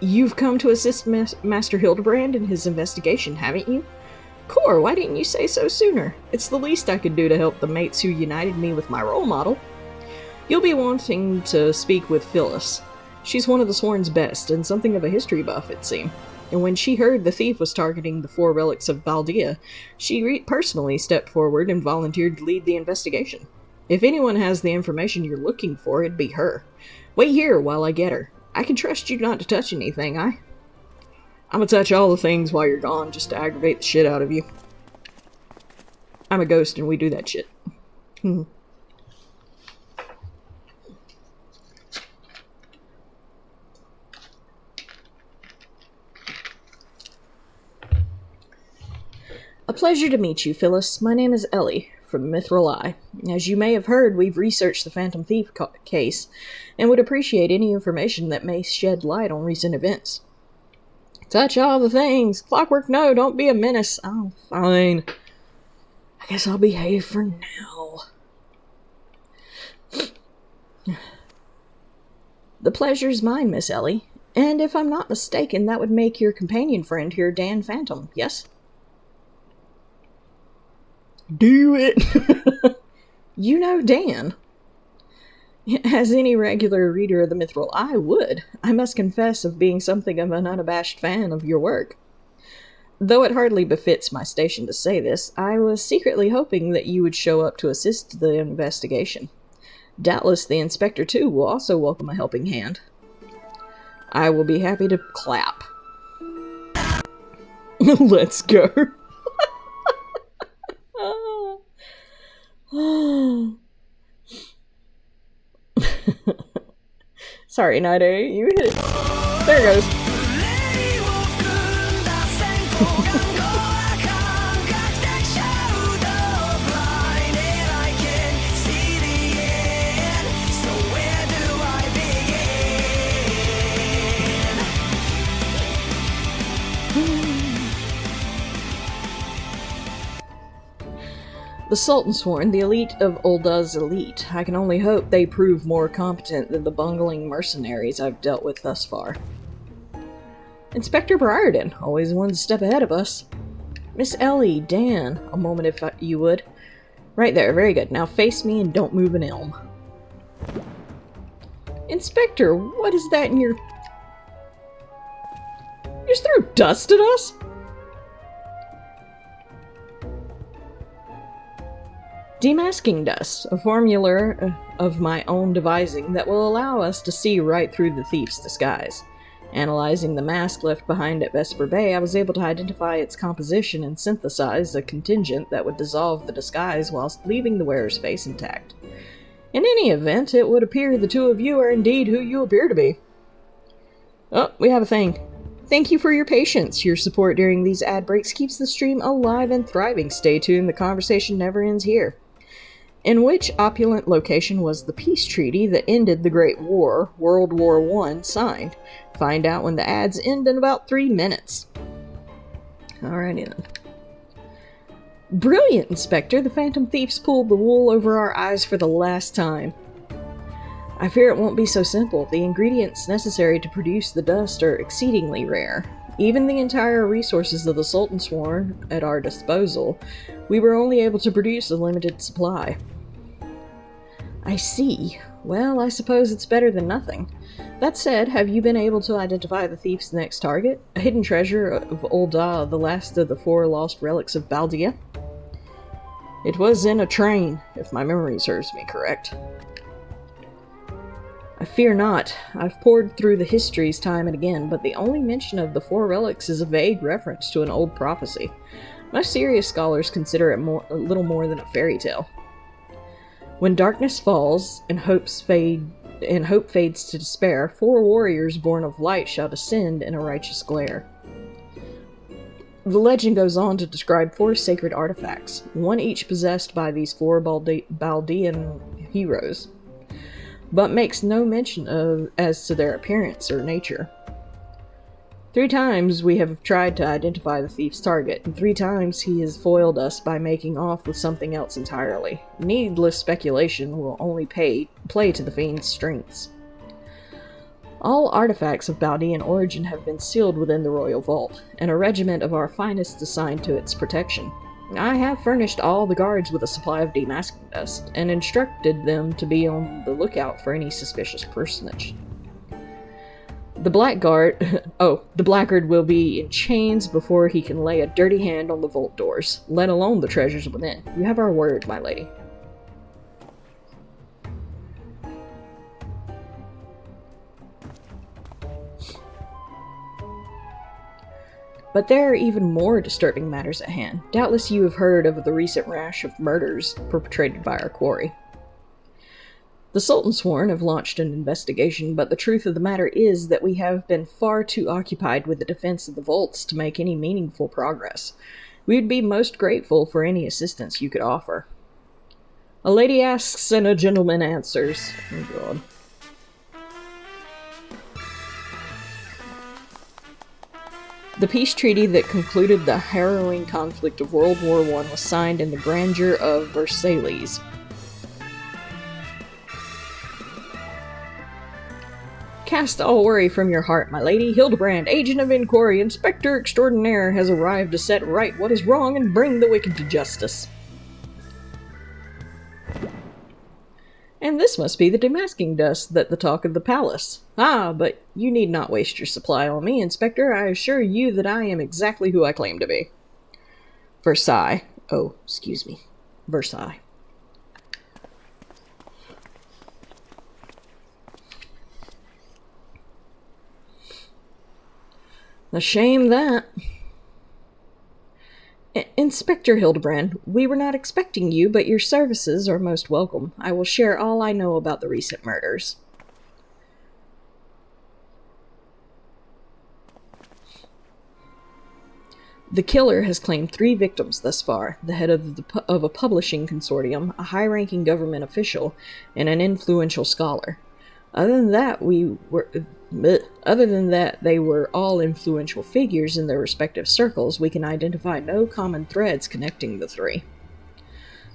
You've come to assist Master Hildebrand in his investigation, haven't you? Cor, why didn't you say so sooner? It's the least I could do to help the mates who united me with my role model. You'll be wanting to speak with Phyllis. She's one of the Sworn's best, and something of a history buff, it seems. And when she heard the thief was targeting the 4 relics of Baldea, she personally stepped forward and volunteered to lead the investigation. If anyone has the information you're looking for, it'd be her. Wait here while I get her. I can trust you not to touch anything, I'm gonna touch all the things while you're gone just to aggravate the shit out of you. I'm a ghost and we do that shit. A pleasure to meet you, Phyllis. My name is Ellie, from Mithril Eye. As you may have heard, we've researched the Phantom Thief case, and would appreciate any information that may shed light on recent events. Touch all the things. Clockwork, no, don't be a menace. Oh, fine. I guess I'll behave for now. The pleasure's mine, Miss Ellie. And if I'm not mistaken, that would make your companion friend here, Dan Phantom, yes? Do it! You know Dan. As any regular reader of the Mithril Eye would, I must confess of being something of an unabashed fan of your work. Though it hardly befits my station to say this, I was secretly hoping that you would show up to assist the investigation. Doubtless the inspector, too, will also welcome a helping hand. I will be happy to clap. Let's go. Sorry, Night-A, you hit it. There it goes. The Sultan Sworn, the elite of Ulda's elite. I can only hope they prove more competent than the bungling mercenaries I've dealt with thus far. Inspector Briarden, always one step ahead of us. Miss Ellie, Dan, a moment if you would. Right there, very good. Now face me and don't move an elm. Inspector, what is that in your... just threw dust at us? Demasking dust, a formula of my own devising that will allow us to see right through the thief's disguise. Analyzing the mask left behind at Vesper Bay, I was able to identify its composition and synthesize a contingent that would dissolve the disguise whilst leaving the wearer's face intact. In any event, it would appear the two of you are indeed who you appear to be. Oh, we have a thing. Thank you for your patience. Your support during these ad breaks keeps the stream alive and thriving. Stay tuned, the conversation never ends here. In which opulent location was the peace treaty that ended the Great War, World War I, signed? Find out when the ads end in about 3 minutes. Alrighty then. Brilliant, Inspector. The Phantom Thieves pulled the wool over our eyes for the last time. I fear it won't be so simple. The ingredients necessary to produce the dust are exceedingly rare. Even the entire resources of the Sultan Sworn at our disposal, we were only able to produce a limited supply. I see. Well, I suppose it's better than nothing. That said, have you been able to identify the thief's next target? A hidden treasure of Old Da, the last of the 4 lost relics of Baldia? It was in a train, if my memory serves me correct. I fear not. I've pored through the histories time and again, but the only mention of the 4 relics is a vague reference to an old prophecy. Most serious scholars consider it a little more than a fairy tale. When darkness falls and hope fades to despair, 4 warriors born of light shall descend in a righteous glare. The legend goes on to describe 4 sacred artifacts, one each possessed by these 4 Baldean heroes, but makes no mention as to their appearance or nature. 3 times we have tried to identify the thief's target, and 3 times he has foiled us by making off with something else entirely. Needless speculation will only play to the fiend's strengths. All artifacts of Baldean origin have been sealed within the royal vault, and a regiment of our finest assigned to its protection. I have furnished all the guards with a supply of demasking dust, and instructed them to be on the lookout for any suspicious personage. The blackguard will be in chains before he can lay a dirty hand on the vault doors, let alone the treasures within. You have our word, my lady. But there are even more disturbing matters at hand. Doubtless you have heard of the recent rash of murders perpetrated by our quarry. The Sultan Sworn have launched an investigation, but the truth of the matter is that we have been far too occupied with the defense of the vaults to make any meaningful progress. We would be most grateful for any assistance you could offer. A lady asks and a gentleman answers. Oh god. The peace treaty that concluded the harrowing conflict of World War I was signed in the grandeur of Versailles. Cast all worry from your heart, my lady. Hildebrand, agent of inquiry, inspector extraordinaire, has arrived to set right what is wrong and bring the wicked to justice. And this must be the demasking dust that the talk of the palace. Ah, but you need not waste your supply on me, Inspector. I assure you that I am exactly who I claim to be. Versailles. Oh, excuse me. Versailles. A shame that. Inspector Hildebrand, we were not expecting you, but your services are most welcome. I will share all I know about the recent murders. The killer has claimed 3 victims thus far, the head of a publishing consortium, a high-ranking government official, and an influential scholar. Other than that, they were all influential figures in their respective circles. We can identify no common threads connecting the 3.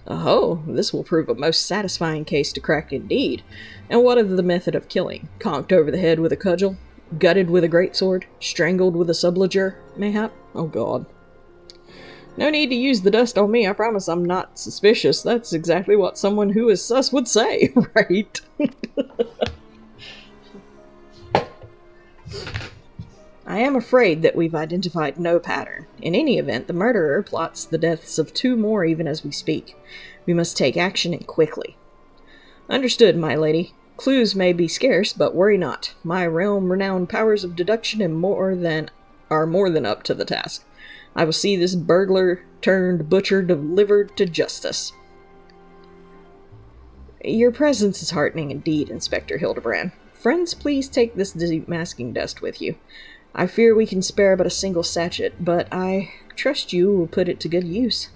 Oh, this will prove a most satisfying case to crack indeed. And what of the method of killing? Conked over the head with a cudgel? Gutted with a greatsword? Strangled with a subliger, mayhap? Oh god. No need to use the dust on me, I promise I'm not suspicious. That's exactly what someone who is sus would say, right? I am afraid that we've identified no pattern. In any event, the murderer plots the deaths of 2 more even as we speak. We must take action and quickly. Understood, my lady. Clues may be scarce, but worry not. My realm-renowned powers of deduction are more than up to the task. I will see this burglar-turned-butcher delivered to justice. Your presence is heartening indeed, Inspector Hildebrand. Friends, please take this demasking dust with you. I fear we can spare but a single sachet, but I trust you will put it to good use.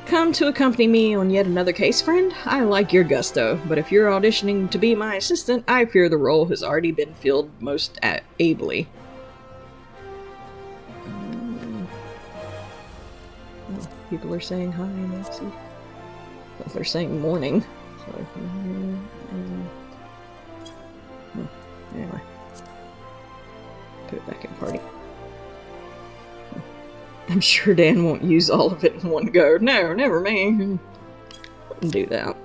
Come to accompany me on yet another case, friend? I like your gusto, but if you're auditioning to be my assistant, I fear the role has already been filled most ably. Oh, people are saying hi, Nancy. Well, they're saying morning. So, anyway. Put it back in party. I'm sure Dan won't use all of it in one go. No, never me. Wouldn't do that.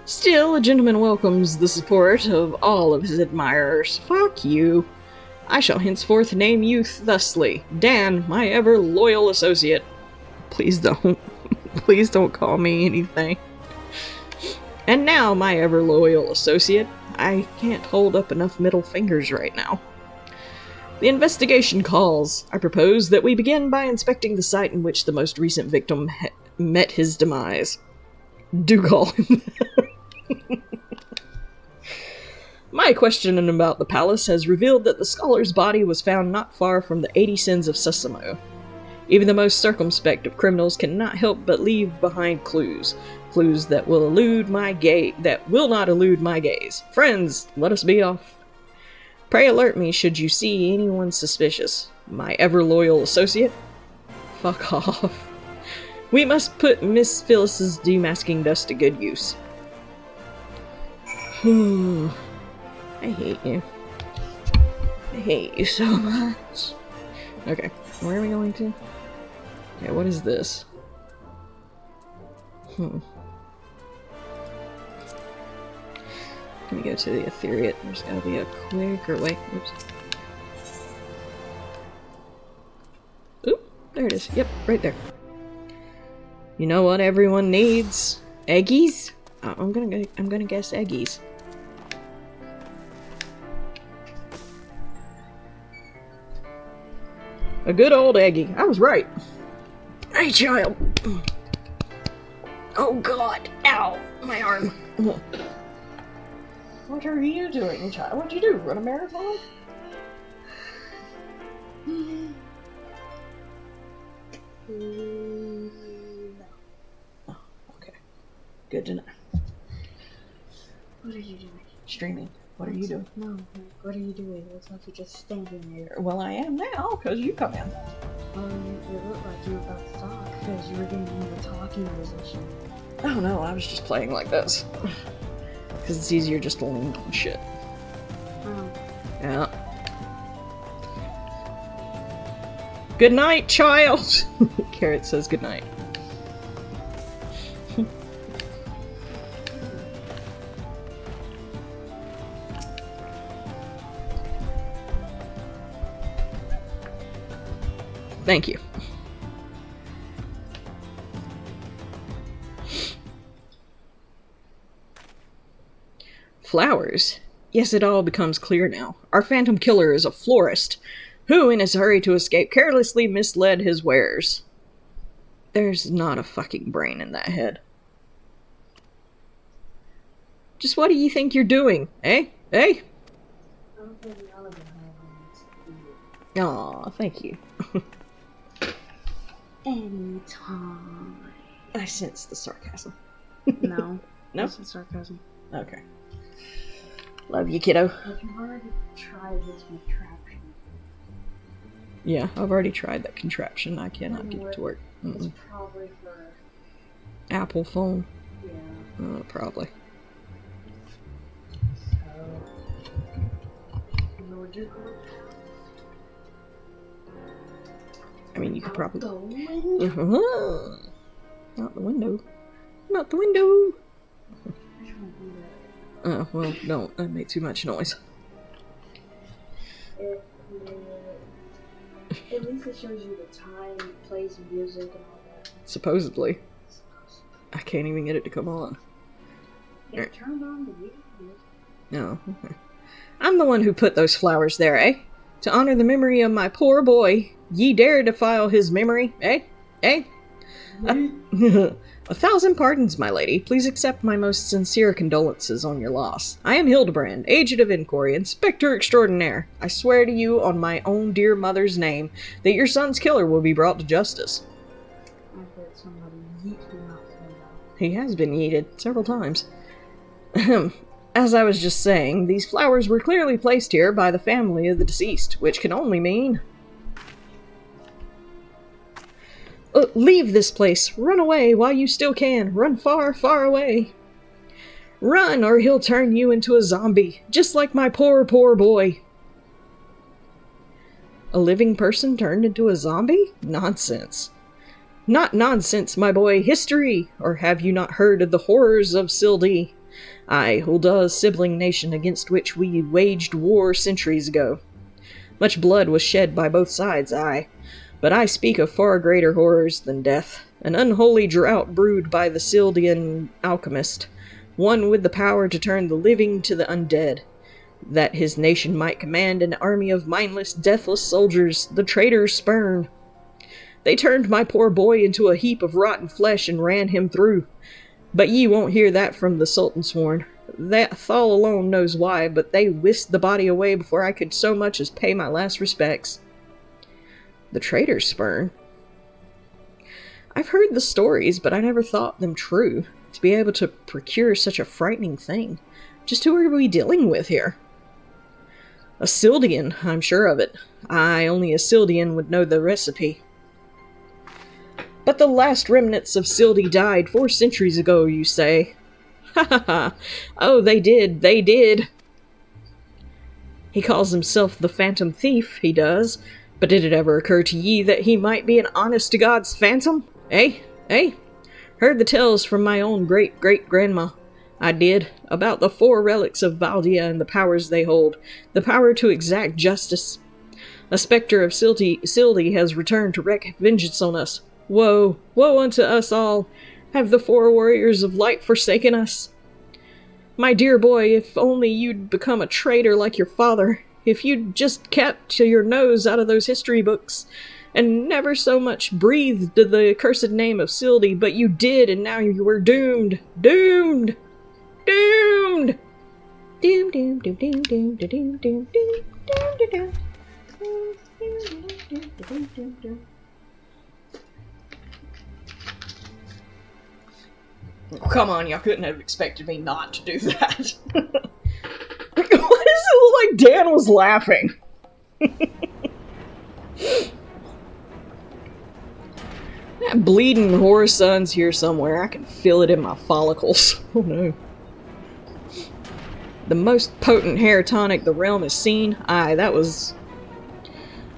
Still, a gentleman welcomes the support of all of his admirers. Fuck you. I shall henceforth name you thusly. Dan, my ever loyal associate. Please don't. Please don't call me anything. And now, my ever loyal associate. I can't hold up enough middle fingers right now. The investigation calls. I propose that we begin by inspecting the site in which the most recent victim met his demise. Do call him. My questioning about the palace has revealed that the scholar's body was found not far from the 80 Sins of Susamo. Even the most circumspect of criminals cannot help but leave behind clues. Clues that will not elude my gaze. Friends, let us be off. Pray alert me should you see anyone suspicious. My ever-loyal associate? Fuck off. We must put Miss Phyllis's demasking dust to good use. I hate you. I hate you so much. Okay, where are we going to? Okay, what is this? Let me go to the Ethereate. There's gotta be a quick, or wait, oops. Oop, there it is. Yep, right there. You know what everyone needs? Eggies? I'm gonna guess eggies. A good old eggie. I was right. Hey, child. Oh God! Ow! My arm. What are you doing, child? What'd you do? Run a marathon? No. Oh, okay. Good to know. What are you doing? Streaming. What are you doing? No, like, what are you doing? It looks like you're just standing there. Well, I am now, because you come in. It looked like you were about to talk, because you were getting in the talking position. Oh no, I was just playing like this. Because it's easier just to lean on shit. Oh. Yeah. Good night, child! Carrot says good night. Thank you. Flowers? Yes, it all becomes clear now. Our phantom killer is a florist, who, in his hurry to escape, carelessly misled his wares. There's not a fucking brain in that head. Just what do you think you're doing, eh? Eh? Aw, thank you. Anytime. I sense the sarcasm. No. No? This is sarcasm. Okay. Love you, kiddo. Have you already tried this contraption? Yeah, I've already tried that contraption. I cannot get it to work. It's probably for... Apple phone? Yeah. Probably. So... You know what you're going to I mean, you could probably... The window? Not the window. Not the window! I just want to do that. Oh, well, don't. That made too much noise. At least it shows you the time, place, music, and all that. Supposedly. I can't even get it to come on. It turned on the music. No. Okay. I'm the one who put those flowers there, eh? To honor the memory of my poor boy. Ye dare defile his memory, eh? Eh? 1,000 pardons, my lady. Please accept my most sincere condolences on your loss. I am Hildebrand, agent of inquiry, inspector extraordinaire. I swear to you on my own dear mother's name that your son's killer will be brought to justice. I heard somebody yeet him out the window. He has been yeeted several times. As I was just saying, these flowers were clearly placed here by the family of the deceased, which can only mean... leave this place. Run away while you still can. Run far, far away. Run, or he'll turn you into a zombie, just like my poor, poor boy. A living person turned into a zombie? Nonsense. Not nonsense, my boy. History! Or have you not heard of the horrors of Sildee? Aye, Hulda's sibling nation against which we waged war centuries ago. Much blood was shed by both sides, aye. But I speak of far greater horrors than death. An unholy drought brewed by the Sildian alchemist, one with the power to turn the living to the undead, that his nation might command an army of mindless, deathless soldiers, the traitors spurn. They turned my poor boy into a heap of rotten flesh and ran him through. But ye won't hear that from the Sultan sworn. That Thal alone knows why, but they whisked the body away before I could so much as pay my last respects. The traitor's spurn? I've heard the stories, but I never thought them true. To be able to procure such a frightening thing. Just who are we dealing with here? A Sildian, I'm sure of it. Aye, only a Sildian would know the recipe. But the last remnants of Sildee died 4 centuries ago, you say? Ha ha ha! Oh, they did, they did! He calls himself the Phantom Thief, he does. But did it ever occur to ye that he might be an honest-to-God's phantom? Eh? Eh? Heard the tales from my own great-great-grandma. I did, about the 4 relics of Valdia and the powers they hold. The power to exact justice. A spectre of Sildee has returned to wreak vengeance on us. Woe! Woe unto us all! Have the 4 warriors of light forsaken us? My dear boy, if only you'd become a traitor like your father... If you'd just kept your nose out of those history books, and never so much breathed the accursed name of Sildee, but you did, and now you were doomed! Doomed! Doomed! Doom, doom, doom, doom, doom, doom, doom, doom, doom, doom, doom, doom. Come on, y'all couldn't have expected me not to do that. Why does it look like Dan was laughing? That bleeding whore sun's here somewhere. I can feel it in my follicles. Oh no. The most potent hair tonic the realm has seen. Aye, that was...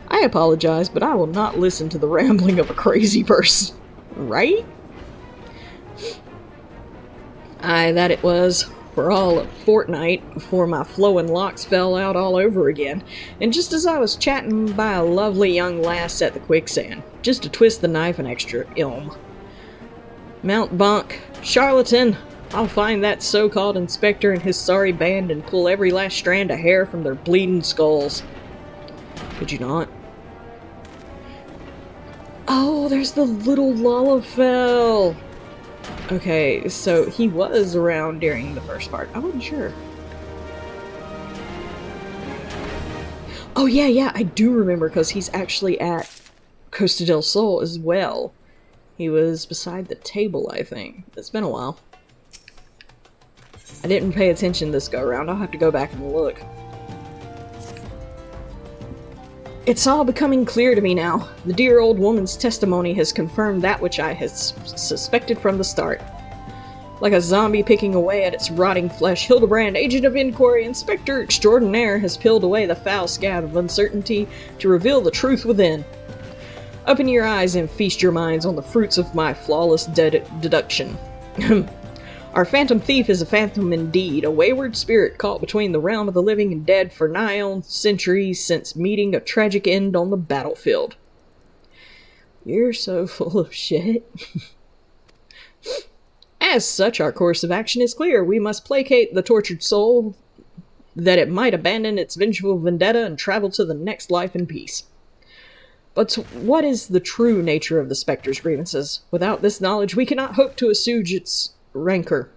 I apologize, but I will not listen to the rambling of a crazy person. Right? Aye, that it was. For all a fortnight before my flowing locks fell out all over again, and just as I was chatting by a lovely young lass at the quicksand, just to twist the knife an extra ilm. Mountebank, charlatan! I'll find that so-called inspector and his sorry band and pull every last strand of hair from their bleeding skulls. Could you not? Oh, there's the little Lullafell! Okay, so he was around during the first part. I wasn't sure. Oh, yeah, I do remember, because he's actually at Costa del Sol as well. He was beside the table, I think. It's been a while. I didn't pay attention this go-around. I'll have to go back and look. It's all becoming clear to me now. The dear old woman's testimony has confirmed that which I had suspected from the start. Like a zombie picking away at its rotting flesh, Hildebrand, agent of inquiry, inspector extraordinaire, has peeled away the foul scab of uncertainty to reveal the truth within. Open your eyes and feast your minds on the fruits of my flawless deduction. Our phantom thief is a phantom indeed, a wayward spirit caught between the realm of the living and dead for nigh on centuries since meeting a tragic end on the battlefield. You're so full of shit. As such, our course of action is clear. We must placate the tortured soul that it might abandon its vengeful vendetta and travel to the next life in peace. But what is the true nature of the Spectre's grievances? Without this knowledge, we cannot hope to assuage its rancor.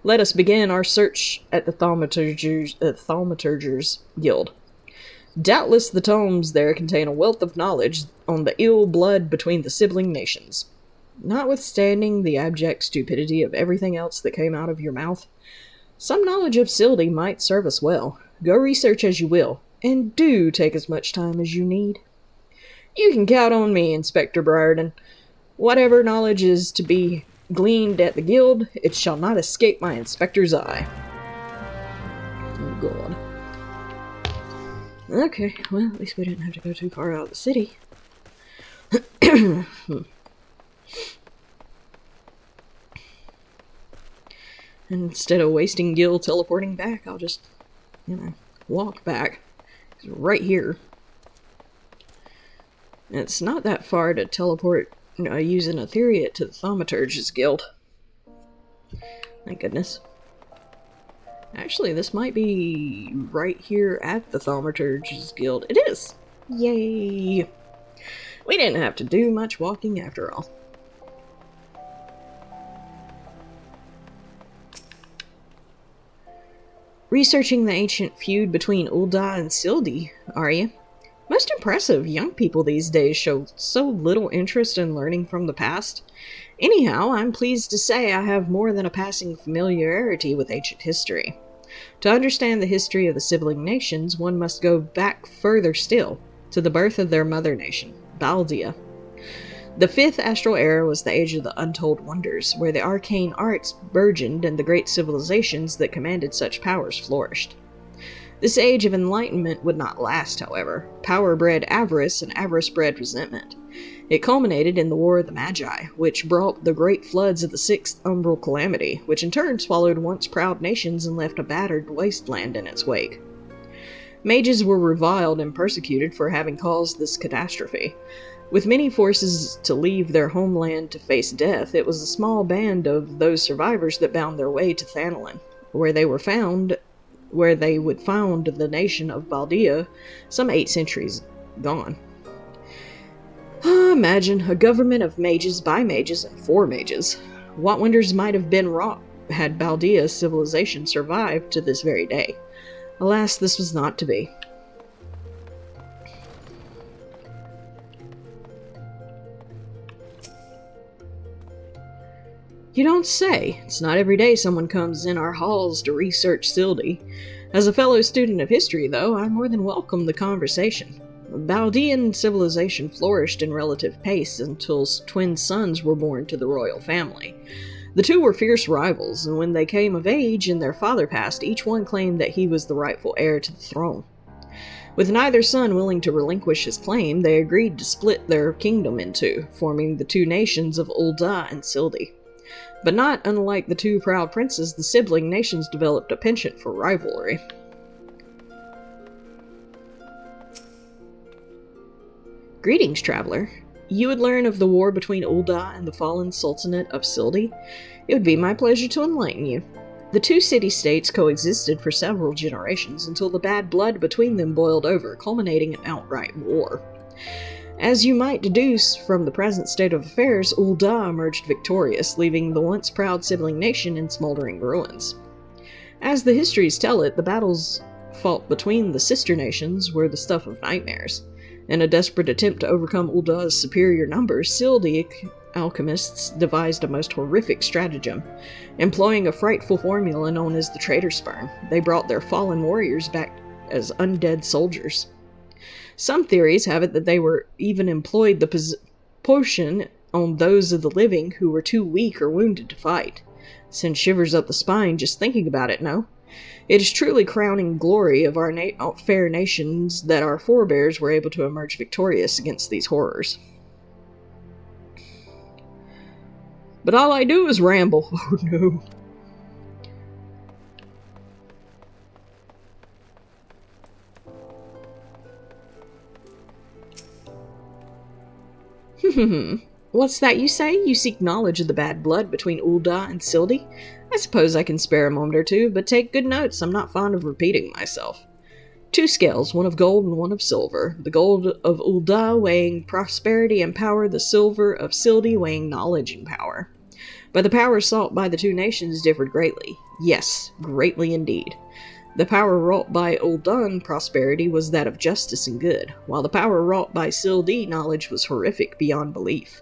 Let us begin our search at the Thaumaturger's Guild. Doubtless the tomes there contain a wealth of knowledge on the ill blood between the sibling nations. Notwithstanding the abject stupidity of everything else that came out of your mouth, some knowledge of Sildy might serve us well. Go research as you will, and do take as much time as you need. You can count on me, Inspector Briarden. Whatever knowledge is to be gleaned at the guild, it shall not escape my inspector's eye. Oh, God. Okay, well, at least we didn't have to go too far out of the city. Instead of wasting Gil teleporting back, I'll just, walk back. It's right here. And it's not that far to teleport, using Etheria to the Thaumaturge's Guild. Thank goodness. Actually, this might be right here at the Thaumaturge's Guild. It is! Yay! We didn't have to do much walking after all. Researching the ancient feud between Ul'dah and Sildy, are you? Most impressive. Young people these days show so little interest in learning from the past. Anyhow, I'm pleased to say I have more than a passing familiarity with ancient history. To understand the history of the sibling nations, one must go back further still, to the birth of their mother nation, Baldia. The fifth astral era was the age of the untold wonders, where the arcane arts burgeoned and the great civilizations that commanded such powers flourished. This age of enlightenment would not last, however. Power bred avarice, and avarice bred resentment. It culminated in the War of the Magi, which brought the great floods of the Sixth Umbral Calamity, which in turn swallowed once proud nations and left a battered wasteland in its wake. Mages were reviled and persecuted for having caused this catastrophe. With many forces to leave their homeland to face death, it was a small band of those survivors that bound their way to Thanalin, where they would found the nation of Baldia some 8 centuries gone. Imagine a government of mages by mages and for mages. What wonders might have been wrought had Baldia's civilization survived to this very day. Alas, this was not to be. You don't say. It's not every day someone comes in our halls to research Sildy. As a fellow student of history, though, I more than welcome the conversation. Baldean civilization flourished in relative pace until twin sons were born to the royal family. The two were fierce rivals, and when they came of age and their father passed, each one claimed that he was the rightful heir to the throne. With neither son willing to relinquish his claim, they agreed to split their kingdom in two, forming the two nations of Ul'dah and Sildy. But not unlike the two proud princes, the sibling nations developed a penchant for rivalry. Greetings, traveler. You would learn of the war between Ul'dah and the fallen Sultanate of Sildy. It would be my pleasure to enlighten you. The two city-states coexisted for several generations until the bad blood between them boiled over, culminating in outright war. As you might deduce from the present state of affairs, Ul'dah emerged victorious, leaving the once proud sibling nation in smoldering ruins. As the histories tell it, the battles fought between the sister nations were the stuff of nightmares. In a desperate attempt to overcome Ul'dah's superior numbers, Sildic alchemists devised a most horrific stratagem. Employing a frightful formula known as the traitor sperm, they brought their fallen warriors back as undead soldiers. Some theories have it that they were even employed the potion on those of the living who were too weak or wounded to fight. Sends shivers up the spine just thinking about it, no? It is truly crowning glory of our fair nations that our forebears were able to emerge victorious against these horrors. but all I do is ramble. Oh no. What's that you say? You seek knowledge of the bad blood between Ul'dah and Sildi? I suppose I can spare a moment or two, but take good notes. I'm not fond of repeating myself. 2 scales, one of gold and one of silver. The gold of Ul'dah weighing prosperity and power, the silver of Sildi weighing knowledge and power. But the power sought by the 2 nations differed greatly. Yes, greatly indeed. The power wrought by Ul'dah prosperity was that of justice and good, while the power wrought by Sildi knowledge was horrific beyond belief.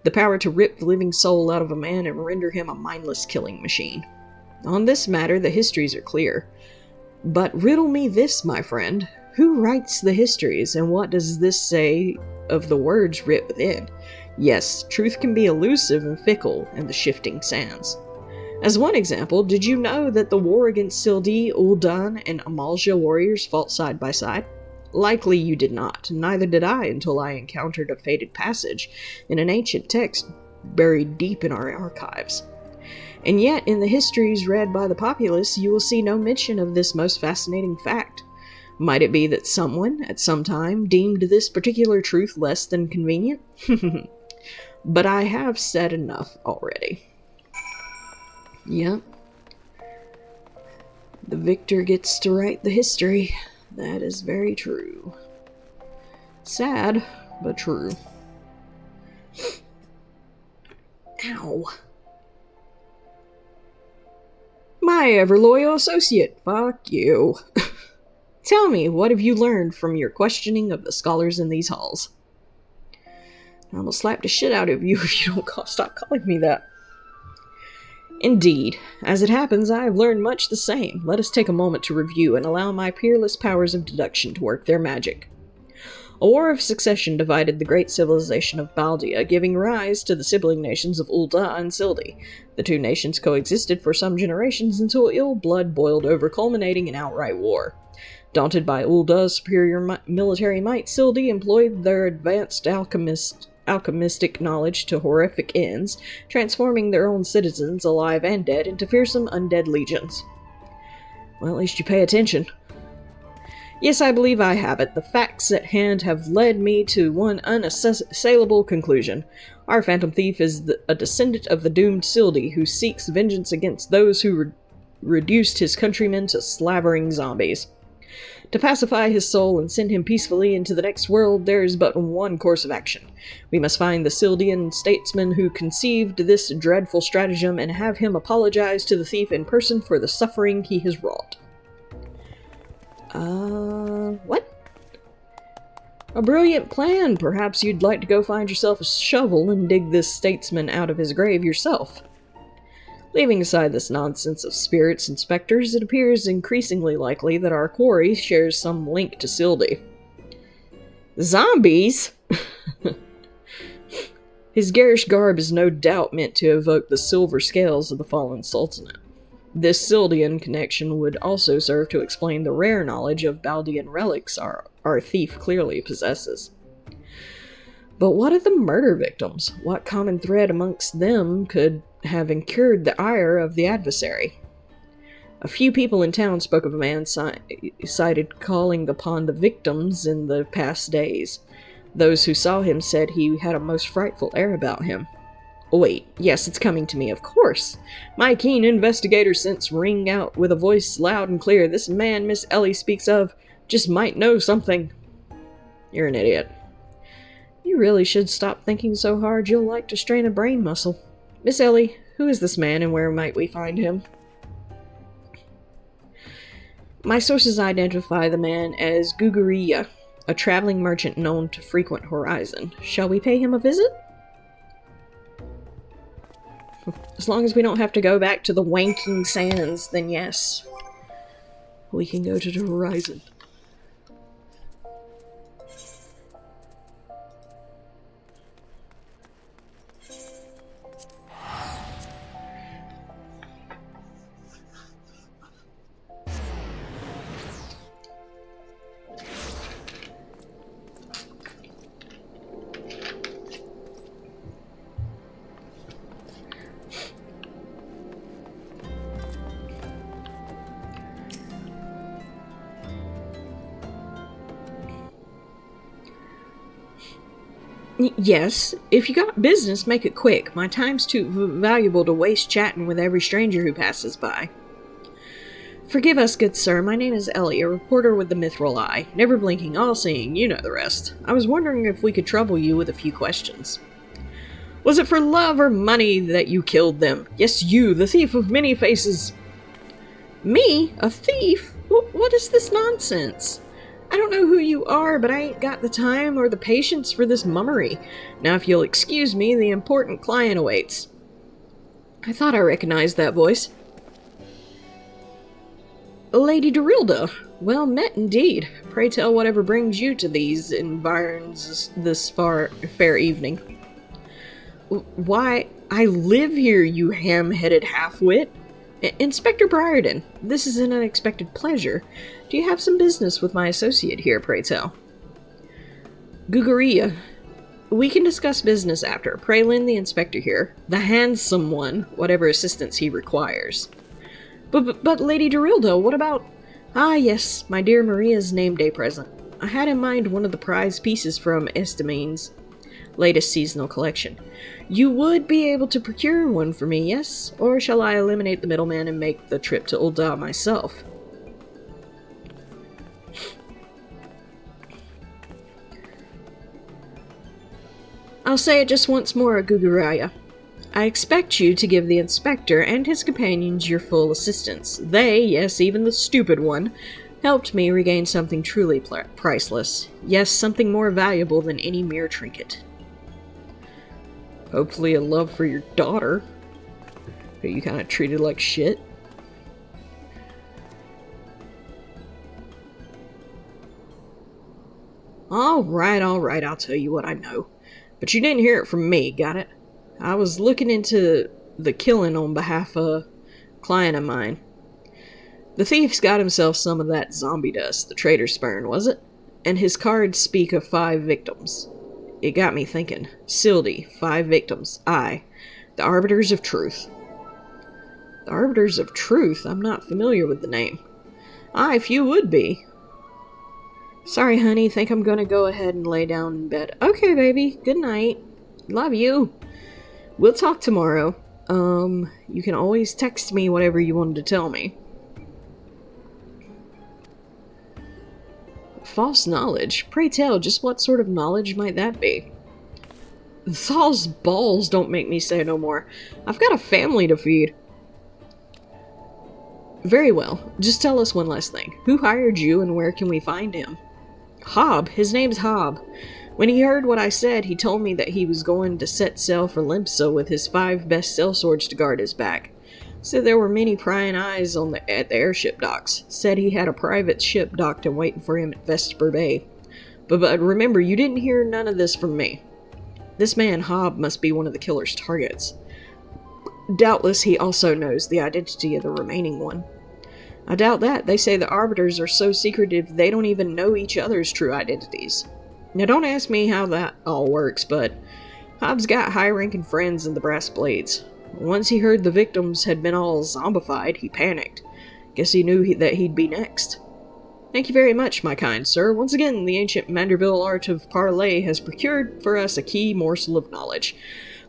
The power to rip the living soul out of a man and render him a mindless killing machine. On this matter, the histories are clear. But riddle me this, my friend. Who writes the histories, and what does this say of the words writ within? Yes, truth can be elusive and fickle in the shifting sands. As one example, did you know that the war against Sildi, Ul'dah, and Amalja warriors fought side by side? Likely you did not, neither did I until I encountered a faded passage in an ancient text buried deep in our archives. And yet, in the histories read by the populace, you will see no mention of this most fascinating fact. Might it be that someone, at some time, deemed this particular truth less than convenient? But I have said enough already. Yep. The victor gets to write the history. That is very true. Sad, but true. Ow. My ever-loyal associate, fuck you. Tell me, what have you learned from your questioning of the scholars in these halls? I almost slap the shit out of you if you don't stop calling me that. Indeed. As it happens, I have learned much the same. Let us take a moment to review and allow my peerless powers of deduction to work their magic. A war of succession divided the great civilization of Baldia, giving rise to the sibling nations of Ul'dah and Sildi. The 2 nations coexisted for some generations until ill blood boiled over, culminating in outright war. Daunted by Ul'dah's superior military might, Sildi employed their advanced alchemistic knowledge to horrific ends, transforming their own citizens, alive and dead, into fearsome undead legions. Well, at least you pay attention. Yes, I believe I have it. The facts at hand have led me to one unassailable conclusion. Our phantom thief is a descendant of the doomed Sildi, who seeks vengeance against those who reduced his countrymen to slavering zombies. To pacify his soul and send him peacefully into the next world, there is but one course of action. We must find the Sildian statesman who conceived this dreadful stratagem and have him apologize to the thief in person for the suffering he has wrought. What? A brilliant plan. Perhaps you'd like to go find yourself a shovel and dig this statesman out of his grave yourself. Leaving aside this nonsense of spirits and specters, it appears increasingly likely that our quarry shares some link to Sildi. Zombies? His garish garb is no doubt meant to evoke the silver scales of the fallen sultanate. This Sildian connection would also serve to explain the rare knowledge of Baldian relics our thief clearly possesses. But what of the murder victims? What common thread amongst them could have incurred the ire of the adversary? A few people in town spoke of a man cited calling upon the victims in the past days. Those who saw him said he had a most frightful air about him. Wait, yes, it's coming to me, of course. My keen investigator sense ring out with a voice loud and clear. This man Miss Ellie speaks of just might know something. You're an idiot. You really should stop thinking so hard. You'll like to strain a brain muscle. Miss Ellie, who is this man and where might we find him? My sources identify the man as Guguriya, a traveling merchant known to frequent Horizon. Shall we pay him a visit? As long as we don't have to go back to the wanking sands, then yes. We can go to the Horizon. Yes, if you got business, make it quick. My time's too valuable to waste chatting with every stranger who passes by. Forgive us, good sir. My name is Ellie, a reporter with the Mithril Eye. Never blinking, all-seeing, you know the rest. I was wondering if we could trouble you with a few questions. Was it for love or money that you killed them? Yes, you, the thief of many faces. Me? A thief? What is this nonsense? I don't know who you are, but I ain't got the time or the patience for this mummery. Now, if you'll excuse me, the important client awaits. I thought I recognized that voice. Lady Dorilda, well met indeed. Pray tell whatever brings you to these environs this fair evening. Why, I live here, you ham-headed half-wit. Inspector Briarden, this is an unexpected pleasure. Do you have some business with my associate here, pray tell? Guguria, we can discuss business after. Pray lend the inspector here, the handsome one, whatever assistance he requires. But Lady Dorilda, what about... Ah, yes, my dear Maria's name day present. I had in mind one of the prize pieces from Estamine's latest seasonal collection. You would be able to procure one for me, yes? Or shall I eliminate the middleman and make the trip to Ul'dah myself? I'll say it just once more, Guguraya. I expect you to give the inspector and his companions your full assistance. They, yes, even the stupid one, helped me regain something truly priceless. Yes, something more valuable than any mere trinket. Hopefully a love for your daughter, who you kind of treated like shit. Alright, I'll tell you what I know. But you didn't hear it from me, got it? I was looking into the killing on behalf of a client of mine. The thief's got himself some of that zombie dust, the traitor spurn, was it? And his cards speak of 5 victims. It got me thinking. Sildy, 5 victims. I, the Arbiters of Truth. The Arbiters of Truth? I'm not familiar with the name. If you would be. Sorry, honey, think I'm gonna go ahead and lay down in bed. Okay, baby, good night. Love you. We'll talk tomorrow. You can always text me whatever you wanted to tell me. False knowledge? Pray tell, just what sort of knowledge might that be? Thaw's balls don't make me say no more. I've got a family to feed. Very well. Just tell us one last thing. Who hired you and where can we find him? Hob. His name's Hob. When he heard what I said, he told me that he was going to set sail for Limpsa with his 5 best sellswords to guard his back. Said there were many prying eyes at the airship docks. Said he had a private ship docked and waiting for him at Vesper Bay. But remember, you didn't hear none of this from me. This man, Hob, must be one of the killer's targets. Doubtless he also knows the identity of the remaining one. I doubt that. They say the Arbiters are so secretive they don't even know each other's true identities. Now don't ask me how that all works, but Hobbs got high-ranking friends in the Brass Blades. Once he heard the victims had been all zombified, he panicked. Guess he knew that he'd be next. Thank you very much, my kind sir. Once again, the ancient Manderville art of parley has procured for us a key morsel of knowledge.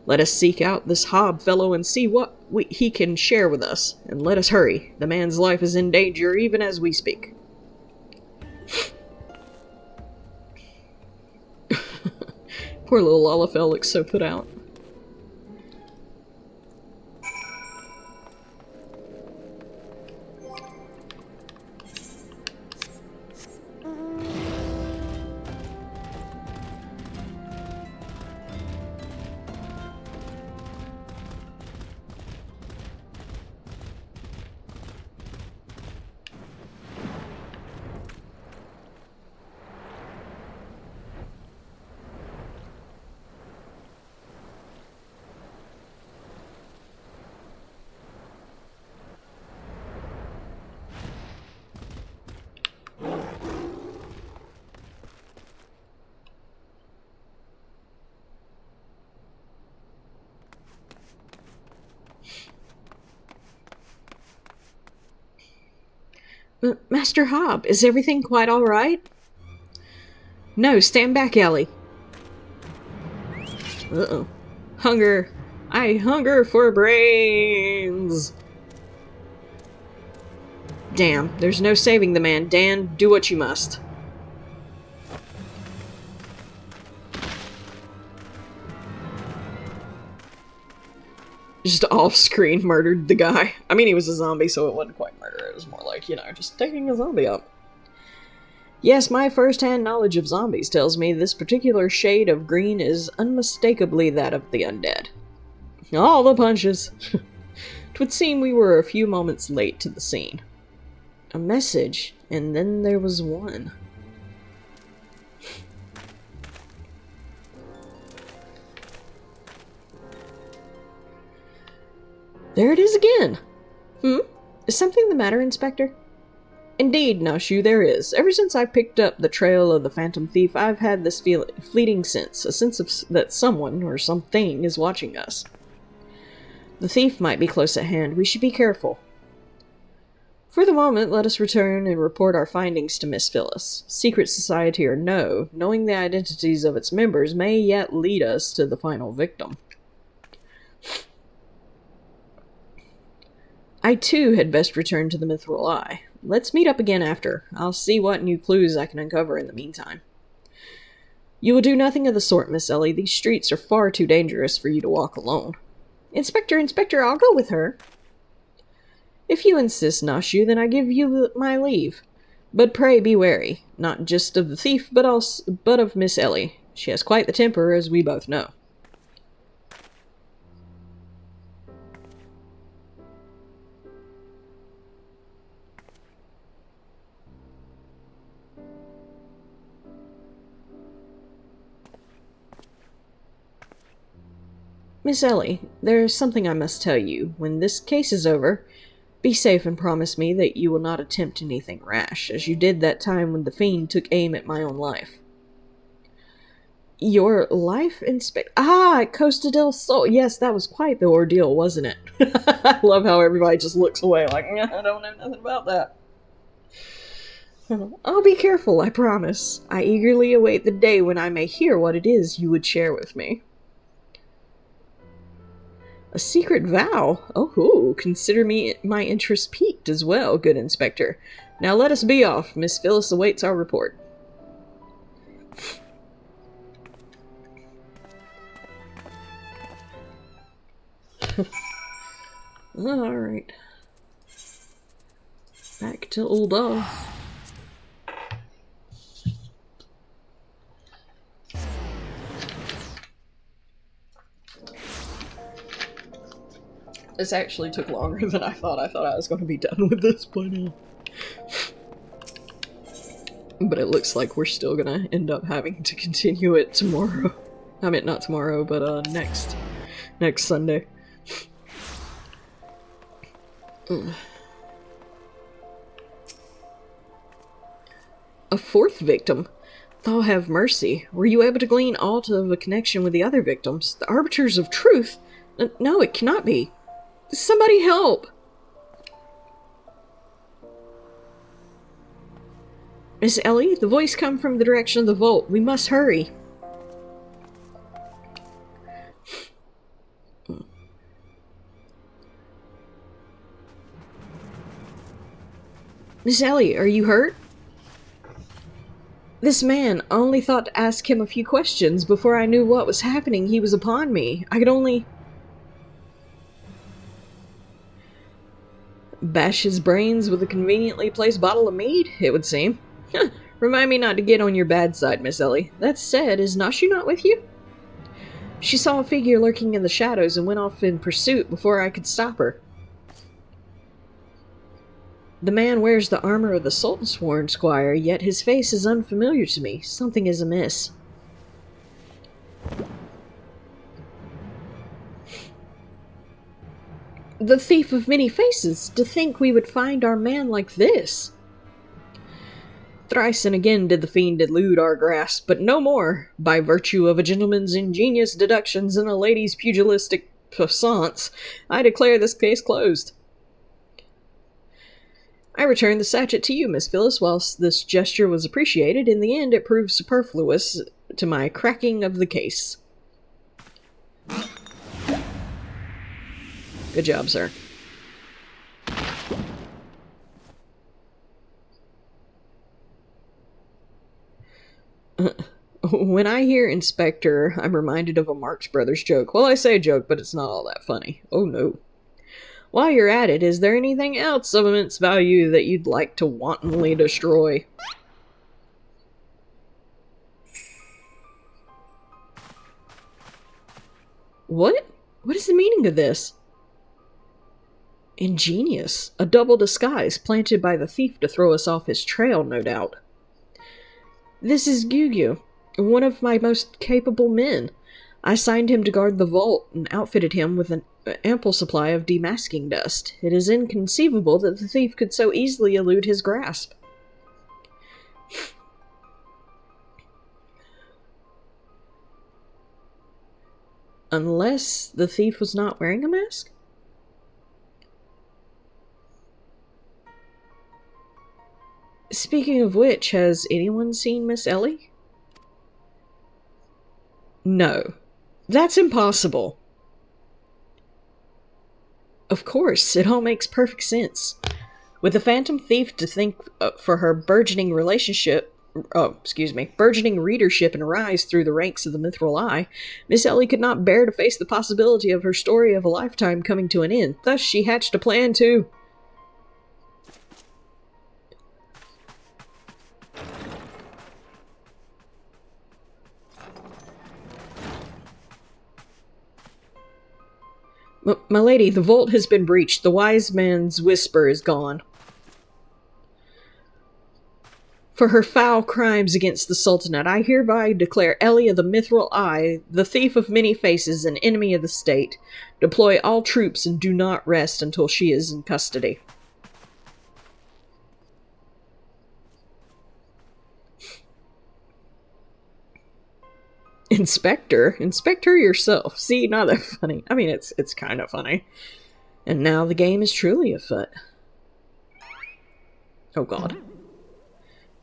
Let us seek out this Hob fellow and see what he can share with us. And let us hurry. The man's life is in danger even as we speak. Poor little Lalafell looks so put out. Master Hob, is everything quite all right? No, stand back, Ellie. Uh-oh. Hunger. I hunger for brains. Damn, there's no saving the man. Dan, do what you must. Just off-screen murdered the guy. I mean, he was a zombie, so it wasn't quite murder. It was more like, you know, just taking a zombie out. Yes, my first-hand knowledge of zombies tells me this particular shade of green is unmistakably that of the undead. All the punches. It would seem we were a few moments late to the scene. A message, and then there was one. There it is again! Is something the matter, Inspector? Indeed, Nashu, there is. Ever since I picked up the trail of the Phantom Thief, I've had this fleeting sense, a sense of that someone or something is watching us. The thief might be close at hand. We should be careful. For the moment, let us return and report our findings to Miss Phyllis. Secret society or no, knowing the identities of its members may yet lead us to the final victim. I too had best return to the Mithril Eye. Let's meet up again after. I'll see what new clues I can uncover in the meantime. You will do nothing of the sort, Miss Ellie. These streets are far too dangerous for you to walk alone. Inspector, I'll go with her. If you insist, Nashu, then I give you my leave. But pray be wary, not just of the thief, but of Miss Ellie. She has quite the temper, as we both know. Miss Ellie, there is something I must tell you. When this case is over, be safe and promise me that you will not attempt anything rash, as you did that time when the fiend took aim at my own life. Your life, Inspector? Ah, at Costa del Sol. Yes, that was quite the ordeal, wasn't it? I love how everybody just looks away like, I don't know nothing about that. I'll be careful, I promise. I eagerly await the day when I may hear what it is you would share with me. A secret vow? Oh, consider me my interest piqued as well, good Inspector. Now let us be off. Miss Phyllis awaits our report. Alright. Back to Ulda. This actually took longer than I thought. I thought I was going to be done with this by now. But it looks like we're still going to end up having to continue it tomorrow. I mean, not tomorrow, but next Sunday. A fourth victim? Thou have mercy. Were you able to glean aught of a connection with the other victims? The arbiters of truth? No, it cannot be. Somebody help! Miss Ellie, the voice come from the direction of the vault. We must hurry. Miss Ellie, are you hurt? This man, I only thought to ask him a few questions. Before I knew what was happening, he was upon me. I could only... bash his brains with a conveniently placed bottle of mead, it would seem. Remind me not to get on your bad side, Miss Ellie. That said, is Nashu not with you? She saw a figure lurking in the shadows and went off in pursuit before I could stop her. The man wears the armor of the Sultan Sworn, Squire, yet his face is unfamiliar to me. Something is amiss. The thief of many faces! To think we would find our man like this! Thrice and again did the fiend elude our grasp, but no more. By virtue of a gentleman's ingenious deductions and a lady's pugilistic passance, I declare this case closed. I return the sachet to you, Miss Phyllis. Whilst this gesture was appreciated, in the end it proved superfluous to my cracking of the case. Good job, sir. When I hear Inspector, I'm reminded of a Marx Brothers joke. Well, I say joke, but it's not all that funny. Oh no. While you're at it, is there anything else of immense value that you'd like to wantonly destroy? What? What is the meaning of this? Ingenious. A double disguise planted by the thief to throw us off his trail, no doubt. This is Gugu, one of my most capable men. I signed him to guard the vault and outfitted him with an ample supply of demasking dust. It is inconceivable that the thief could so easily elude his grasp. Unless the thief was not wearing a mask? Speaking of which, has anyone seen Miss Ellie? No. That's impossible. Of course, it all makes perfect sense. With the Phantom Thief to think for her burgeoning burgeoning readership and rise through the ranks of the Mithril Eye, Miss Ellie could not bear to face the possibility of her story of a lifetime coming to an end. Thus, she hatched a plan to... My lady, the vault has been breached. The wise man's whisper is gone. For her foul crimes against the Sultanate, I hereby declare Ellie of the Mithril Eye, the thief of many faces, an enemy of the state. Deploy all troops and do not rest until she is in custody. Inspector? Inspector yourself. See, not that funny. I mean, it's kind of funny. And now the game is truly afoot. Oh god.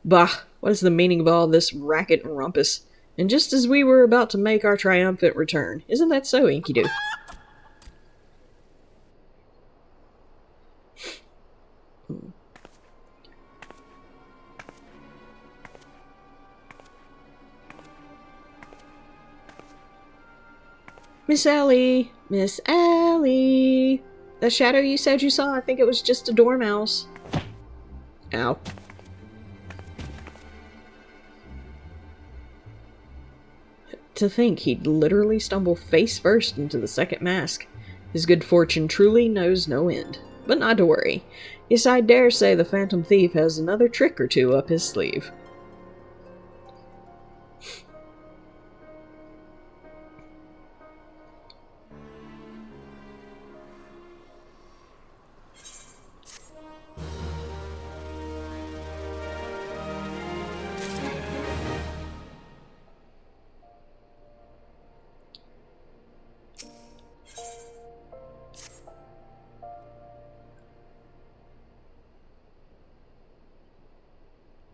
Bah, what is the meaning of all this racket and rumpus? And just as we were about to make our triumphant return. Isn't that so, Inky-Doo? Miss Ellie! Miss Ellie! The shadow you said you saw, I think it was just a dormouse. Ow. To think he'd literally stumble face first into the second mask. His good fortune truly knows no end. But not to worry. Yes, I dare say the Phantom Thief has another trick or two up his sleeve.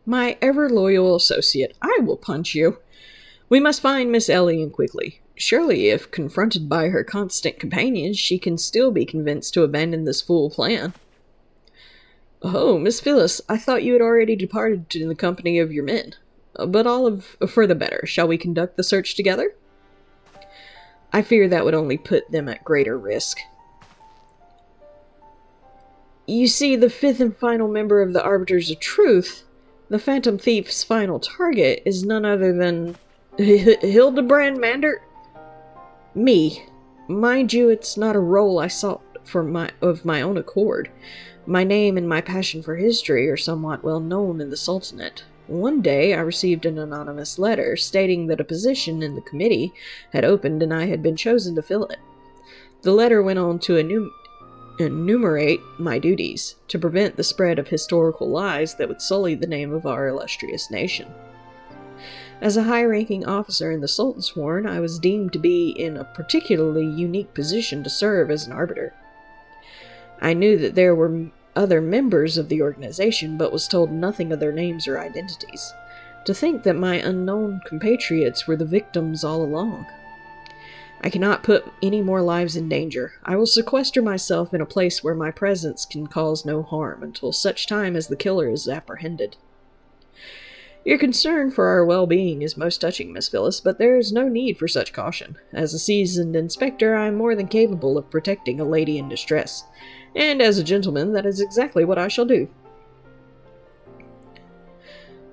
My ever-loyal associate, I will punch you. We must find Miss Ellie and quickly. Surely, if confronted by her constant companions, she can still be convinced to abandon this fool plan. Oh, Miss Phyllis, I thought you had already departed to the company of your men. But all for the better. Shall we conduct the search together? I fear that would only put them at greater risk. You see, the fifth and final member of the Arbiters of Truth, the Phantom Thief's final target, is none other than Hildebrand Mander? Me. Mind you, it's not a role I sought of my own accord. My name and my passion for history are somewhat well known in the Sultanate. One day I received an anonymous letter stating that a position in the committee had opened and I had been chosen to fill it. The letter went on to enumerate my duties, to prevent the spread of historical lies that would sully the name of our illustrious nation. As a high-ranking officer in the Sultan's Sworn, I was deemed to be in a particularly unique position to serve as an arbiter. I knew that there were other members of the organization, but was told nothing of their names or identities. To think that my unknown compatriots were the victims all along. I cannot put any more lives in danger. I will sequester myself in a place where my presence can cause no harm until such time as the killer is apprehended. Your concern for our well-being is most touching, Miss Phyllis, but there is no need for such caution. As a seasoned inspector, I am more than capable of protecting a lady in distress. And as a gentleman, that is exactly what I shall do.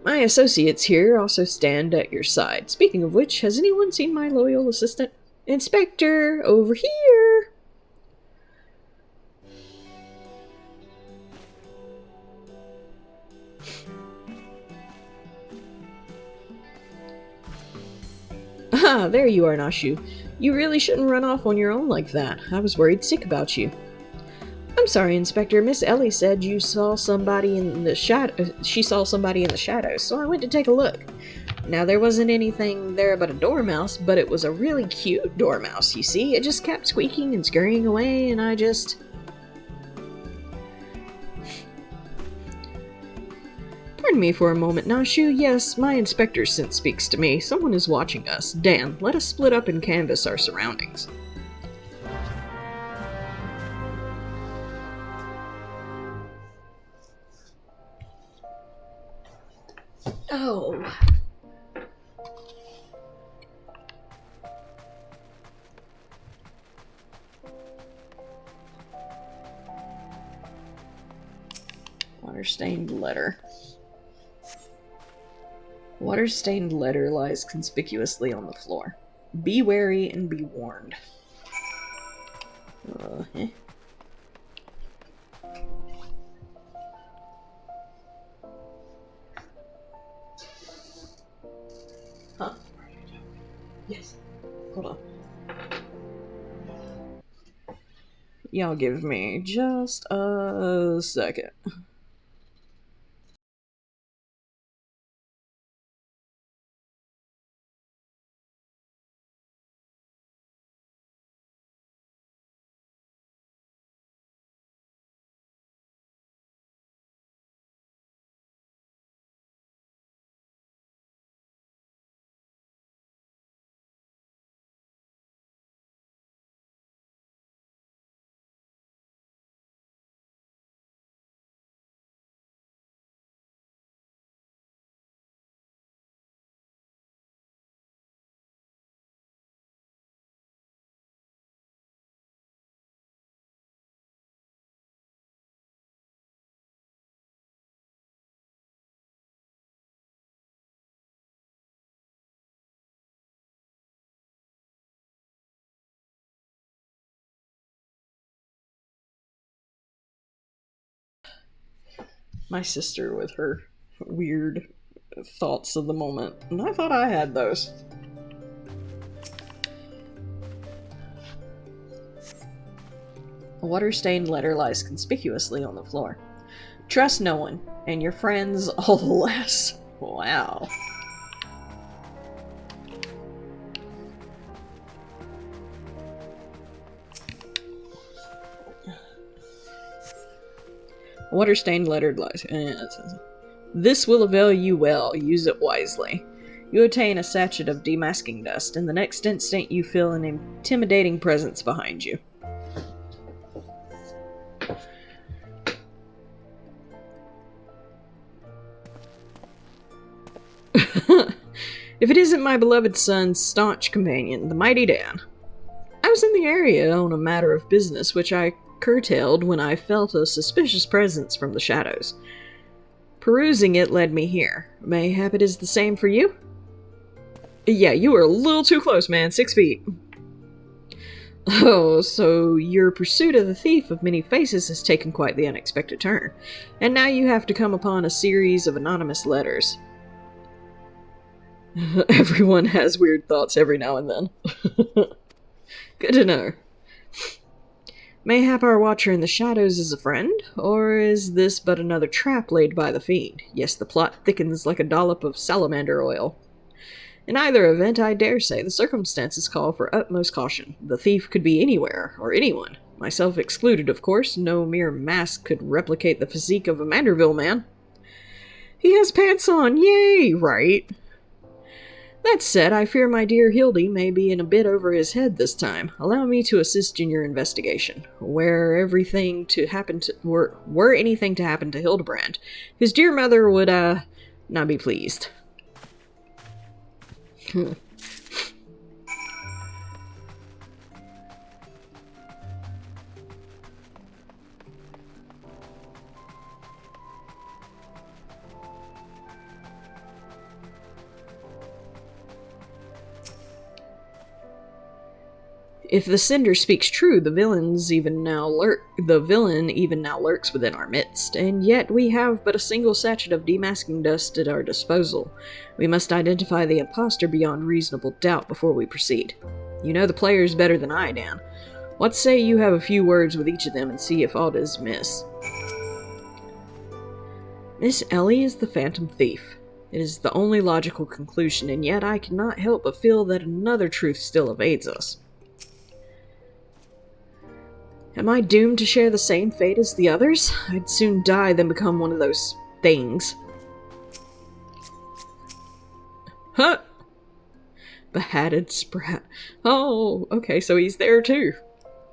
My associates here also stand at your side. Speaking of which, has anyone seen my loyal assistant? Inspector, over here! Ah, there you are, Nashu. You really shouldn't run off on your own like that. I was worried sick about you. I'm sorry, Inspector. Miss Ellie said you saw somebody in the she saw somebody in the shadows, so I went to take a look. Now, there wasn't anything there but a dormouse, but it was a really cute dormouse, you see. It just kept squeaking and scurrying away, and I just... Pardon me for a moment, Nashu. Yes, my inspector sense speaks to me. Someone is watching us. Dan, let us split up and canvass our surroundings. Oh. Water-stained letter. Water-stained letter lies conspicuously on the floor. Be wary and be warned. Huh? Yes. Hold on. Y'all give me just a second. My sister with her weird thoughts of the moment, and I thought I had those. A water-stained letter lies conspicuously on the floor. Trust no one, and your friends all the less. Wow. Water-stained letter lies. This will avail you well. Use it wisely. You attain a sachet of demasking dust, and the next instant you feel an intimidating presence behind you. If it isn't my beloved son's staunch companion, the mighty Dan. I was in the area on a matter of business which I curtailed when I felt a suspicious presence from the shadows. Perusing it led me here. Mayhap it is the same for you? Yeah, you were a little too close, man. 6 feet. Oh, so your pursuit of the thief of many faces has taken quite the unexpected turn, and now you have to come upon a series of anonymous letters. Everyone has weird thoughts every now and then. Good to know. Mayhap our watcher in the shadows is a friend, or is this but another trap laid by the fiend? Yes, the plot thickens like a dollop of salamander oil. In either event, I dare say the circumstances call for utmost caution. The thief could be anywhere, or anyone. Myself excluded, of course. No mere mask could replicate the physique of a Manderville man. He has pants on, yay! Right. That said, I fear my dear Hildy may be in a bit over his head this time. Allow me to assist in your investigation. Were anything to happen to Hildebrand, his dear mother would, not be pleased. If the Cinder speaks true, the villain even now lurks within our midst, and yet we have but a single sachet of demasking dust at our disposal. We must identify the imposter beyond reasonable doubt before we proceed. You know the players better than I, Dan. What say you have a few words with each of them and see if aught is amiss? Miss Ellie is the Phantom Thief. It is the only logical conclusion, and yet I cannot help but feel that another truth still evades us. Am I doomed to share the same fate as the others? I'd soon die than become one of those things. Huh! Behatted Sprat. Oh, okay, so he's there too.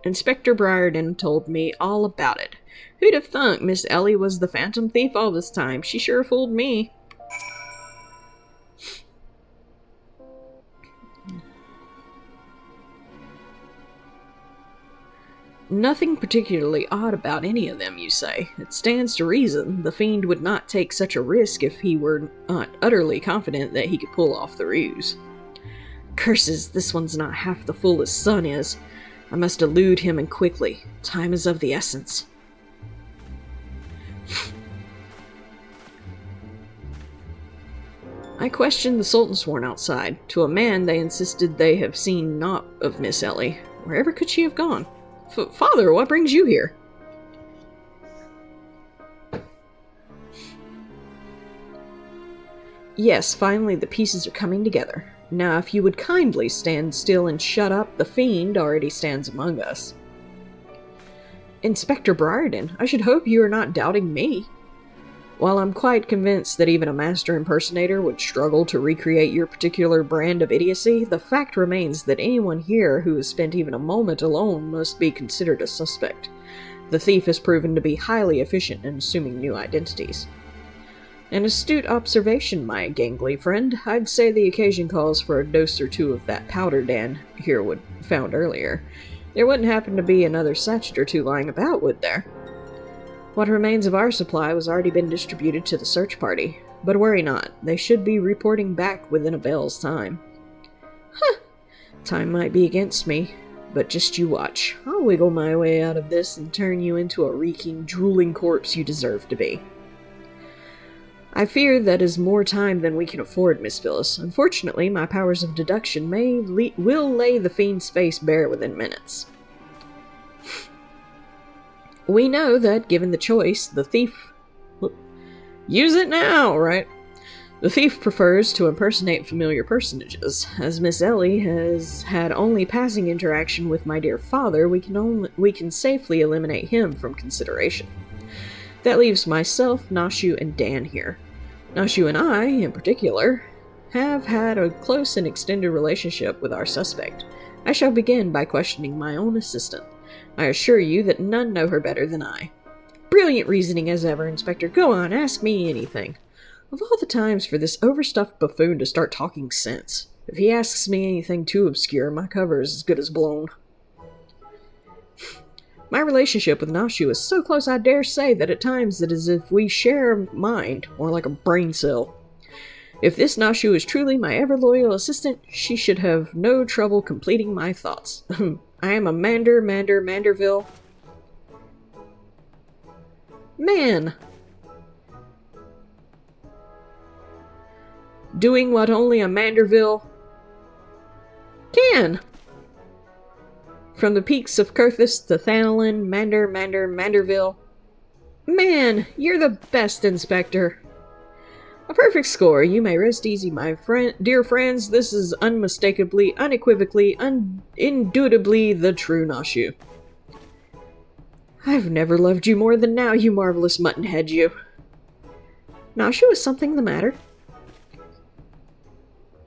Inspector Briarden told me all about it. Who'd have thunk Miss Ellie was the Phantom Thief all this time? She sure fooled me. Nothing particularly odd about any of them, you say. It stands to reason the fiend would not take such a risk if he were not utterly confident that he could pull off the ruse. Curses, this one's not half the fool his son is. I must elude him and quickly. Time is of the essence. I questioned the Sultan sworn outside. To a man, they insisted they have seen naught of Miss Ellie. Wherever could she have gone? Father, what brings you here? Yes, finally the pieces are coming together. Now, if you would kindly stand still and shut up, the fiend already stands among us. Inspector Briarden, I should hope you are not doubting me. While I'm quite convinced that even a master impersonator would struggle to recreate your particular brand of idiocy, the fact remains that anyone here who has spent even a moment alone must be considered a suspect. The thief has proven to be highly efficient in assuming new identities. An astute observation, my gangly friend. I'd say the occasion calls for a dose or two of that powder Dan here found earlier. There wouldn't happen to be another sachet or two lying about, would there? What remains of our supply was already been distributed to the search party. But worry not, they should be reporting back within a bell's time. Huh! Time might be against me, but just you watch. I'll wiggle my way out of this and turn you into a reeking, drooling corpse you deserve to be. I fear that is more time than we can afford, Miss Phyllis. Unfortunately, my powers of deduction will lay the fiend's face bare within minutes. We know that, given the choice, the thief... Use it now, right? The thief prefers to impersonate familiar personages. As Miss Ellie has had only passing interaction with my dear father, we can safely eliminate him from consideration. That leaves myself, Nashu, and Dan here. Nashu and I, in particular, have had a close and extended relationship with our suspect. I shall begin by questioning my own assistant. I assure you that none know her better than I. Brilliant reasoning as ever, Inspector. Go on, ask me anything. Of all the times for this overstuffed buffoon to start talking sense. If he asks me anything too obscure, my cover is as good as blown. My relationship with Nashu is so close I dare say that at times it is as if we share a mind, more like a brain cell. If this Nashu is truly my ever-loyal assistant, she should have no trouble completing my thoughts. I am a Manderville. Man! Doing what only a Manderville can! From the peaks of Kurthis to Thanalin, Manderville. Man, you're the best, Inspector. A perfect score. You may rest easy, my dear friends. This is unmistakably, unequivocally, indubitably the true Nashu. I've never loved you more than now, you marvelous muttonhead, you. Nashu, is something the matter?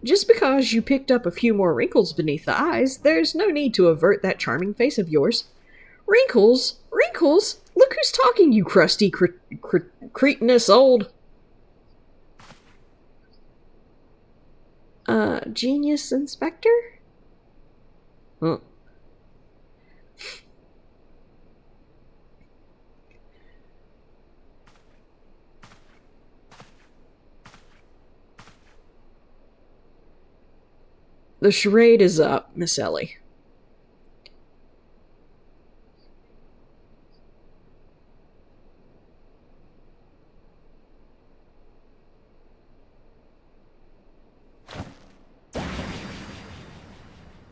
just because you picked up a few more wrinkles beneath the eyes, there's no need to avert that charming face of yours. Wrinkles? Wrinkles? Look who's talking, you crusty, cretinous old... Genius Inspector? Huh. The charade is up, Miss Ellie.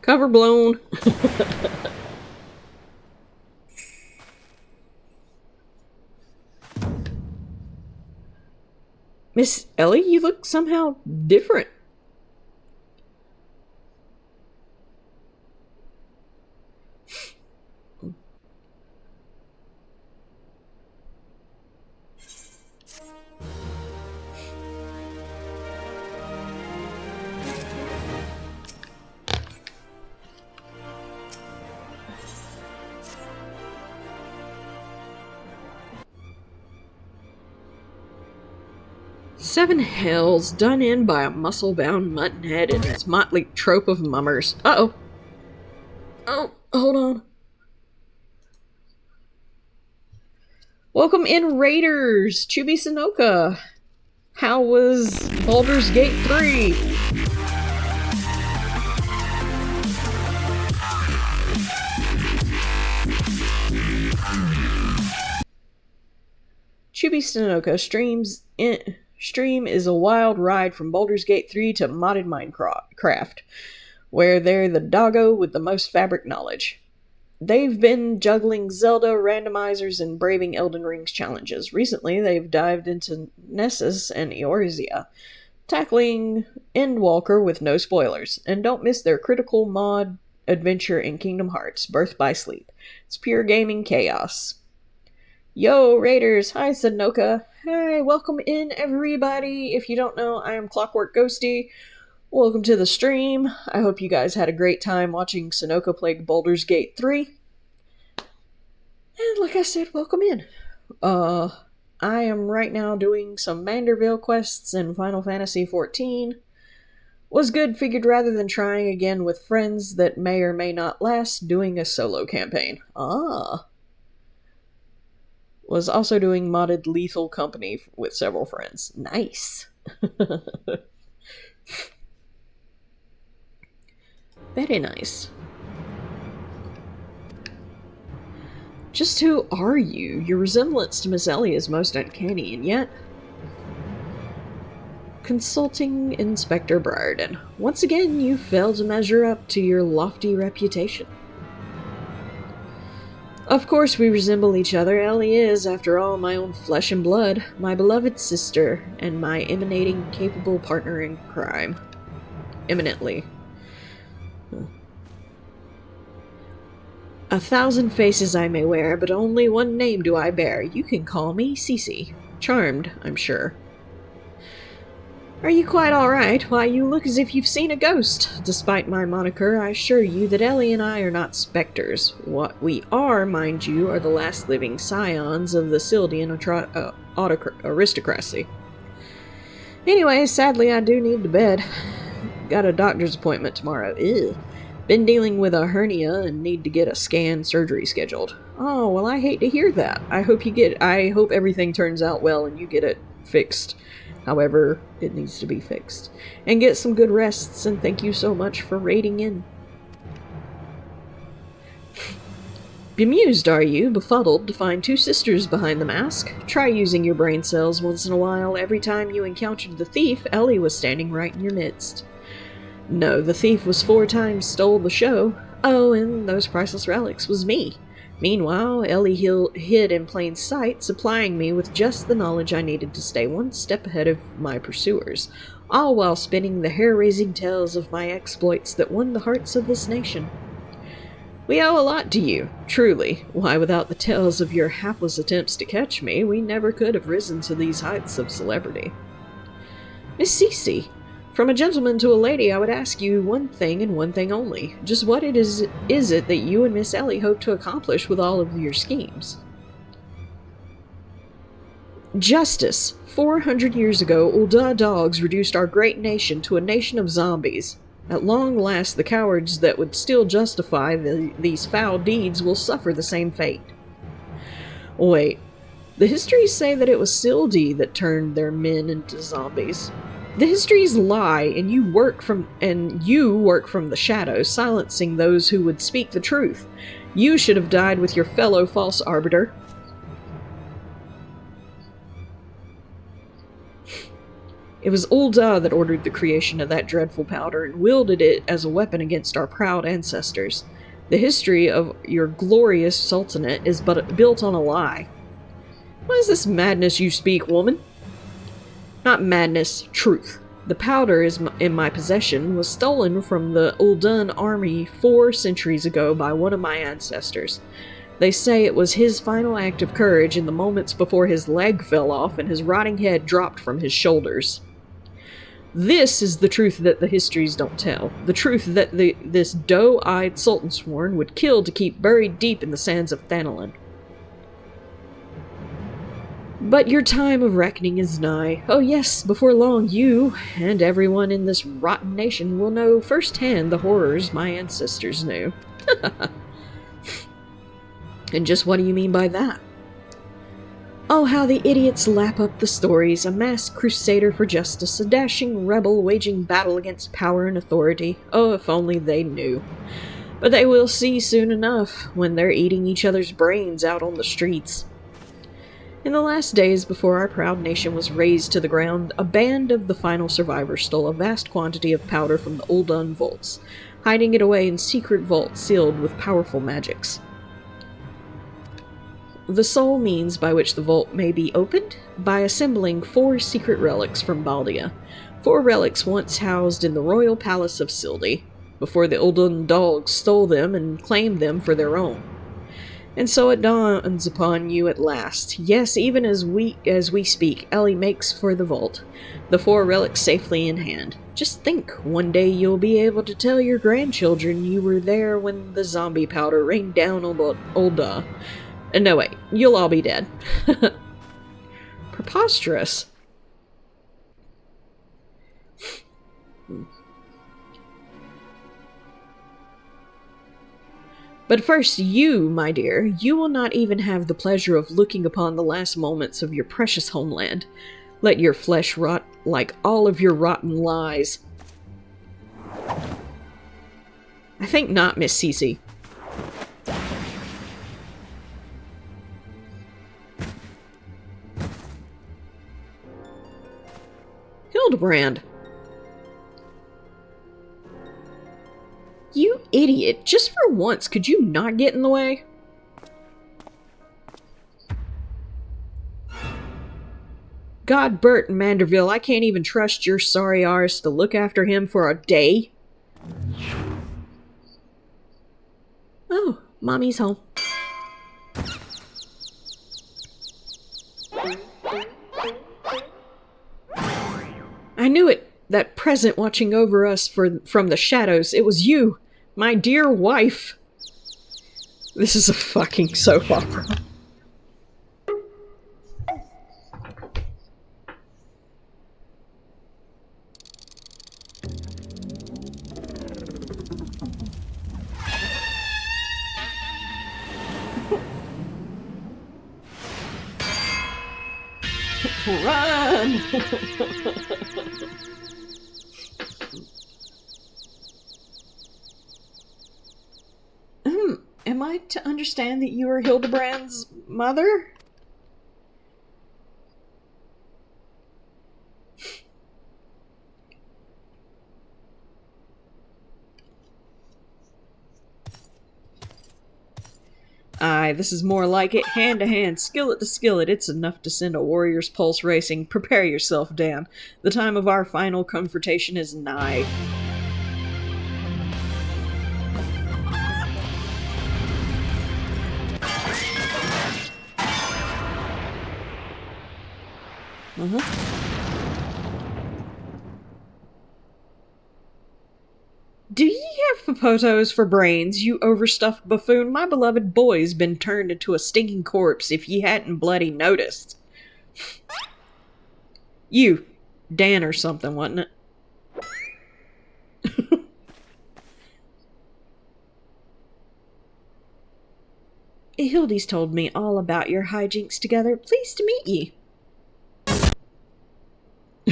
Cover blown. Miss Ellie, you look somehow different. Seven hells done in by a muscle-bound muttonhead and his motley trope of mummers. Uh-oh. Oh, hold on. Welcome in, Raiders! Chibi Sunoka! How was Baldur's Gate 3? Chibi Sunoka stream is a wild ride from Baldur's Gate 3 to modded Minecraft, where they're the doggo with the most fabric knowledge. They've been juggling Zelda randomizers and braving Elden Ring's challenges. Recently, they've dived into Nessus and Eorzea, tackling Endwalker with no spoilers. And don't miss their critical mod adventure in Kingdom Hearts, Birth by Sleep. It's pure gaming chaos. Yo, Raiders! Hi, Sunoka! Hey, welcome in, everybody! If you don't know, I am Clockwork Ghosty. Welcome to the stream. I hope you guys had a great time watching Sunoka play Baldur's Gate 3. And like I said, welcome in. I am right now doing some Manderville quests in Final Fantasy XIV. Was good, figured rather than trying again with friends that may or may not last, doing a solo campaign. Was also doing modded Lethal Company with several friends. Nice. Very nice. Just who are you? Your resemblance to Miss Ellie is most uncanny, and yet... Consulting Inspector Briarden. Once again, you failed to measure up to your lofty reputation. Of course we resemble each other. Ellie is, after all, my own flesh and blood, my beloved sister, and my emanating, capable partner in crime. Eminently. 1,000 faces I may wear, but only one name do I bear. You can call me Cece. Charmed, I'm sure. Are you quite alright? Why, you look as if you've seen a ghost. Despite my moniker, I assure you that Ellie and I are not specters. What we are, mind you, are the last living scions of the Sildian aristocracy. Anyway, sadly I do need to bed. Got a doctor's appointment tomorrow. Ew. Been dealing with a hernia and need to get a scan surgery scheduled. Oh, well, I hate to hear that. I hope everything turns out well and you get it fixed. However, it needs to be fixed. And get some good rests, and thank you so much for raiding in. Bemused, are you? Befuddled to find two sisters behind the mask? Try using your brain cells once in a while. Every time you encountered the thief, Ellie was standing right in your midst. No, the thief was 4 times stole the show. Oh, and those priceless relics was me. Meanwhile, Ellie hid in plain sight, supplying me with just the knowledge I needed to stay one step ahead of my pursuers, all while spinning the hair-raising tales of my exploits that won the hearts of this nation. We owe a lot to you, truly. Why, without the tales of your hapless attempts to catch me, we never could have risen to these heights of celebrity. Miss Cece, From a gentleman to a lady, I would ask you one thing and one thing only. Just what is it that you and Miss Ellie hope to accomplish with all of your schemes? Justice. 400 years ago, Ulda dogs reduced our great nation to a nation of zombies. At long last, the cowards that would still justify these foul deeds will suffer the same fate. Wait, the histories say that it was Sildi that turned their men into zombies. The histories lie, and you work from the shadows, silencing those who would speak the truth. You should have died with your fellow false arbiter. It was Ulda that ordered the creation of that dreadful powder and wielded it as a weapon against our proud ancestors. The history of your glorious sultanate is but built on a lie. What is this madness you speak, woman? Not madness, truth. The powder is in my possession was stolen from the Uldan army 4 centuries ago by one of my ancestors. They say it was his final act of courage in the moments before his leg fell off and his rotting head dropped from his shoulders. This is the truth that the histories don't tell. The truth that this doe-eyed sultansworn would kill to keep buried deep in the sands of Thanalin. But your time of reckoning is nigh. Oh yes, before long you, and everyone in this rotten nation, will know firsthand the horrors my ancestors knew. And just what do you mean by that? Oh, how the idiots lap up the stories. A masked crusader for justice, a dashing rebel waging battle against power and authority. Oh, if only they knew. But they will see soon enough, when they're eating each other's brains out on the streets. In the last days before our proud nation was razed to the ground, a band of the final survivors stole a vast quantity of powder from the Uldan vaults, hiding it away in secret vaults sealed with powerful magics. The sole means by which the vault may be opened? By assembling 4 secret relics from Baldia. 4 relics once housed in the royal palace of Sildi, before the Uldan dogs stole them and claimed them for their own. And so it dawns upon you at last. Yes, even as we speak, Ellie makes for the vault, the 4 relics safely in hand. Just think, one day you'll be able to tell your grandchildren you were there when the zombie powder rained down on Ulda. No, wait, you'll all be dead. Preposterous. But first, you, my dear, you will not even have the pleasure of looking upon the last moments of your precious homeland. Let your flesh rot like all of your rotten lies. I think not, Miss Cece. Hildebrand. You idiot. Just for once, could you not get in the way? God, Bert and Manderville, I can't even trust your sorry arse to look after him for a day. Oh, Mommy's home. I knew it! That present watching over us from the shadows. It was you! My dear wife! This is a fucking soap opera. Run! Am I to understand that you are Hildebrand's mother? Aye, this is more like it. Hand to hand, skillet to skillet, it's enough to send a warrior's pulse racing. Prepare yourself, Dan. The time of our final confrontation is nigh. hippopotos for brains, you overstuffed buffoon. My beloved boy's been turned into a stinking corpse if ye hadn't bloody noticed. You, Dan or something, wasn't it? Hildy's told me all about your hijinks together. Pleased to meet ye.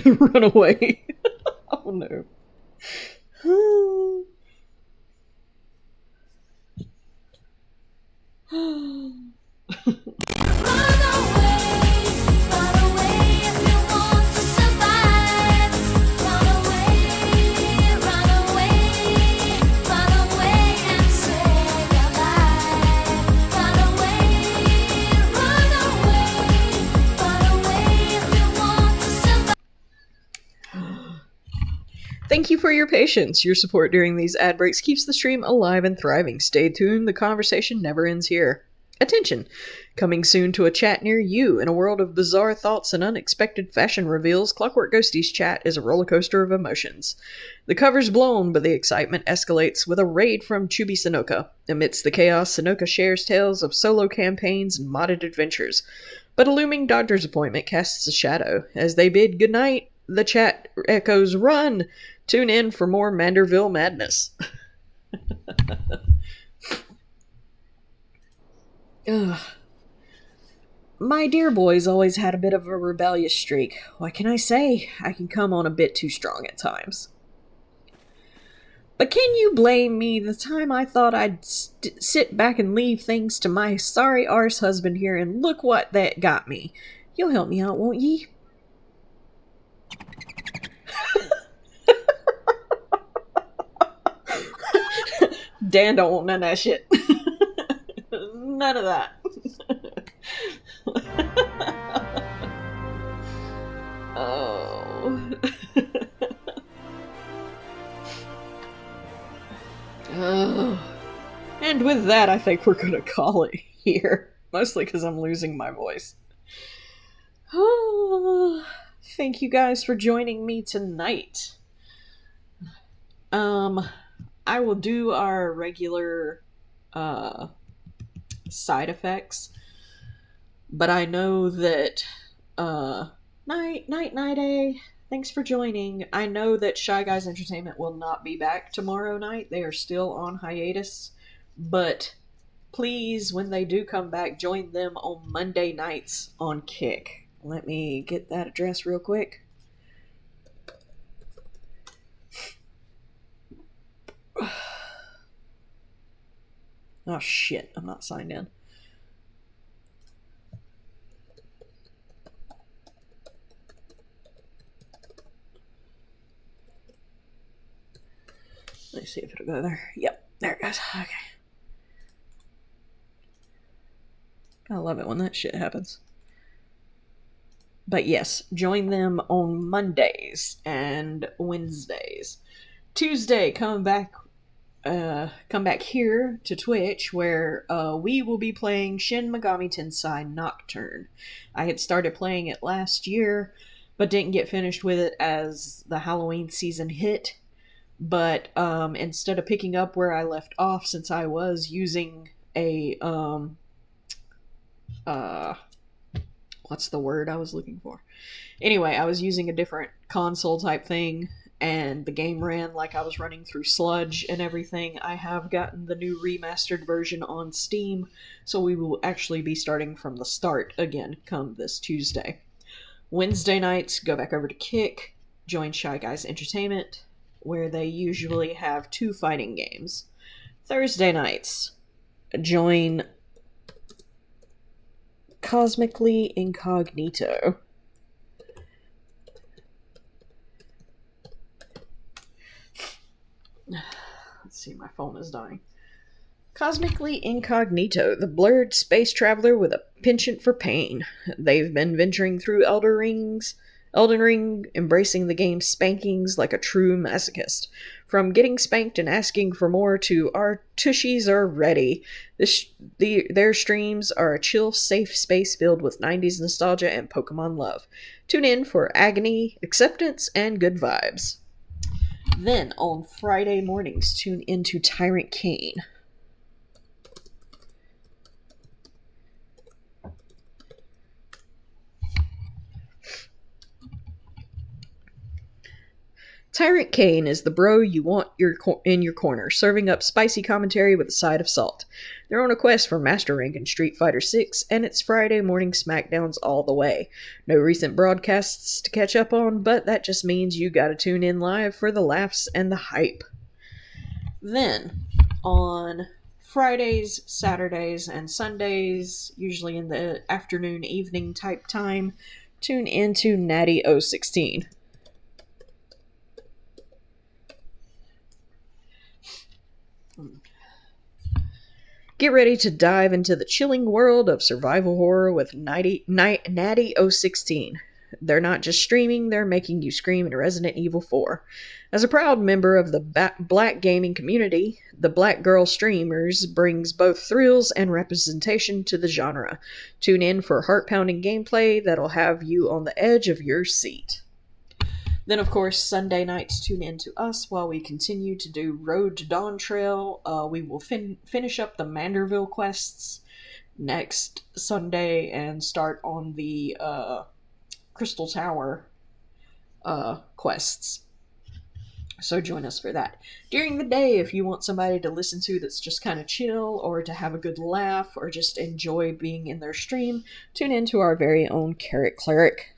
Run away. Oh no. Thank you for your patience. Your support during these ad breaks keeps the stream alive and thriving. Stay tuned, the conversation never ends here. Attention! Coming soon to a chat near you. In a world of bizarre thoughts and unexpected fashion reveals, Clockwork Ghostie's chat is a roller coaster of emotions. The cover's blown, but the excitement escalates with a raid from Chubby Sanoka. Amidst the chaos, Sanoka shares tales of solo campaigns and modded adventures. But a looming doctor's appointment casts a shadow. As they bid goodnight, the chat echoes, "Run! Tune in for more Manderville madness." Ugh. My dear boy's always had a bit of a rebellious streak. What can I say? I can come on a bit too strong at times. But can you blame me? The time I thought I'd sit back and leave things to my sorry arse husband here, and look what that got me. You'll help me out, won't ye? Dan don't want none of that shit. None of that. Oh. Oh. And with that, I think we're gonna call it here. Mostly because I'm losing my voice. Oh, thank you guys for joining me tonight. I will do our regular side effects, but I know that night, thanks for joining. I know that Shy Guys Entertainment will not be back tomorrow night. They are still on hiatus, but please, when they do come back, join them on Monday nights on Kick. Let me get that address real quick. Oh shit, I'm not signed in. Let me see if it'll go there. Yep, there it goes. Okay. I love it when that shit happens. But yes, join them on Mondays and Wednesdays. Tuesday, come back here to Twitch, where we will be playing Shin Megami Tensei Nocturne. I had started playing it last year, but didn't get finished with it as the Halloween season hit. But instead of picking up where I left off, since I was using a what's the word I was looking for? Anyway, I was using a different console type thing, and the game ran like I was running through sludge and everything. I have gotten the new remastered version on Steam, so we will actually be starting from the start again come this Tuesday. Wednesday nights, go back over to Kick, join Shy Guys Entertainment, where they usually have 2 fighting games. Thursday nights, join Cosmically Incognito. Let's see, my phone is dying. Cosmically Incognito, the blurred space traveler with a penchant for pain. They've been venturing through Elden Ring, embracing the game's spankings like a true masochist. From getting spanked and asking for more to our tushies are ready. Their streams are a chill, safe space filled with 90s nostalgia and Pokemon love. Tune in for agony, acceptance, and good vibes. Then on Friday mornings, tune into Tyrant Kane. Tyrant Kane is the bro you want in your corner, serving up spicy commentary with a side of salt. They're on a quest for Master Rank in Street Fighter VI, and it's Friday morning SmackDowns all the way. No recent broadcasts to catch up on, but that just means you gotta tune in live for the laughs and the hype. Then, on Fridays, Saturdays, and Sundays, usually in the afternoon, evening type time, tune into Natty 016. Get ready to dive into the chilling world of survival horror with Natty 016. They're not just streaming, they're making you scream in Resident Evil 4. As a proud member of the Black gaming community, the Black Girl Streamers brings both thrills and representation to the genre. Tune in for heart-pounding gameplay that'll have you on the edge of your seat. Then, of course, Sunday nights tune in to us while we continue to do Road to Dawntrail. We will finish up the Manderville quests next Sunday and start on the Crystal Tower quests. So join us for that. During the day, if you want somebody to listen to that's just kind of chill, or to have a good laugh, or just enjoy being in their stream, tune in to our very own Carrot Cleric.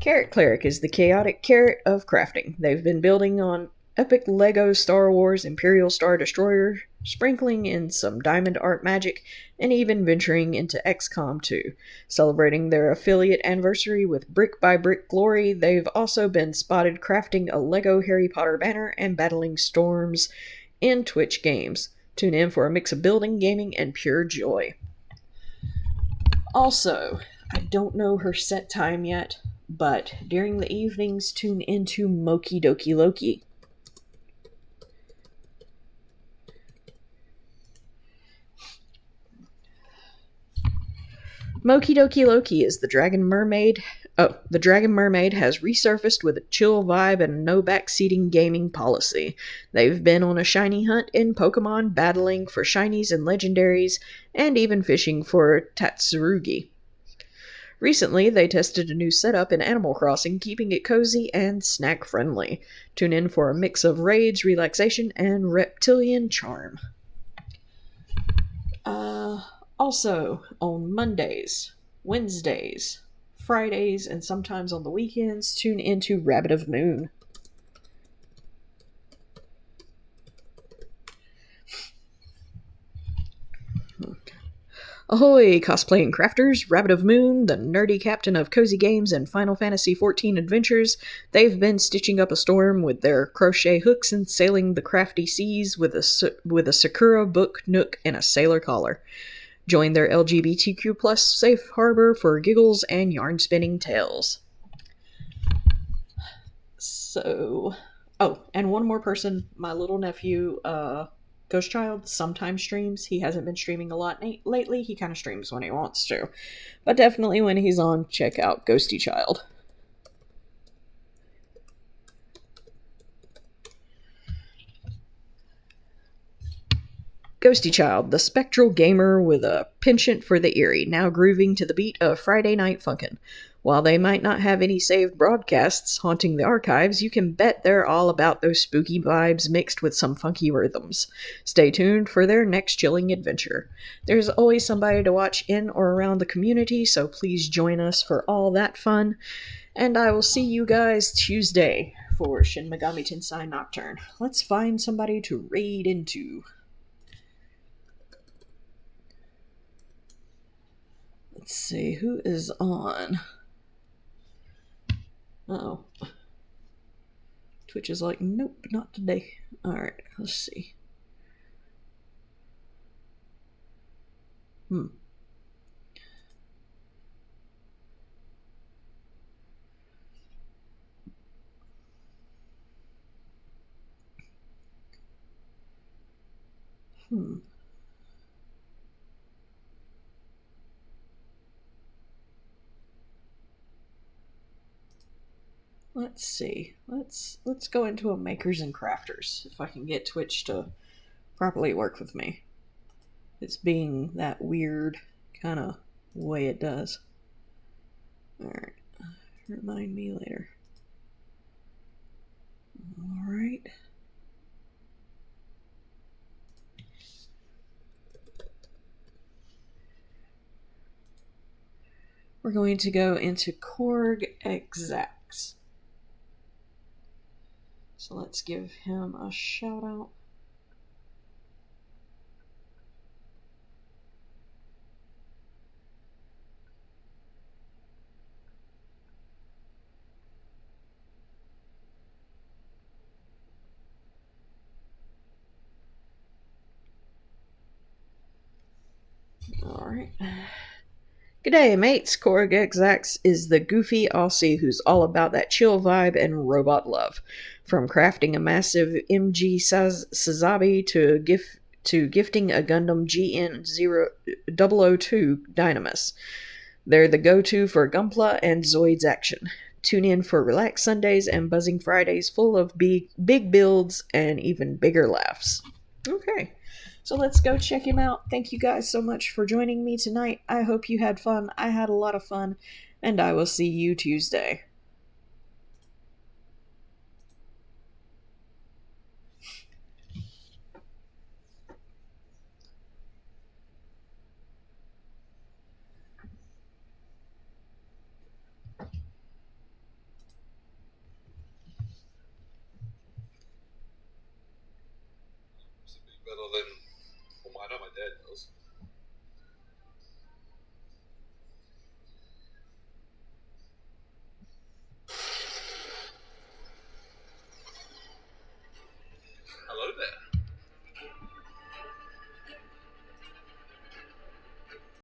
Carrot Cleric is the chaotic carrot of crafting. They've been building on epic Lego Star Wars Imperial Star Destroyer, sprinkling in some diamond art magic, and even venturing into XCOM 2. Celebrating their affiliate anniversary with Brick by Brick glory, they've also been spotted crafting a Lego Harry Potter banner and battling storms in Twitch games. Tune in for a mix of building, gaming, and pure joy. Also, I don't know her set time yet, but during the evenings, tune into Moki Doki Loki. Moki Doki Loki is the Dragon Mermaid. The Dragon Mermaid has resurfaced with a chill vibe and no backseating gaming policy. They've been on a shiny hunt in Pokemon, battling for shinies and legendaries, and even fishing for Tatsurugi. Recently, they tested a new setup in Animal Crossing, keeping it cozy and snack-friendly. Tune in for a mix of raids, relaxation, and reptilian charm. Also, on Mondays, Wednesdays, Fridays, and sometimes on the weekends, tune into Rabbit of Moon. Ahoy, cosplaying crafters! Rabbit of Moon, the nerdy captain of cozy games and Final Fantasy XIV adventures, they've been stitching up a storm with their crochet hooks and sailing the crafty seas with a Sakura book nook and a sailor collar. Join their LGBTQ+ safe harbor for giggles and yarn-spinning tales. So, and one more person, my little nephew, Ghost Child sometimes streams. He hasn't been streaming a lot lately. He kind of streams when he wants to. But definitely when he's on, check out Ghosty Child. Ghosty Child, the spectral gamer with a penchant for the eerie, now grooving to the beat of Friday Night Funkin'. While they might not have any saved broadcasts haunting the archives, you can bet they're all about those spooky vibes mixed with some funky rhythms. Stay tuned for their next chilling adventure. There's always somebody to watch in or around the community, so please join us for all that fun. And I will see you guys Tuesday for Shin Megami Tensei Nocturne. Let's find somebody to raid into. Let's see, who is on? Oh. Twitch is like, nope, not today. Alright, let's see. Hmm. let's see. Let's go into a makers and crafters if I can get Twitch to properly work with me. It's being that weird kind of way it does. Alright. Remind me later. Alright. We're going to go into Korg execs. So let's give him a shout out. Alright. G'day, mates. Korg XX is the goofy Aussie who's all about that chill vibe and robot love. From crafting a massive MG Sazabi to gifting a Gundam GN002 Dynamis. They're the go-to for Gunpla and Zoids action. Tune in for relaxed Sundays and buzzing Fridays full of big builds and even bigger laughs. Okay. So let's go check him out. Thank you guys so much for joining me tonight. I hope you had fun. I had a lot of fun. And I will see you Tuesday. Better than, well, I know my dad knows.